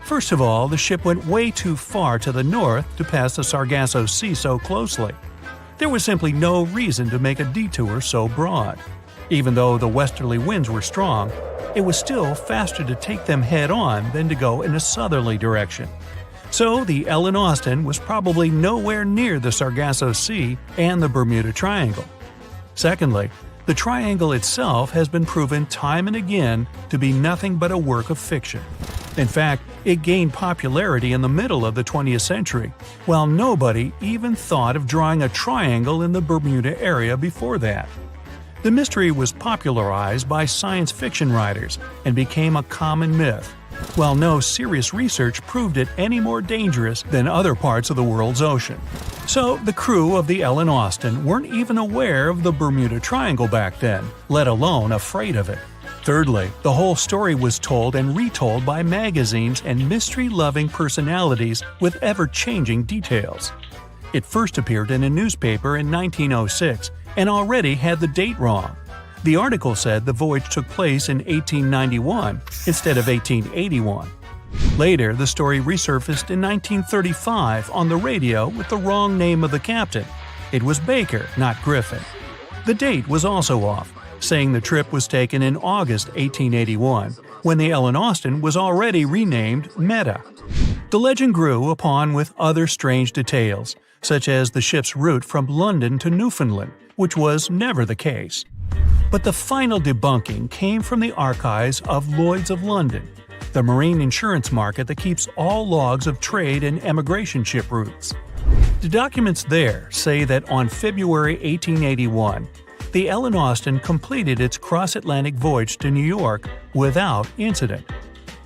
First of all, the ship went way too far to the north to pass the Sargasso Sea so closely. There was simply no reason to make a detour so broad. Even though the westerly winds were strong, it was still faster to take them head-on than to go in a southerly direction. So the Ellen Austin was probably nowhere near the Sargasso Sea and the Bermuda Triangle. Secondly, the triangle itself has been proven time and again to be nothing but a work of fiction. In fact, it gained popularity in the middle of the 20th century, while nobody even thought of drawing a triangle in the Bermuda area before that. The mystery was popularized by science fiction writers and became a common myth, while no serious research proved it any more dangerous than other parts of the world's ocean. So the crew of the Ellen Austin weren't even aware of the Bermuda Triangle back then, let alone afraid of it. Thirdly, the whole story was told and retold by magazines and mystery-loving personalities with ever-changing details. It first appeared in a newspaper in 1906 and already had the date wrong. The article said the voyage took place in 1891 instead of 1881. Later, the story resurfaced in 1935 on the radio with the wrong name of the captain. It was Baker, not Griffin. The date was also off, saying the trip was taken in August 1881, when the Ellen Austin was already renamed Meta. The legend grew upon with other strange details, such as the ship's route from London to Newfoundland, which was never the case. But the final debunking came from the archives of Lloyd's of London, the marine insurance market that keeps all logs of trade and emigration ship routes. The documents there say that on February 1881, the Ellen Austin completed its cross-Atlantic voyage to New York without incident.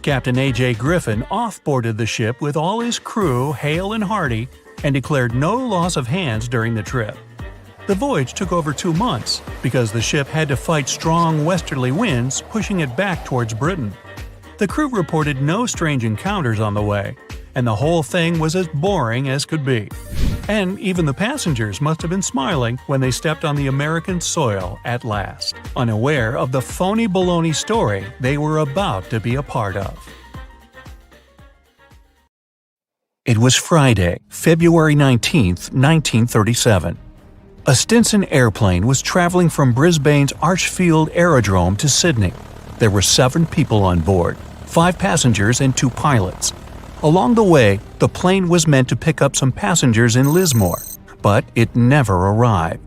Captain A.J. Griffin off-boarded the ship with all his crew hale and hearty and declared no loss of hands during the trip. The voyage took over 2 months because the ship had to fight strong westerly winds pushing it back towards Britain. The crew reported no strange encounters on the way, and the whole thing was as boring as could be. And even the passengers must have been smiling when they stepped on the American soil at last, unaware of the phony baloney story they were about to be a part of. It was Friday, February 19, 1937. A Stinson airplane was traveling from Brisbane's Archfield Aerodrome to Sydney. There were 7 people on board, 5 passengers and 2 pilots. Along the way, the plane was meant to pick up some passengers in Lismore, but it never arrived.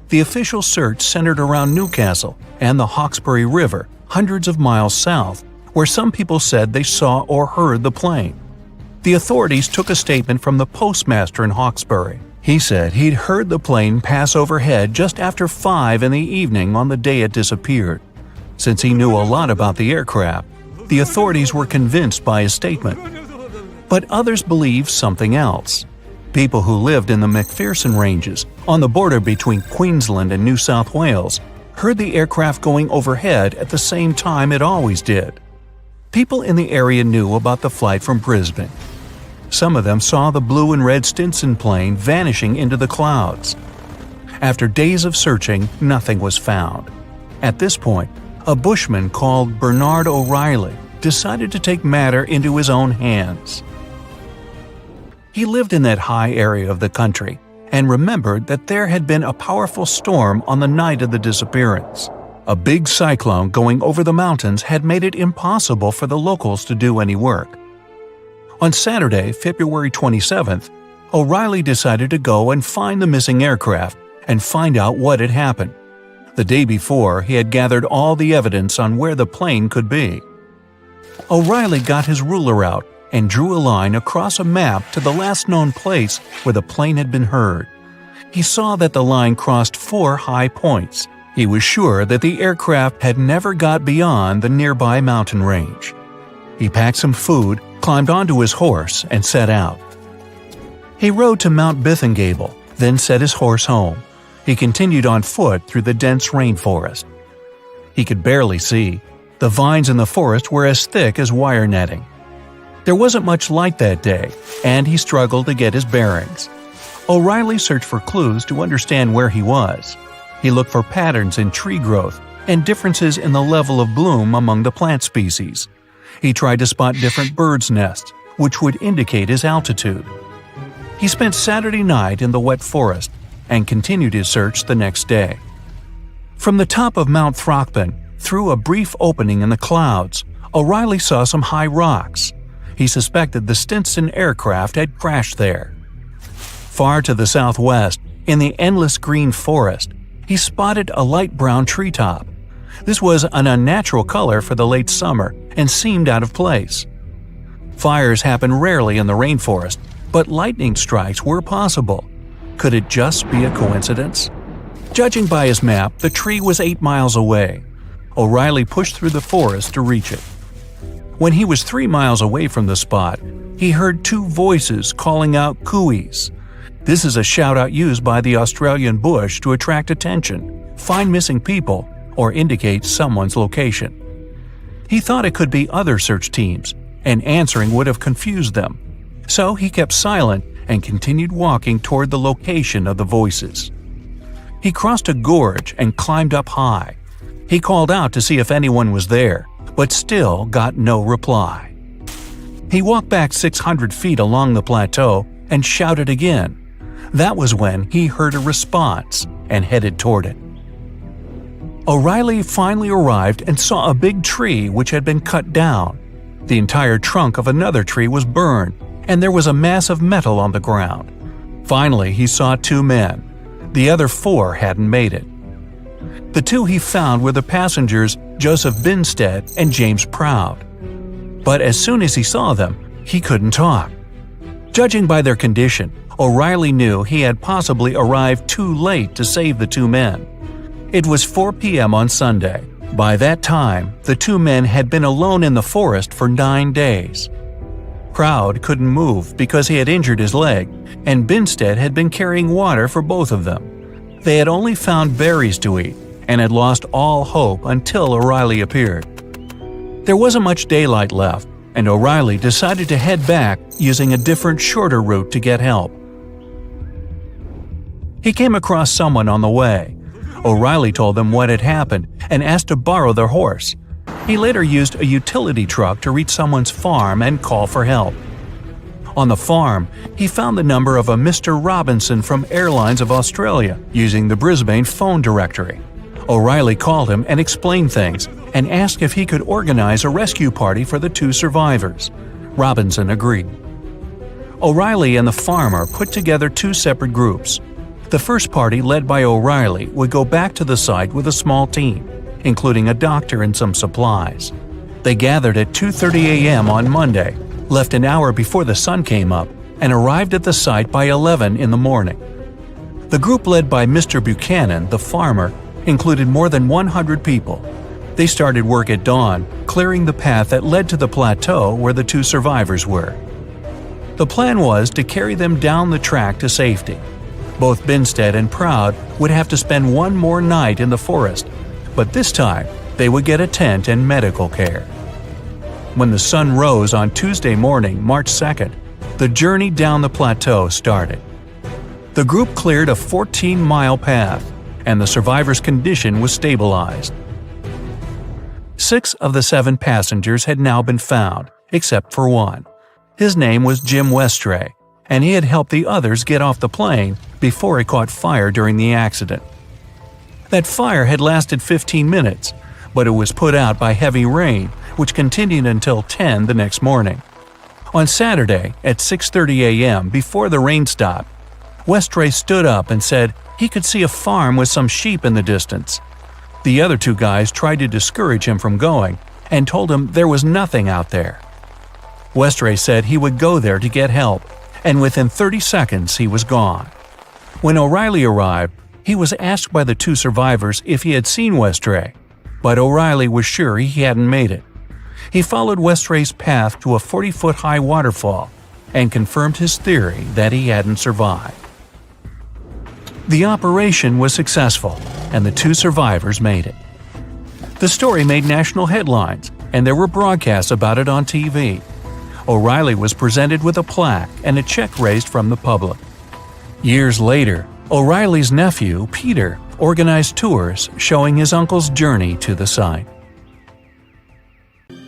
The official search centered around Newcastle and the Hawkesbury River, hundreds of miles south, where some people said they saw or heard the plane. The authorities took a statement from the postmaster in Hawkesbury. He said he'd heard the plane pass overhead just after 5 in the evening on the day it disappeared. Since he knew a lot about the aircraft, the authorities were convinced by his statement. But others believed something else. People who lived in the McPherson Ranges, on the border between Queensland and New South Wales, heard the aircraft going overhead at the same time it always did. People in the area knew about the flight from Brisbane. Some of them saw the blue and red Stinson plane vanishing into the clouds. After days of searching, nothing was found. At this point, a bushman called Bernard O'Reilly decided to take matter into his own hands. He lived in that high area of the country and remembered that there had been a powerful storm on the night of the disappearance. A big cyclone going over the mountains had made it impossible for the locals to do any work. On Saturday, February 27th, O'Reilly decided to go and find the missing aircraft and find out what had happened. The day before, he had gathered all the evidence on where the plane could be. O'Reilly got his ruler out and drew a line across a map to the last known place where the plane had been heard. He saw that the line crossed 4 high points. He was sure that the aircraft had never got beyond the nearby mountain range. He packed some food, climbed onto his horse, and set out. He rode to Mount Bithingable, then set his horse home. He continued on foot through the dense rainforest. He could barely see. The vines in the forest were as thick as wire netting. There wasn't much light that day, and he struggled to get his bearings. O'Reilly searched for clues to understand where he was. He looked for patterns in tree growth and differences in the level of bloom among the plant species. He tried to spot different birds' nests, which would indicate his altitude. He spent Saturday night in the wet forest and continued his search the next day. From the top of Mount Throckmorton, through a brief opening in the clouds, O'Reilly saw some high rocks. He suspected the Stinson aircraft had crashed there. Far to the southwest, in the endless green forest, he spotted a light brown treetop. This was an unnatural color for the late summer and seemed out of place. Fires happen rarely in the rainforest, but lightning strikes were possible. Could it just be a coincidence? Judging by his map, the tree was 8 miles away. O'Reilly pushed through the forest to reach it. When he was 3 miles away from the spot, he heard 2 voices calling out cooeys. This is a shout-out used by the Australian bush to attract attention, find missing people, or indicate someone's location. He thought it could be other search teams, and answering would have confused them. So he kept silent and continued walking toward the location of the voices. He crossed a gorge and climbed up high. He called out to see if anyone was there, but still got no reply. He walked back 600 feet along the plateau and shouted again. That was when he heard a response and headed toward it. O'Reilly finally arrived and saw a big tree which had been cut down. The entire trunk of another tree was burned, and there was a mass of metal on the ground. Finally, he saw 2 men. The other 4 hadn't made it. The 2 he found were the passengers Joseph Binstead and James Proud. But as soon as he saw them, he couldn't talk. Judging by their condition, O'Reilly knew he had possibly arrived too late to save the 2 men. It was 4 p.m. on Sunday. By that time, the 2 men had been alone in the forest for 9 days. Proud couldn't move because he had injured his leg, and Binstead had been carrying water for both of them. They had only found berries to eat and had lost all hope until O'Reilly appeared. There wasn't much daylight left, and O'Reilly decided to head back using a different, shorter route to get help. He came across someone on the way. O'Reilly told them what had happened and asked to borrow their horse. He later used a utility truck to reach someone's farm and call for help. On the farm, he found the number of a Mr. Robinson from Airlines of Australia using the Brisbane phone directory. O'Reilly called him and explained things and asked if he could organize a rescue party for the 2 survivors. Robinson agreed. O'Reilly and the farmer put together 2 separate groups. The first party, led by O'Reilly, would go back to the site with a small team, including a doctor and some supplies. They gathered at 2:30 a.m. on Monday, left an hour before the sun came up, and arrived at the site by 11 in the morning. The group led by Mr. Buchanan, the farmer, included more than 100 people. They started work at dawn, clearing the path that led to the plateau where the 2 survivors were. The plan was to carry them down the track to safety. Both Binstead and Proud would have to spend 1 more night in the forest, but this time they would get a tent and medical care. When the sun rose on Tuesday morning, March 2nd, the journey down the plateau started. The group cleared a 14-mile path, and the survivors' condition was stabilized. 6 of the 7 passengers had now been found, except for 1. His name was Jim Westray, and he had helped the others get off the plane before it caught fire during the accident. That fire had lasted 15 minutes, but it was put out by heavy rain, which continued until 10 the next morning. On Saturday, at 6:30 a.m., before the rain stopped, Westray stood up and said he could see a farm with some sheep in the distance. The other two guys tried to discourage him from going and told him there was nothing out there. Westray said he would go there to get help, and within 30 seconds he was gone. When O'Reilly arrived, he was asked by the two survivors if he had seen Westray, but O'Reilly was sure he hadn't made it. He followed Westray's path to a 40-foot-high waterfall and confirmed his theory that he hadn't survived. The operation was successful, and the two survivors made it. The story made national headlines, and there were broadcasts about it on TV. O'Reilly was presented with a plaque and a check raised from the public. Years later, O'Reilly's nephew, Peter, organized tours showing his uncle's journey to the site.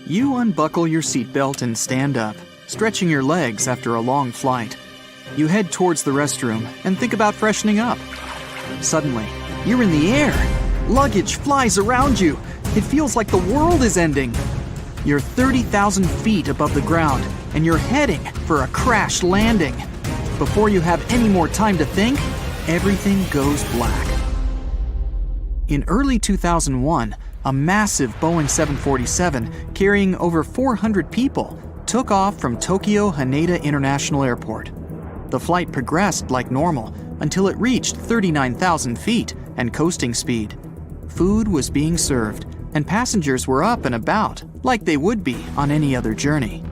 You unbuckle your seatbelt and stand up, stretching your legs after a long flight. You head towards the restroom and think about freshening up. Suddenly, you're in the air. Luggage flies around you. It feels like the world is ending. You're 30,000 feet above the ground, and you're heading for a crash landing. Before you have any more time to think, everything goes black. In early 2001, a massive Boeing 747 carrying over 400 people took off from Tokyo Haneda International Airport. The flight progressed like normal until it reached 39,000 feet and coasting speed. Food was being served, and passengers were up and about like they would be on any other journey.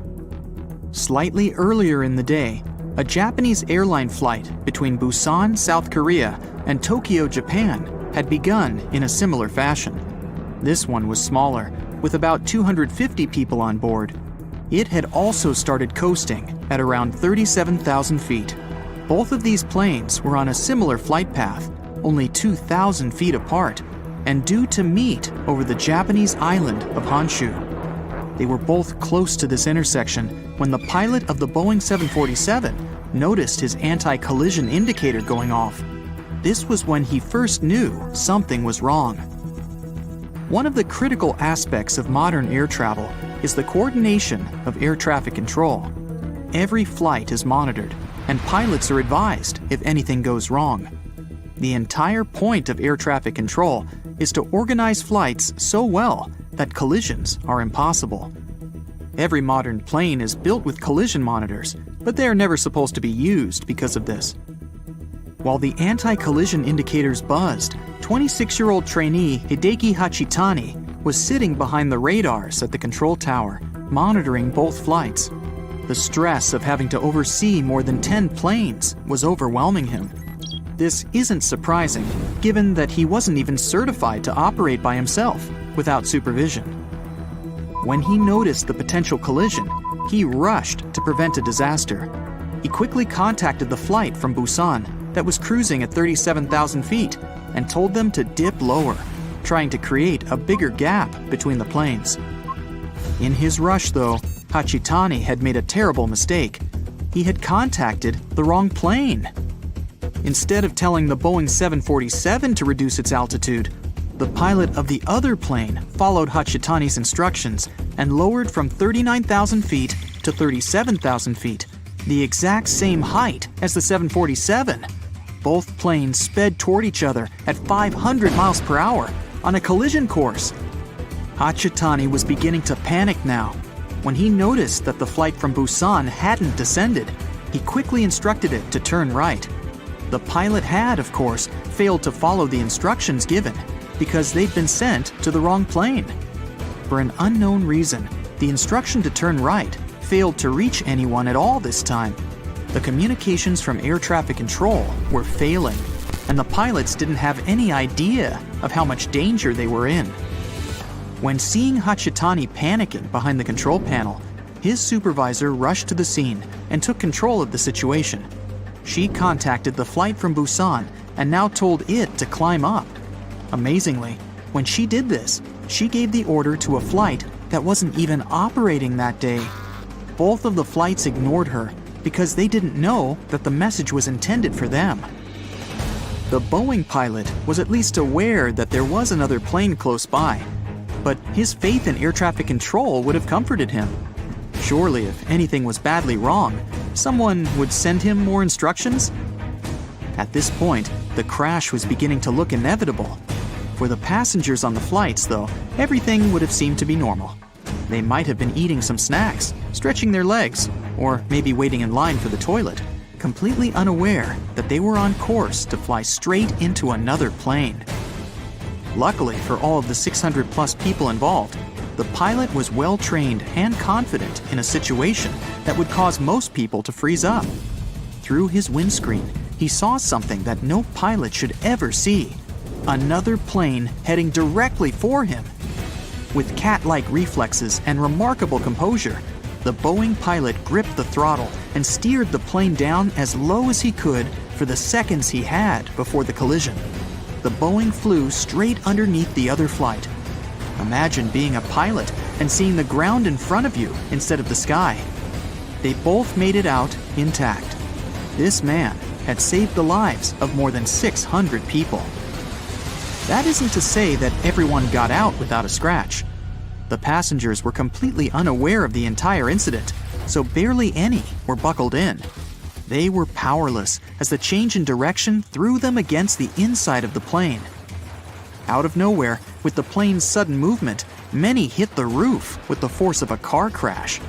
Slightly earlier in the day, a Japanese airline flight between Busan, South Korea, and Tokyo, Japan, had begun in a similar fashion. This one was smaller, with about 250 people on board. It had also started coasting at around 37,000 feet. Both of these planes were on a similar flight path, only 2,000 feet apart, and due to meet over the Japanese island of Honshu. They were both close to this intersection when the pilot of the Boeing 747 noticed his anti-collision indicator going off. This was when he first knew something was wrong. One of the critical aspects of modern air travel is the coordination of air traffic control. Every flight is monitored, and pilots are advised if anything goes wrong. The entire point of air traffic control is to organize flights so well that collisions are impossible. Every modern plane is built with collision monitors, but they are never supposed to be used because of this. While the anti-collision indicators buzzed, 26-year-old trainee Hideki Hachitani was sitting behind the radars at the control tower, monitoring both flights. The stress of having to oversee more than 10 planes was overwhelming him. This isn't surprising, given that he wasn't even certified to operate by himself without supervision. When he noticed the potential collision, he rushed to prevent a disaster. He quickly contacted the flight from Busan that was cruising at 37,000 feet and told them to dip lower, trying to create a bigger gap between the planes. In his rush, though, Hachitani had made a terrible mistake. He had contacted the wrong plane. Instead of telling the Boeing 747 to reduce its altitude, the pilot of the other plane followed Hachitani's instructions and lowered from 39,000 feet to 37,000 feet, the exact same height as the 747. Both planes sped toward each other at 500 miles per hour on a collision course. Hachitani was beginning to panic now. When he noticed that the flight from Busan hadn't descended, he quickly instructed it to turn right. The pilot had, of course, failed to follow the instructions given because they'd been sent to the wrong plane. For an unknown reason, the instruction to turn right failed to reach anyone at all this time. The communications from air traffic control were failing, and the pilots didn't have any idea of how much danger they were in. When seeing Hachitani panicking behind the control panel, his supervisor rushed to the scene and took control of the situation. She contacted the flight from Busan and now told it to climb up. Amazingly, when she did this, she gave the order to a flight that wasn't even operating that day. Both of the flights ignored her because they didn't know that the message was intended for them. The Boeing pilot was at least aware that there was another plane close by, but his faith in air traffic control would have comforted him. Surely, if anything was badly wrong, someone would send him more instructions? At this point, the crash was beginning to look inevitable. For the passengers on the flights, though, everything would have seemed to be normal. They might have been eating some snacks, stretching their legs, or maybe waiting in line for the toilet, completely unaware that they were on course to fly straight into another plane. Luckily for all of the 600-plus people involved, the pilot was well-trained and confident in a situation that would cause most people to freeze up. Through his windscreen, he saw something that no pilot should ever see: another plane heading directly for him. With cat-like reflexes and remarkable composure, the Boeing pilot gripped the throttle and steered the plane down as low as he could for the seconds he had before the collision. The Boeing flew straight underneath the other flight. Imagine being a pilot and seeing the ground in front of you instead of the sky. They both made it out intact. This man had saved the lives of more than 600 people. That isn't to say that everyone got out without a scratch. The passengers were completely unaware of the entire incident, so barely any were buckled in. They were powerless as the change in direction threw them against the inside of the plane. Out of nowhere, with the plane's sudden movement, many hit the roof with the force of a car crash.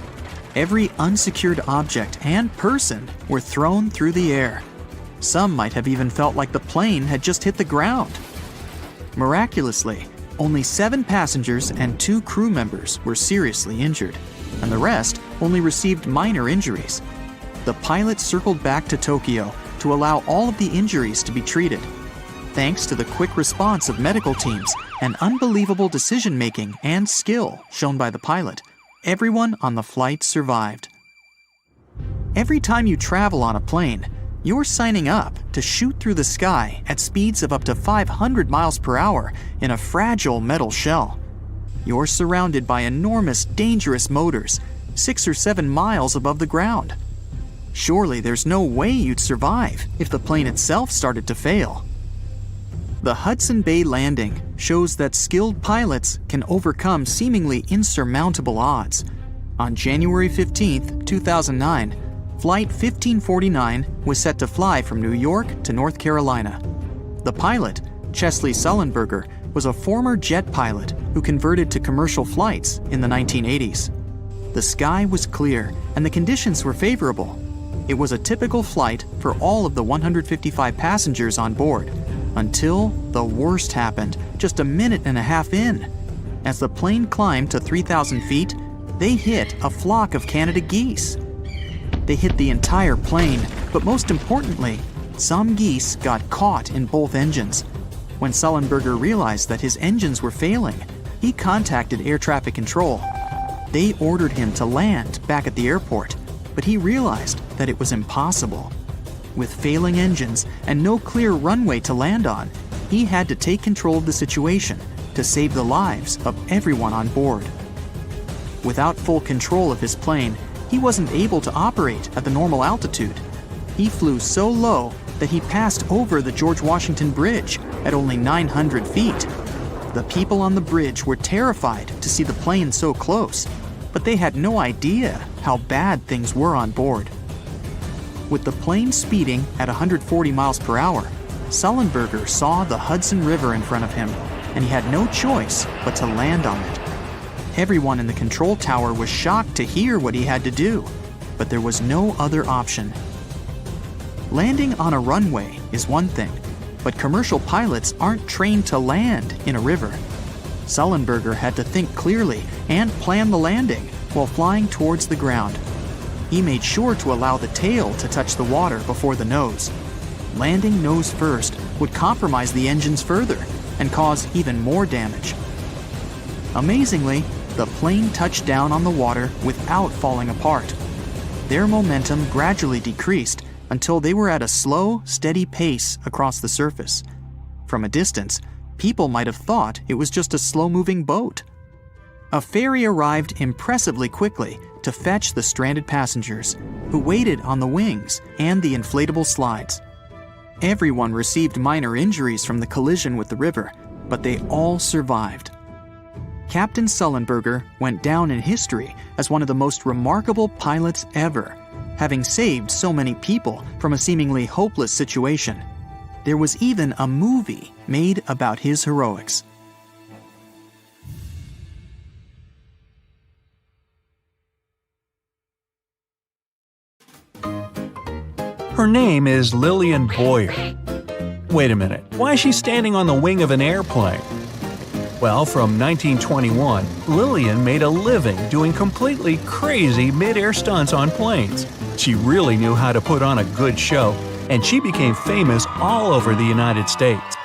Every unsecured object and person were thrown through the air. Some might have even felt like the plane had just hit the ground. Miraculously, only 7 passengers and 2 crew members were seriously injured, and the rest only received minor injuries. The pilot circled back to Tokyo to allow all of the injuries to be treated. Thanks to the quick response of medical teams and unbelievable decision-making and skill shown by the pilot, everyone on the flight survived. Every time you travel on a plane, you're signing up to shoot through the sky at speeds of up to 500 miles per hour in a fragile metal shell. You're surrounded by enormous, dangerous motors, 6 or 7 miles above the ground. Surely there's no way you'd survive if the plane itself started to fail. The Hudson Bay landing shows that skilled pilots can overcome seemingly insurmountable odds. On January 15, 2009, Flight 1549 was set to fly from New York to North Carolina. The pilot, Chesley Sullenberger, was a former jet pilot who converted to commercial flights in the 1980s. The sky was clear and the conditions were favorable. It was a typical flight for all of the 155 passengers on board, until the worst happened just a minute and a half in. As the plane climbed to 3,000 feet, they hit a flock of Canada geese. They hit the entire plane, but most importantly, some geese got caught in both engines. When Sullenberger realized that his engines were failing, he contacted air traffic control. They ordered him to land back at the airport, but he realized that it was impossible. With failing engines and no clear runway to land on, he had to take control of the situation to save the lives of everyone on board. Without full control of his plane, he wasn't able to operate at the normal altitude. He flew so low that he passed over the George Washington Bridge at only 900 feet. The people on the bridge were terrified to see the plane so close, but they had no idea how bad things were on board. With the plane speeding at 140 miles per hour, Sullenberger saw the Hudson River in front of him, and he had no choice but to land on it. Everyone in the control tower was shocked to hear what he had to do, but there was no other option. Landing on a runway is one thing, but commercial pilots aren't trained to land in a river. Sullenberger had to think clearly and plan the landing while flying towards the ground. He made sure to allow the tail to touch the water before the nose. Landing nose first would compromise the engines further and cause even more damage. Amazingly, the plane touched down on the water without falling apart. Their momentum gradually decreased until they were at a slow, steady pace across the surface. From a distance, people might have thought it was just a slow-moving boat. A ferry arrived impressively quickly to fetch the stranded passengers, who waited on the wings and the inflatable slides. Everyone received minor injuries from the collision with the river, but they all survived. Captain Sullenberger went down in history as one of the most remarkable pilots ever, having saved so many people from a seemingly hopeless situation. There was even a movie made about his heroics. Her name is Lillian Boyer. Wait a minute, why is she standing on the wing of an airplane? Well, from 1921, Lillian made a living doing completely crazy mid-air stunts on planes. She really knew how to put on a good show, and she became famous all over the United States.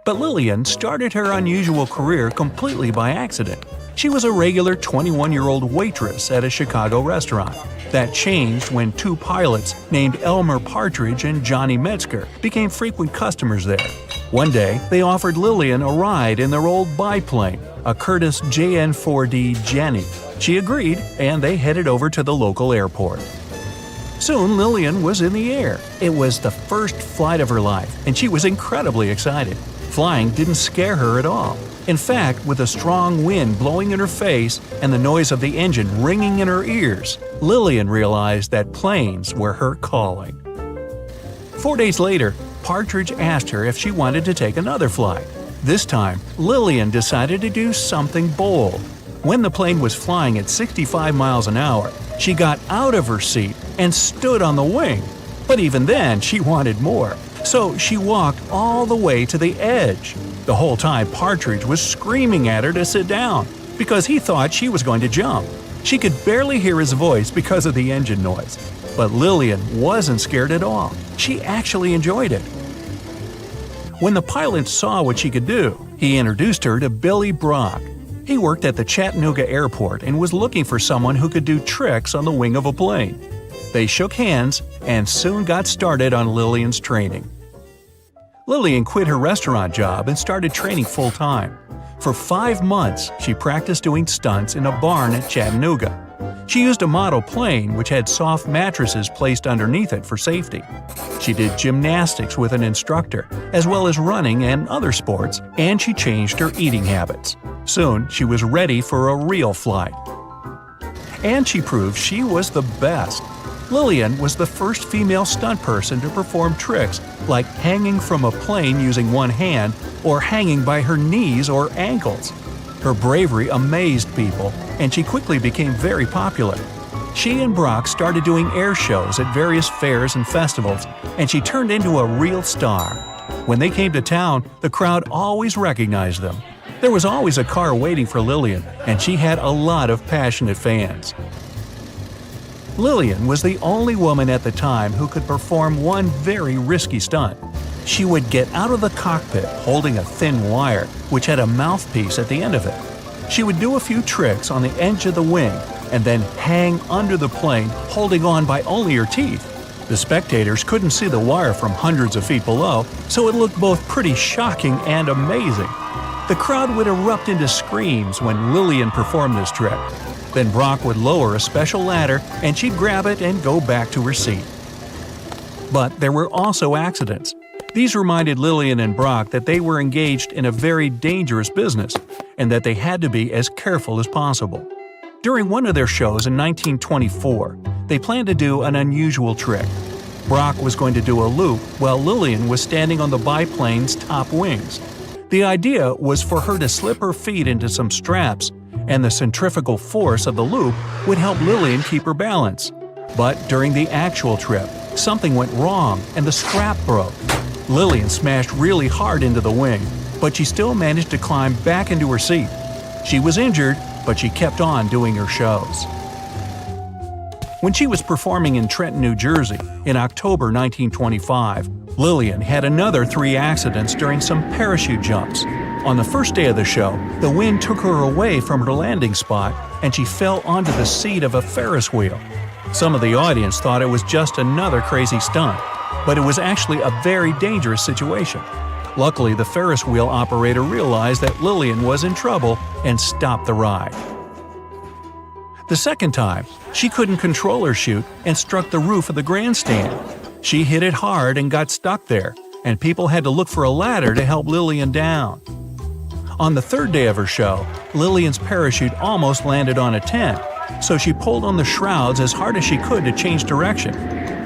But Lillian started her unusual career completely by accident. She was a regular 21-year-old waitress at a Chicago restaurant. That changed when two pilots named Elmer Partridge and Johnny Metzger became frequent customers there. One day, they offered Lillian a ride in their old biplane, a Curtiss JN-4D Jenny. She agreed, and they headed over to the local airport. Soon, Lillian was in the air. It was the first flight of her life, and she was incredibly excited. Flying didn't scare her at all. In fact, with a strong wind blowing in her face and the noise of the engine ringing in her ears, Lillian realized that planes were her calling. 4 days later, Partridge asked her if she wanted to take another flight. This time, Lillian decided to do something bold. When the plane was flying at 65 miles an hour, she got out of her seat and stood on the wing. But even then, she wanted more. So she walked all the way to the edge. The whole time, Partridge was screaming at her to sit down because he thought she was going to jump. She could barely hear his voice because of the engine noise. But Lillian wasn't scared at all. She actually enjoyed it. When the pilot saw what she could do, he introduced her to Billy Brock. He worked at the Chattanooga airport and was looking for someone who could do tricks on the wing of a plane. They shook hands and soon got started on Lillian's training. Lillian quit her restaurant job and started training full-time. For 5 months, she practiced doing stunts in a barn at Chattanooga. She used a model plane which had soft mattresses placed underneath it for safety. She did gymnastics with an instructor, as well as running and other sports, and she changed her eating habits. Soon, she was ready for a real flight. And she proved she was the best. Lillian was the first female stunt person to perform tricks like hanging from a plane using one hand or hanging by her knees or ankles. Her bravery amazed people, and she quickly became very popular. She and Brock started doing air shows at various fairs and festivals, and she turned into a real star. When they came to town, the crowd always recognized them. There was always a car waiting for Lillian, and she had a lot of passionate fans. Lillian was the only woman at the time who could perform one very risky stunt. She would get out of the cockpit holding a thin wire, which had a mouthpiece at the end of it. She would do a few tricks on the edge of the wing and then hang under the plane holding on by only her teeth. The spectators couldn't see the wire from hundreds of feet below, so it looked both pretty shocking and amazing. The crowd would erupt into screams when Lillian performed this trick. Then Brock would lower a special ladder and she'd grab it and go back to her seat. But there were also accidents. These reminded Lillian and Brock that they were engaged in a very dangerous business and that they had to be as careful as possible. During one of their shows in 1924, they planned to do an unusual trick. Brock was going to do a loop while Lillian was standing on the biplane's top wings. The idea was for her to slip her feet into some straps, and the centrifugal force of the loop would help Lillian keep her balance. But during the actual trip, something went wrong and the strap broke. Lillian smashed really hard into the wing, but she still managed to climb back into her seat. She was injured, but she kept on doing her shows. When she was performing in Trenton, New Jersey, in October 1925, Lillian had another 3 accidents during some parachute jumps. On the first day of the show, the wind took her away from her landing spot and she fell onto the seat of a Ferris wheel. Some of the audience thought it was just another crazy stunt, but it was actually a very dangerous situation. Luckily, the Ferris wheel operator realized that Lillian was in trouble and stopped the ride. The second time, she couldn't control her chute and struck the roof of the grandstand. She hit it hard and got stuck there, and people had to look for a ladder to help Lillian down. On the third day of her show, Lillian's parachute almost landed on a tent, so she pulled on the shrouds as hard as she could to change direction.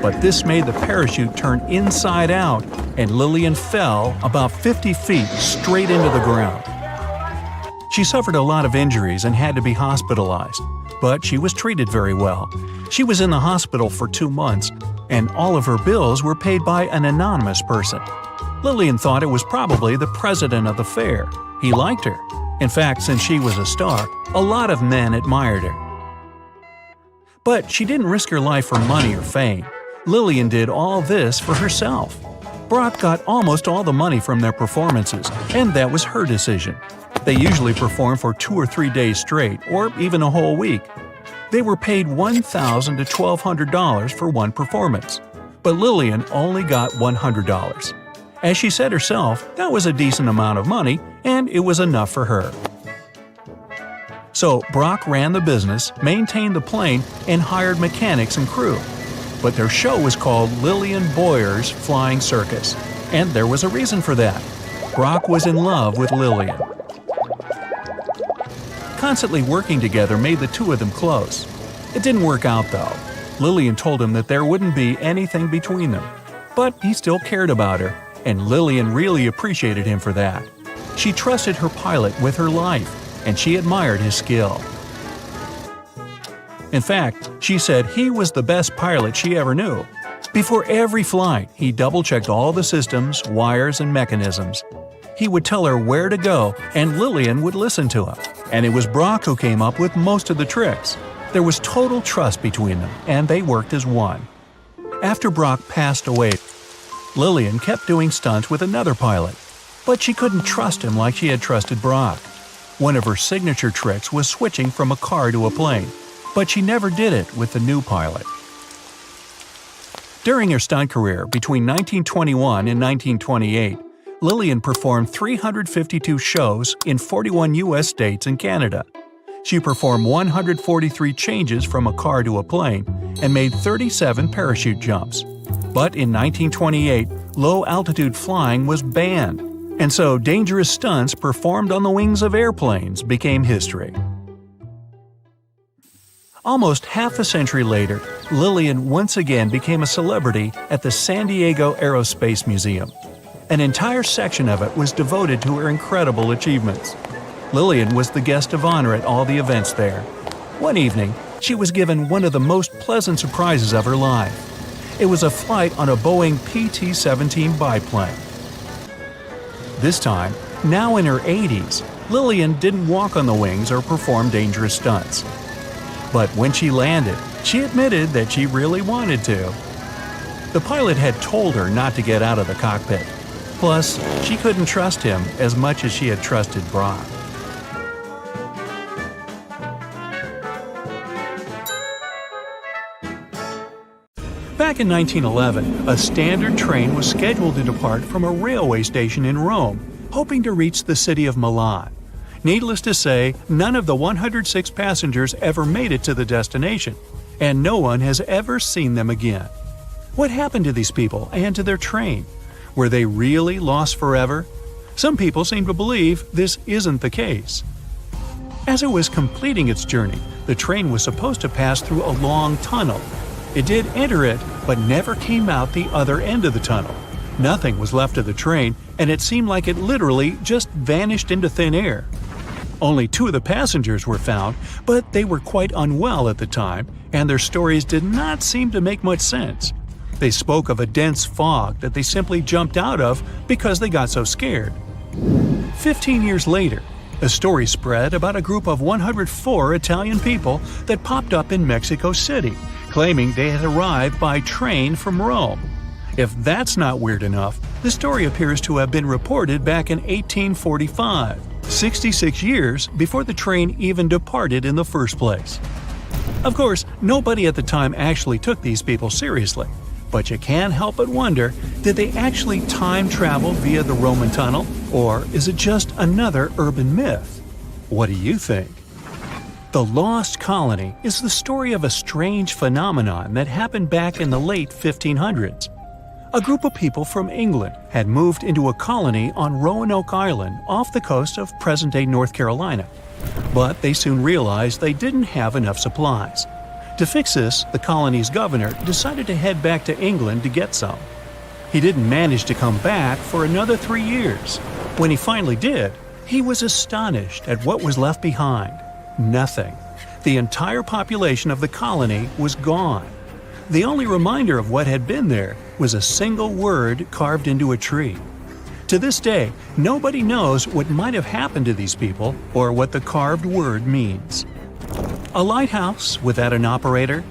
but this made the parachute turn inside out, and Lillian fell about 50 feet straight into the ground. She suffered a lot of injuries and had to be hospitalized, but she was treated very well. She was in the hospital for 2 months, and all of her bills were paid by an anonymous person. Lillian thought it was probably the president of the fair. He liked her. In fact, since she was a star, a lot of men admired her. But she didn't risk her life for money or fame. Lillian did all this for herself. Brock got almost all the money from their performances, and that was her decision. They usually perform for 2 or 3 days straight, or even a whole week. They were paid $1,000 to $1,200 for one performance, but Lillian only got $100. As she said herself, that was a decent amount of money, and it was enough for her. So Brock ran the business, maintained the plane, and hired mechanics and crew. But their show was called Lillian Boyer's Flying Circus, and there was a reason for that. Brock was in love with Lillian. Constantly working together made the two of them close. It didn't work out though. Lillian told him that there wouldn't be anything between them. But he still cared about her, and Lillian really appreciated him for that. She trusted her pilot with her life, and she admired his skill. In fact, she said he was the best pilot she ever knew. Before every flight, he double-checked all the systems, wires, and mechanisms. He would tell her where to go, and Lillian would listen to him. And it was Brock who came up with most of the tricks. There was total trust between them, and they worked as one. After Brock passed away, Lillian kept doing stunts with another pilot, but she couldn't trust him like she had trusted Brock. One of her signature tricks was switching from a car to a plane, but she never did it with the new pilot. During her stunt career between 1921 and 1928, Lillian performed 352 shows in 41 U.S. states and Canada. She performed 143 changes from a car to a plane and made 37 parachute jumps. But in 1928, low-altitude flying was banned, and so dangerous stunts performed on the wings of airplanes became history. Almost half a century later, Lillian once again became a celebrity at the San Diego Aerospace Museum. An entire section of it was devoted to her incredible achievements. Lillian was the guest of honor at all the events there. One evening, she was given one of the most pleasant surprises of her life. It was a flight on a Boeing PT-17 biplane. This time, now in her 80s, Lillian didn't walk on the wings or perform dangerous stunts. But when she landed, she admitted that she really wanted to. The pilot had told her not to get out of the cockpit. Plus, she couldn't trust him as much as she had trusted Brock. Back in 1911, a standard train was scheduled to depart from a railway station in Rome, hoping to reach the city of Milan. Needless to say, none of the 106 passengers ever made it to the destination, and no one has ever seen them again. What happened to these people and to their train? Were they really lost forever? Some people seem to believe this isn't the case. As it was completing its journey, the train was supposed to pass through a long tunnel. It did enter it, but never came out the other end of the tunnel. Nothing was left of the train, and it seemed like it literally just vanished into thin air. Only 2 of the passengers were found, but they were quite unwell at the time, and their stories did not seem to make much sense. They spoke of a dense fog that they simply jumped out of because they got so scared. 15 years later, a story spread about a group of 104 Italian people that popped up in Mexico City, claiming they had arrived by train from Rome. If that's not weird enough, the story appears to have been reported back in 1845, 66 years before the train even departed in the first place. Of course, nobody at the time actually took these people seriously, but you can't help but wonder, did they actually time travel via the Roman tunnel, or is it just another urban myth? What do you think? The Lost Colony is the story of a strange phenomenon that happened back in the late 1500s. A group of people from England had moved into a colony on Roanoke Island off the coast of present-day North Carolina. But they soon realized they didn't have enough supplies. To fix this, the colony's governor decided to head back to England to get some. He didn't manage to come back for another 3 years. When he finally did, he was astonished at what was left behind. Nothing. The entire population of the colony was gone. The only reminder of what had been there was a single word carved into a tree. To this day, nobody knows what might have happened to these people or what the carved word means. A lighthouse without an operator?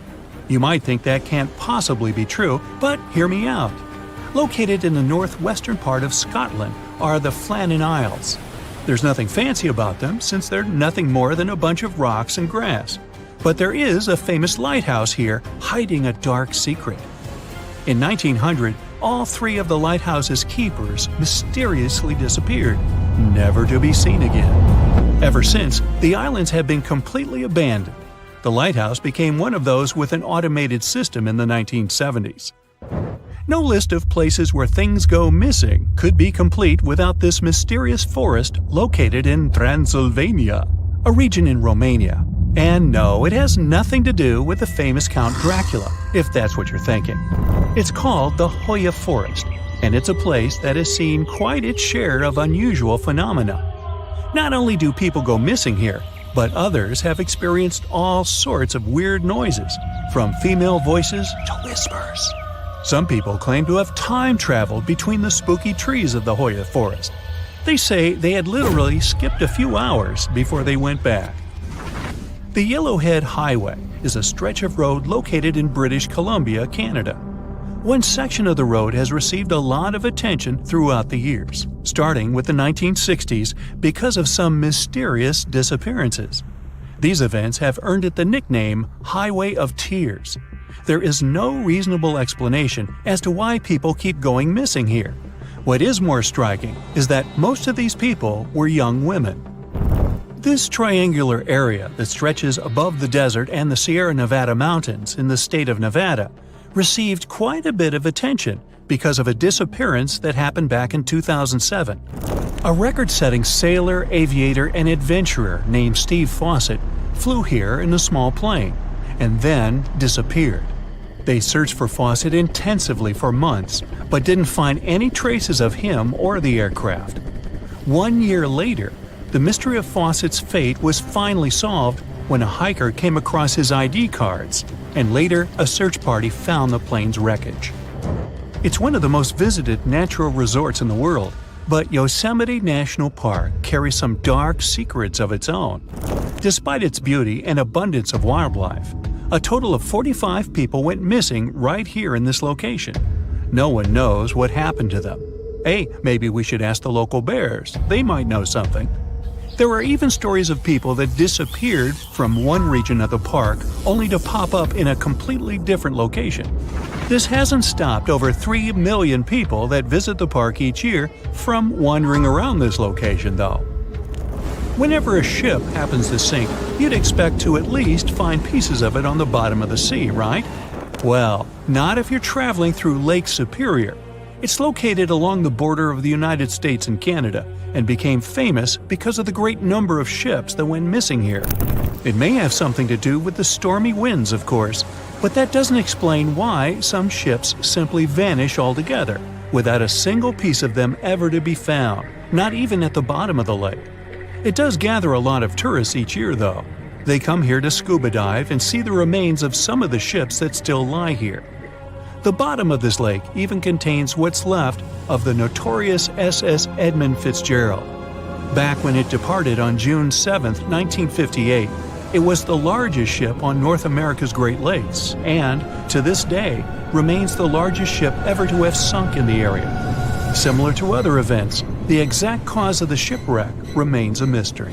You might think that can't possibly be true, but hear me out. Located in the northwestern part of Scotland are the Flannan Isles. There's nothing fancy about them since they're nothing more than a bunch of rocks and grass. But there is a famous lighthouse here hiding a dark secret. In 1900, all 3 of the lighthouse's keepers mysteriously disappeared, never to be seen again. Ever since, the islands have been completely abandoned. The lighthouse became one of those with an automated system in the 1970s. No list of places where things go missing could be complete without this mysterious forest located in Transylvania, a region in Romania. And no, it has nothing to do with the famous Count Dracula, if that's what you're thinking. It's called the Hoya Forest, and it's a place that has seen quite its share of unusual phenomena. Not only do people go missing here, but others have experienced all sorts of weird noises, from female voices to whispers. Some people claim to have time traveled between the spooky trees of the Hoya Forest. They say they had literally skipped a few hours before they went back. The Yellowhead Highway is a stretch of road located in British Columbia, Canada. One section of the road has received a lot of attention throughout the years, starting with the 1960s because of some mysterious disappearances. These events have earned it the nickname Highway of Tears. There is no reasonable explanation as to why people keep going missing here. What is more striking is that most of these people were young women. This triangular area that stretches above the desert and the Sierra Nevada mountains in the state of Nevada received quite a bit of attention because of a disappearance that happened back in 2007. A record-setting sailor, aviator, and adventurer named Steve Fawcett flew here in a small plane and then disappeared. They searched for Fawcett intensively for months, but didn't find any traces of him or the aircraft. 1 year later, the mystery of Fawcett's fate was finally solved when a hiker came across his ID cards, and later a search party found the plane's wreckage. It's one of the most visited natural resorts in the world, but Yosemite National Park carries some dark secrets of its own. Despite its beauty and abundance of wildlife, a total of 45 people went missing right here in this location. No one knows what happened to them. Hey, maybe we should ask the local bears. They might know something. There are even stories of people that disappeared from one region of the park only to pop up in a completely different location. This hasn't stopped over 3 million people that visit the park each year from wandering around this location, though. Whenever a ship happens to sink, you'd expect to at least find pieces of it on the bottom of the sea, right? Well, not if you're traveling through Lake Superior. It's located along the border of the United States and Canada, and became famous because of the great number of ships that went missing here. It may have something to do with the stormy winds, of course, but that doesn't explain why some ships simply vanish altogether, without a single piece of them ever to be found, not even at the bottom of the lake. It does gather a lot of tourists each year, though. They come here to scuba dive and see the remains of some of the ships that still lie here. The bottom of this lake even contains what's left of the notorious SS Edmund Fitzgerald. Back when it departed on June 7, 1958, it was the largest ship on North America's Great Lakes and, to this day, remains the largest ship ever to have sunk in the area. Similar to other events, the exact cause of the shipwreck remains a mystery.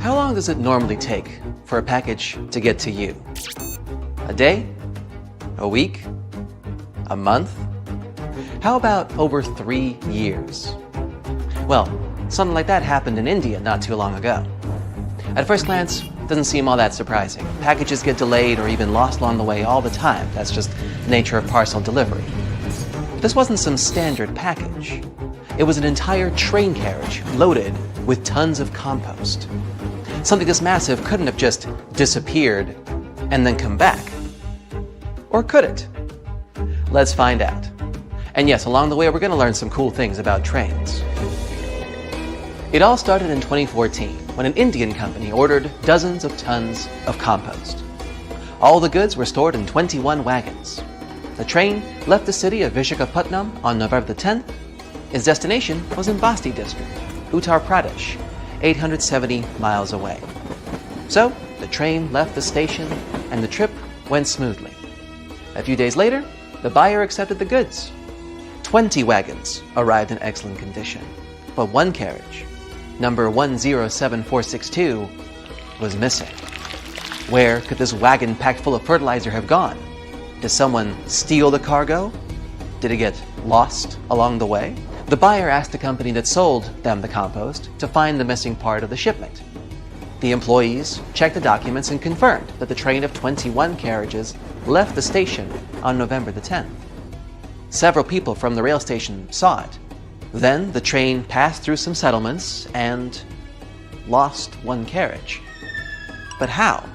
How long does it normally take for a package to get to you? A day? A week? A month? How about over 3 years? Well, something like that happened in India not too long ago. At first glance, it doesn't seem all that surprising. Packages get delayed or even lost along the way all the time. That's just the nature of parcel delivery. This wasn't some standard package. It was an entire train carriage loaded with tons of compost. Something this massive couldn't have just disappeared and then come back. Or could it? Let's find out. And yes, along the way we're going to learn some cool things about trains. It all started in 2014 when an Indian company ordered dozens of tons of compost. All the goods were stored in 21 wagons. The train left the city of Visakhapatnam on November the 10th. Its destination was in Basti district, Uttar Pradesh, 870 miles away. So, the train left the station and the trip went smoothly. A few days later, the buyer accepted the goods. 20 wagons arrived in excellent condition, but one carriage, number 107462, was missing. Where could this wagon packed full of fertilizer have gone? Did someone steal the cargo? Did it get lost along the way? The buyer asked the company that sold them the compost to find the missing part of the shipment. The employees checked the documents and confirmed that the train of 21 carriages left the station on November the 10th. Several people from the rail station saw it. Then the train passed through some settlements and lost one carriage. But how?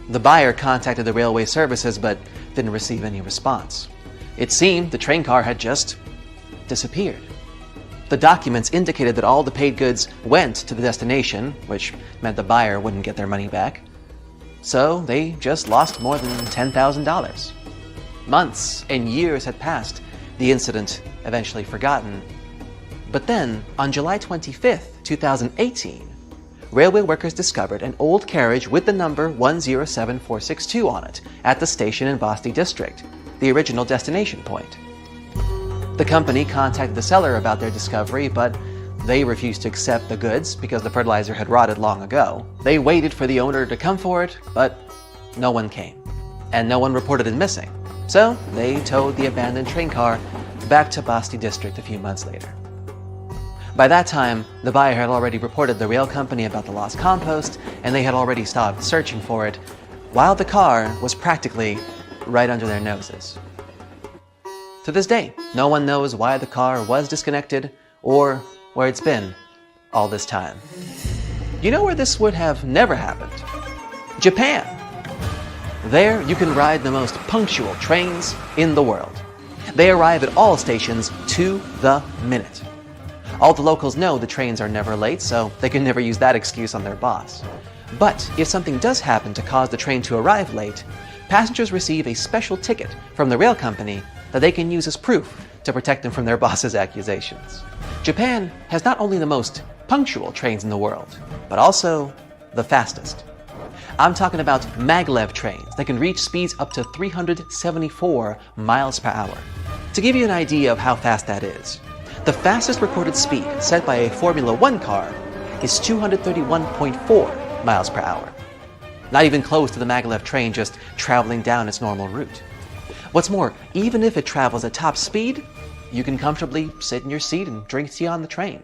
The buyer contacted the railway services but didn't receive any response. It seemed the train car had just disappeared. The documents indicated that all the paid goods went to the destination, which meant the buyer wouldn't get their money back. So they just lost more than $10,000. Months and years had passed, the incident eventually forgotten. But then, on July 25th, 2018, railway workers discovered an old carriage with the number 107462 on it at the station in Basti district, the original destination point. The company contacted the seller about their discovery, but they refused to accept the goods because the fertilizer had rotted long ago. They waited for the owner to come for it, but no one came, and no one reported it missing. So they towed the abandoned train car back to Basti district a few months later. By that time, the buyer had already reported the rail company about the lost compost, and they had already stopped searching for it, while the car was practically right under their noses. To this day, no one knows why the car was disconnected or where it's been all this time. You know where this would have never happened? Japan. There, you can ride the most punctual trains in the world. They arrive at all stations to the minute. All the locals know the trains are never late, so they can never use that excuse on their boss. But if something does happen to cause the train to arrive late, passengers receive a special ticket from the rail company that they can use as proof to protect them from their boss's accusations. Japan has not only the most punctual trains in the world, but also the fastest. I'm talking about maglev trains that can reach speeds up to 374 miles per hour. To give you an idea of how fast that is, the fastest recorded speed set by a Formula 1 car is 231.4 miles per hour. Not even close to the maglev train just traveling down its normal route. What's more, even if it travels at top speed, you can comfortably sit in your seat and drink tea on the train.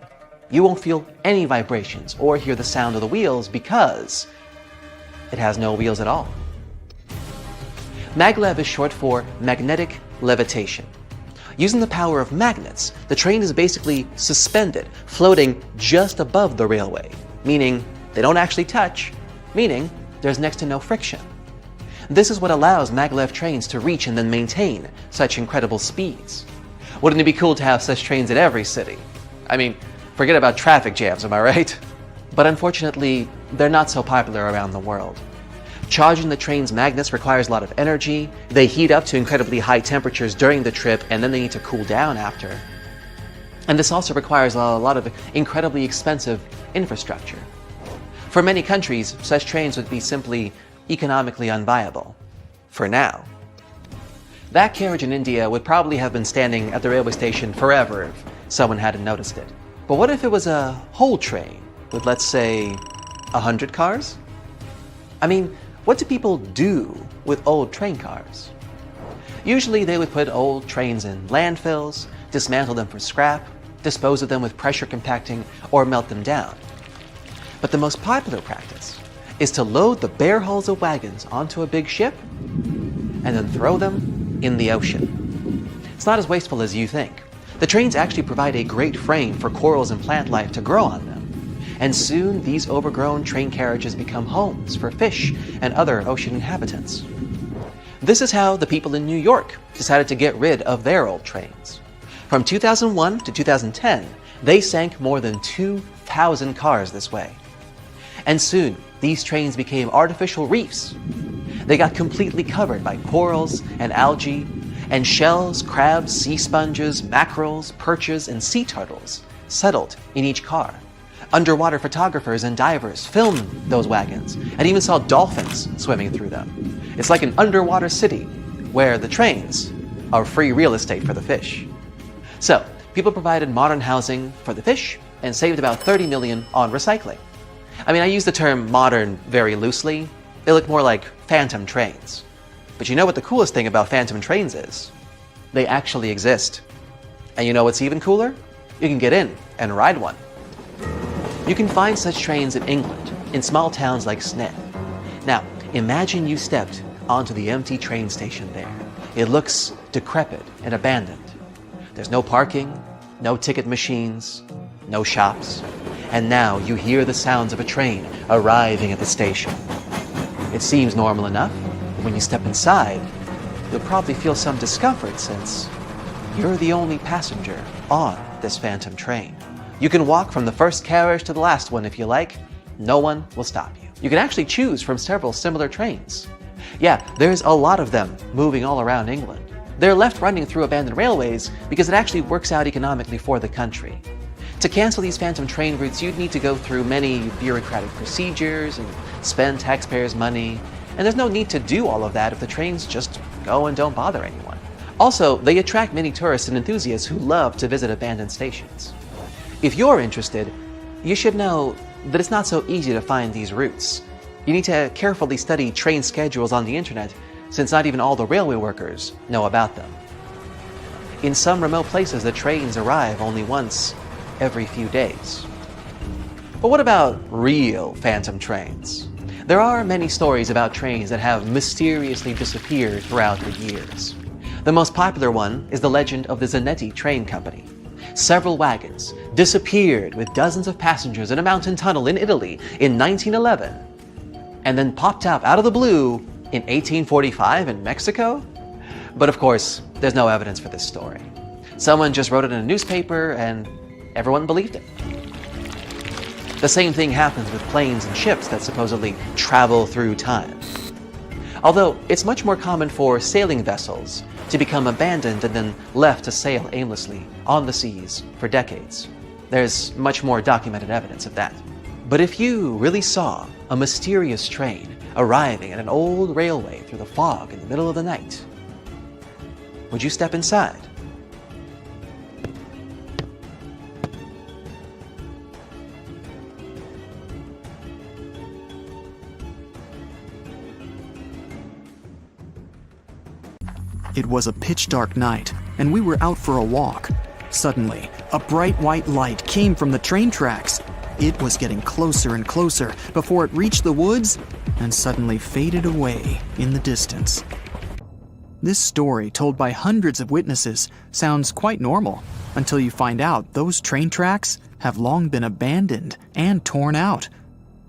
You won't feel any vibrations or hear the sound of the wheels because it has no wheels at all. Maglev is short for magnetic levitation. Using the power of magnets, the train is basically suspended, floating just above the railway, meaning they don't actually touch, meaning there's next to no friction. This is what allows maglev trains to reach and then maintain such incredible speeds. Wouldn't it be cool to have such trains in every city? I mean, forget about traffic jams, am I right? But unfortunately, they're not so popular around the world. Charging the train's magnets requires a lot of energy. They heat up to incredibly high temperatures during the trip, and then they need to cool down after. And this also requires a lot of incredibly expensive infrastructure. For many countries, such trains would be simply economically unviable. For now. That carriage in India would probably have been standing at the railway station forever if someone hadn't noticed it. But what if it was a whole train with, let's say, 100 cars? I mean, what do people do with old train cars? Usually they would put old trains in landfills, dismantle them for scrap, dispose of them with pressure compacting, or melt them down. But the most popular practice is to load the bare hulls of wagons onto a big ship and then throw them in the ocean. It's not as wasteful as you think. The trains actually provide a great frame for corals and plant life to grow on them. And soon these overgrown train carriages become homes for fish and other ocean inhabitants. This is how the people in New York decided to get rid of their old trains. From 2001 to 2010, they sank more than 2,000 cars this way. And soon, these trains became artificial reefs. They got completely covered by corals and algae, and shells, crabs, sea sponges, mackerels, perches, and sea turtles settled in each car. Underwater photographers and divers filmed those wagons and even saw dolphins swimming through them. It's like an underwater city where the trains are free real estate for the fish. So, people provided modern housing for the fish and saved about $30 million on recycling. I mean, I use the term modern very loosely. They look more like phantom trains. But you know what the coolest thing about phantom trains is? They actually exist. And you know what's even cooler? You can get in and ride one. You can find such trains in England, in small towns like Sneyd. Now, imagine you stepped onto the empty train station there. It looks decrepit and abandoned. There's no parking, no ticket machines, no shops. And now you hear the sounds of a train arriving at the station. It seems normal enough, but when you step inside, you'll probably feel some discomfort since you're the only passenger on this phantom train. You can walk from the first carriage to the last one if you like. No one will stop you. You can actually choose from several similar trains. Yeah, there's a lot of them moving all around England. They're left running through abandoned railways because it actually works out economically for the country. To cancel these phantom train routes, you'd need to go through many bureaucratic procedures and spend taxpayers' money. And there's no need to do all of that if the trains just go and don't bother anyone. Also, they attract many tourists and enthusiasts who love to visit abandoned stations. If you're interested, you should know that it's not so easy to find these routes. You need to carefully study train schedules on the internet, since not even all the railway workers know about them. In some remote places, the trains arrive only once every few days. But what about real phantom trains? There are many stories about trains that have mysteriously disappeared throughout the years. The most popular one is the legend of the Zanetti Train Company. Several wagons disappeared with dozens of passengers in a mountain tunnel in Italy in 1911, and then popped up out of the blue in 1845 in Mexico? But of course, there's no evidence for this story. Someone just wrote it in a newspaper and everyone believed it. The same thing happens with planes and ships that supposedly travel through time. Although it's much more common for sailing vessels to become abandoned and then left to sail aimlessly on the seas for decades. There's much more documented evidence of that. But if you really saw a mysterious train arriving at an old railway through the fog in the middle of the night, would you step inside? It was a pitch-dark night, and we were out for a walk. Suddenly, a bright white light came from the train tracks. It was getting closer and closer before it reached the woods and suddenly faded away in the distance. This story, told by hundreds of witnesses, sounds quite normal until you find out those train tracks have long been abandoned and torn out.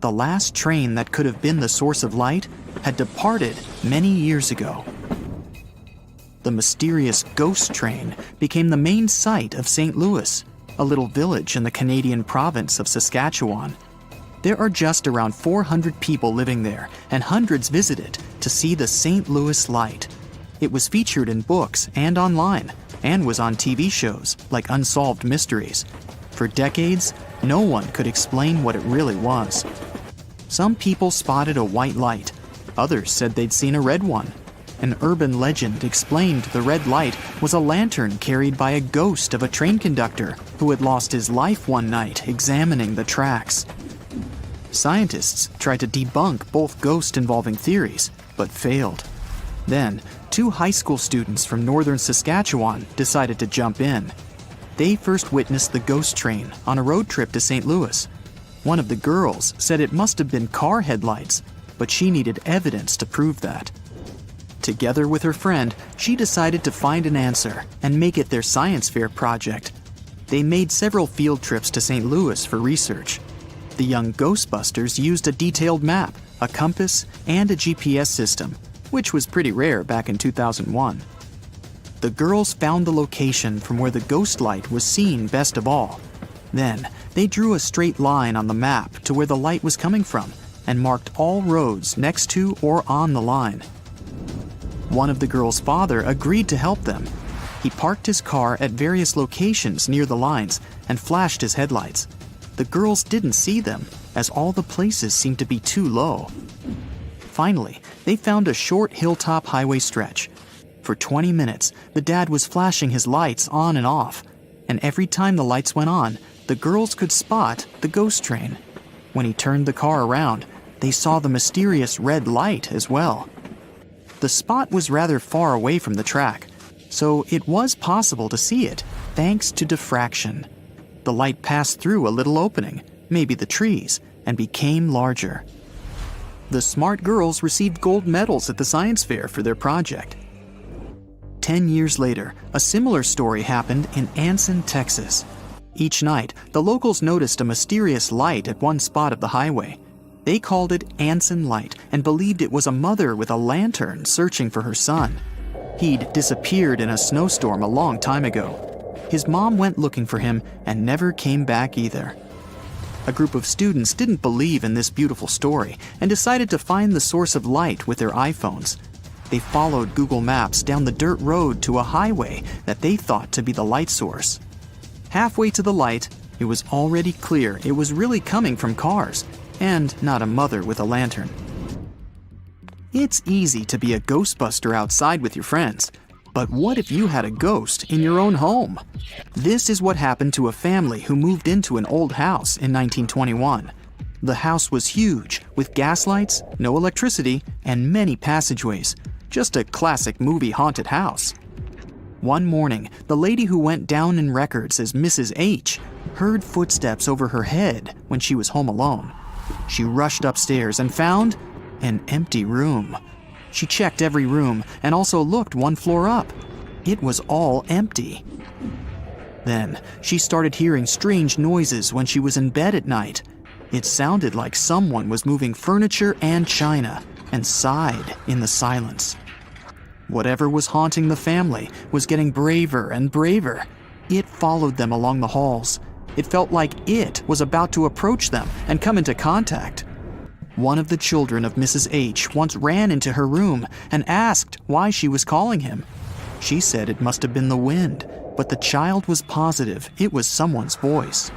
The last train that could have been the source of light had departed many years ago. The mysterious ghost train became the main site of St. Louis, a little village in the Canadian province of Saskatchewan. There are just around 400 people living there, and hundreds visit it to see the St. Louis light. It was featured in books and online, and was on TV shows like Unsolved Mysteries. For decades, no one could explain what it really was. Some people spotted a white light. Others said they'd seen a red one. An urban legend explained the red light was a lantern carried by a ghost of a train conductor who had lost his life one night examining the tracks. Scientists tried to debunk both ghost-involving theories, but failed. Then, 2 high school students from northern Saskatchewan decided to jump in. They first witnessed the ghost train on a road trip to St. Louis. One of the girls said it must have been car headlights, but she needed evidence to prove that. Together with her friend, she decided to find an answer and make it their science fair project. They made several field trips to St. Louis for research. The young Ghostbusters used a detailed map, a compass, and a GPS system, which was pretty rare back in 2001. The girls found the location from where the ghost light was seen best of all. Then, they drew a straight line on the map to where the light was coming from and marked all roads next to or on the line. One of the girls' father agreed to help them. He parked his car at various locations near the lines and flashed his headlights. The girls didn't see them, as all the places seemed to be too low. Finally, they found a short hilltop highway stretch. For 20 minutes, the dad was flashing his lights on and off, and every time the lights went on, the girls could spot the ghost train. When he turned the car around, they saw the mysterious red light as well. The spot was rather far away from the track, so it was possible to see it thanks to diffraction. The light passed through a little opening, maybe the trees, and became larger. The smart girls received gold medals at the science fair for their project. 10 years later, a similar story happened in Anson, Texas. Each night, the locals noticed a mysterious light at one spot of the highway. They called it Anson Light and believed it was a mother with a lantern searching for her son. He'd disappeared in a snowstorm a long time ago. His mom went looking for him and never came back either. A group of students didn't believe in this beautiful story and decided to find the source of light with their iPhones. They followed Google Maps down the dirt road to a highway that they thought to be the light source. Halfway to the light, it was already clear it was really coming from cars and not a mother with a lantern. It's easy to be a Ghostbuster outside with your friends, but what if you had a ghost in your own home? This is what happened to a family who moved into an old house in 1921. The house was huge, with gas lights, no electricity, and many passageways. Just a classic movie haunted house. One morning, the lady who went down in records as Mrs. H heard footsteps over her head when she was home alone. She rushed upstairs and found an empty room. She checked every room and also looked one floor up. It was all empty. Then, she started hearing strange noises when she was in bed at night. It sounded like someone was moving furniture and china and sighed in the silence. Whatever was haunting the family was getting braver and braver. It followed them along the halls. It felt like it was about to approach them and come into contact. One of the children of Mrs. H once ran into her room and asked why she was calling him. She said it must have been the wind, but the child was positive it was someone's voice.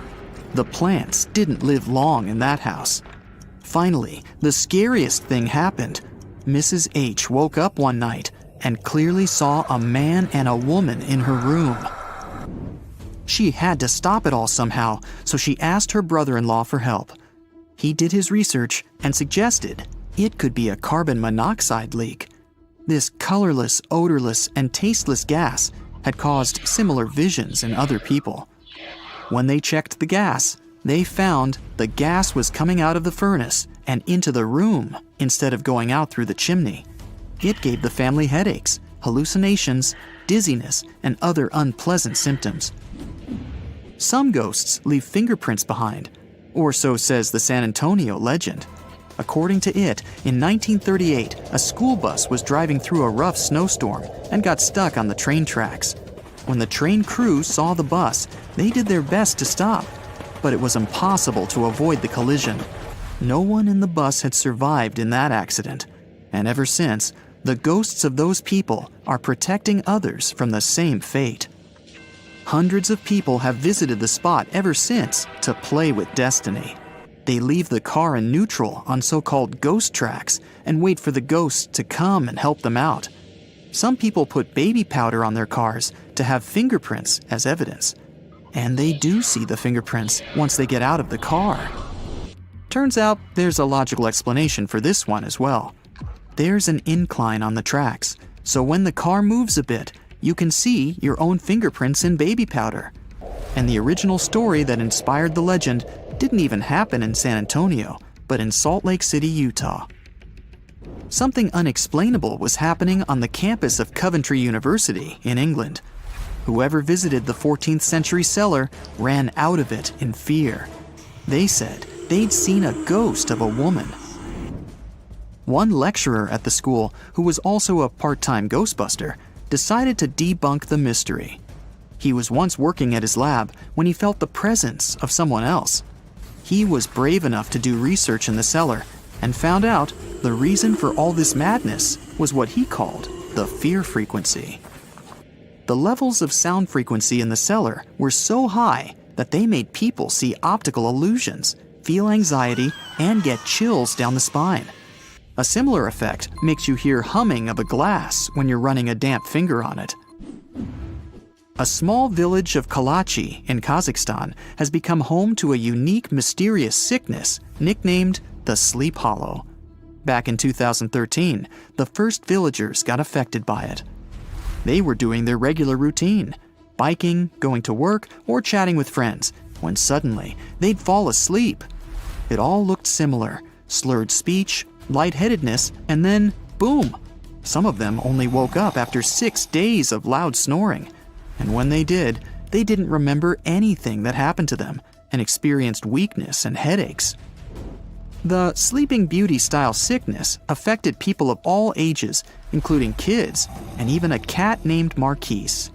The plants didn't live long in that house. Finally, the scariest thing happened. Mrs. H woke up one night and clearly saw a man and a woman in her room. She had to stop it all somehow, so she asked her brother-in-law for help. He did his research and suggested it could be a carbon monoxide leak. This colorless, odorless, and tasteless gas had caused similar visions in other people. When they checked the gas, they found the gas was coming out of the furnace and into the room instead of going out through the chimney. It gave the family headaches, hallucinations, dizziness, and other unpleasant symptoms. Some ghosts leave fingerprints behind, or so says the San Antonio legend. According to it, in 1938, a school bus was driving through a rough snowstorm and got stuck on the train tracks. When the train crew saw the bus, they did their best to stop, but it was impossible to avoid the collision. No one in the bus had survived in that accident, and ever since, the ghosts of those people are protecting others from the same fate. Hundreds of people have visited the spot ever since to play with destiny. They leave the car in neutral on so-called ghost tracks and wait for the ghosts to come and help them out. Some people put baby powder on their cars to have fingerprints as evidence. And they do see the fingerprints once they get out of the car. Turns out there's a logical explanation for this one as well. There's an incline on the tracks, so when the car moves a bit, you can see your own fingerprints in baby powder. And the original story that inspired the legend didn't even happen in San Antonio, but in Salt Lake City, Utah. Something unexplainable was happening on the campus of Coventry University in England. Whoever visited the 14th century cellar ran out of it in fear. They said they'd seen a ghost of a woman. One lecturer at the school, who was also a part-time ghostbuster, decided to debunk the mystery. He was once working at his lab when he felt the presence of someone else. He was brave enough to do research in the cellar and found out the reason for all this madness was what he called the fear frequency. The levels of sound frequency in the cellar were so high that they made people see optical illusions, feel anxiety, and get chills down the spine. A similar effect makes you hear humming of a glass when you're running a damp finger on it. A small village of Kalachi in Kazakhstan has become home to a unique, mysterious sickness nicknamed the Sleep Hollow. Back in 2013, the first villagers got affected by it. They were doing their regular routine, biking, going to work, or chatting with friends, when suddenly they'd fall asleep. It all looked similar: slurred speech, lightheadedness, and then boom! Some of them only woke up after 6 days of loud snoring. And when they did, they didn't remember anything that happened to them and experienced weakness and headaches. The Sleeping Beauty-style sickness affected people of all ages, including kids, and even a cat named Marquise.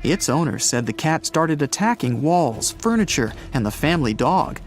Its owner said the cat started attacking walls, furniture, and the family dog,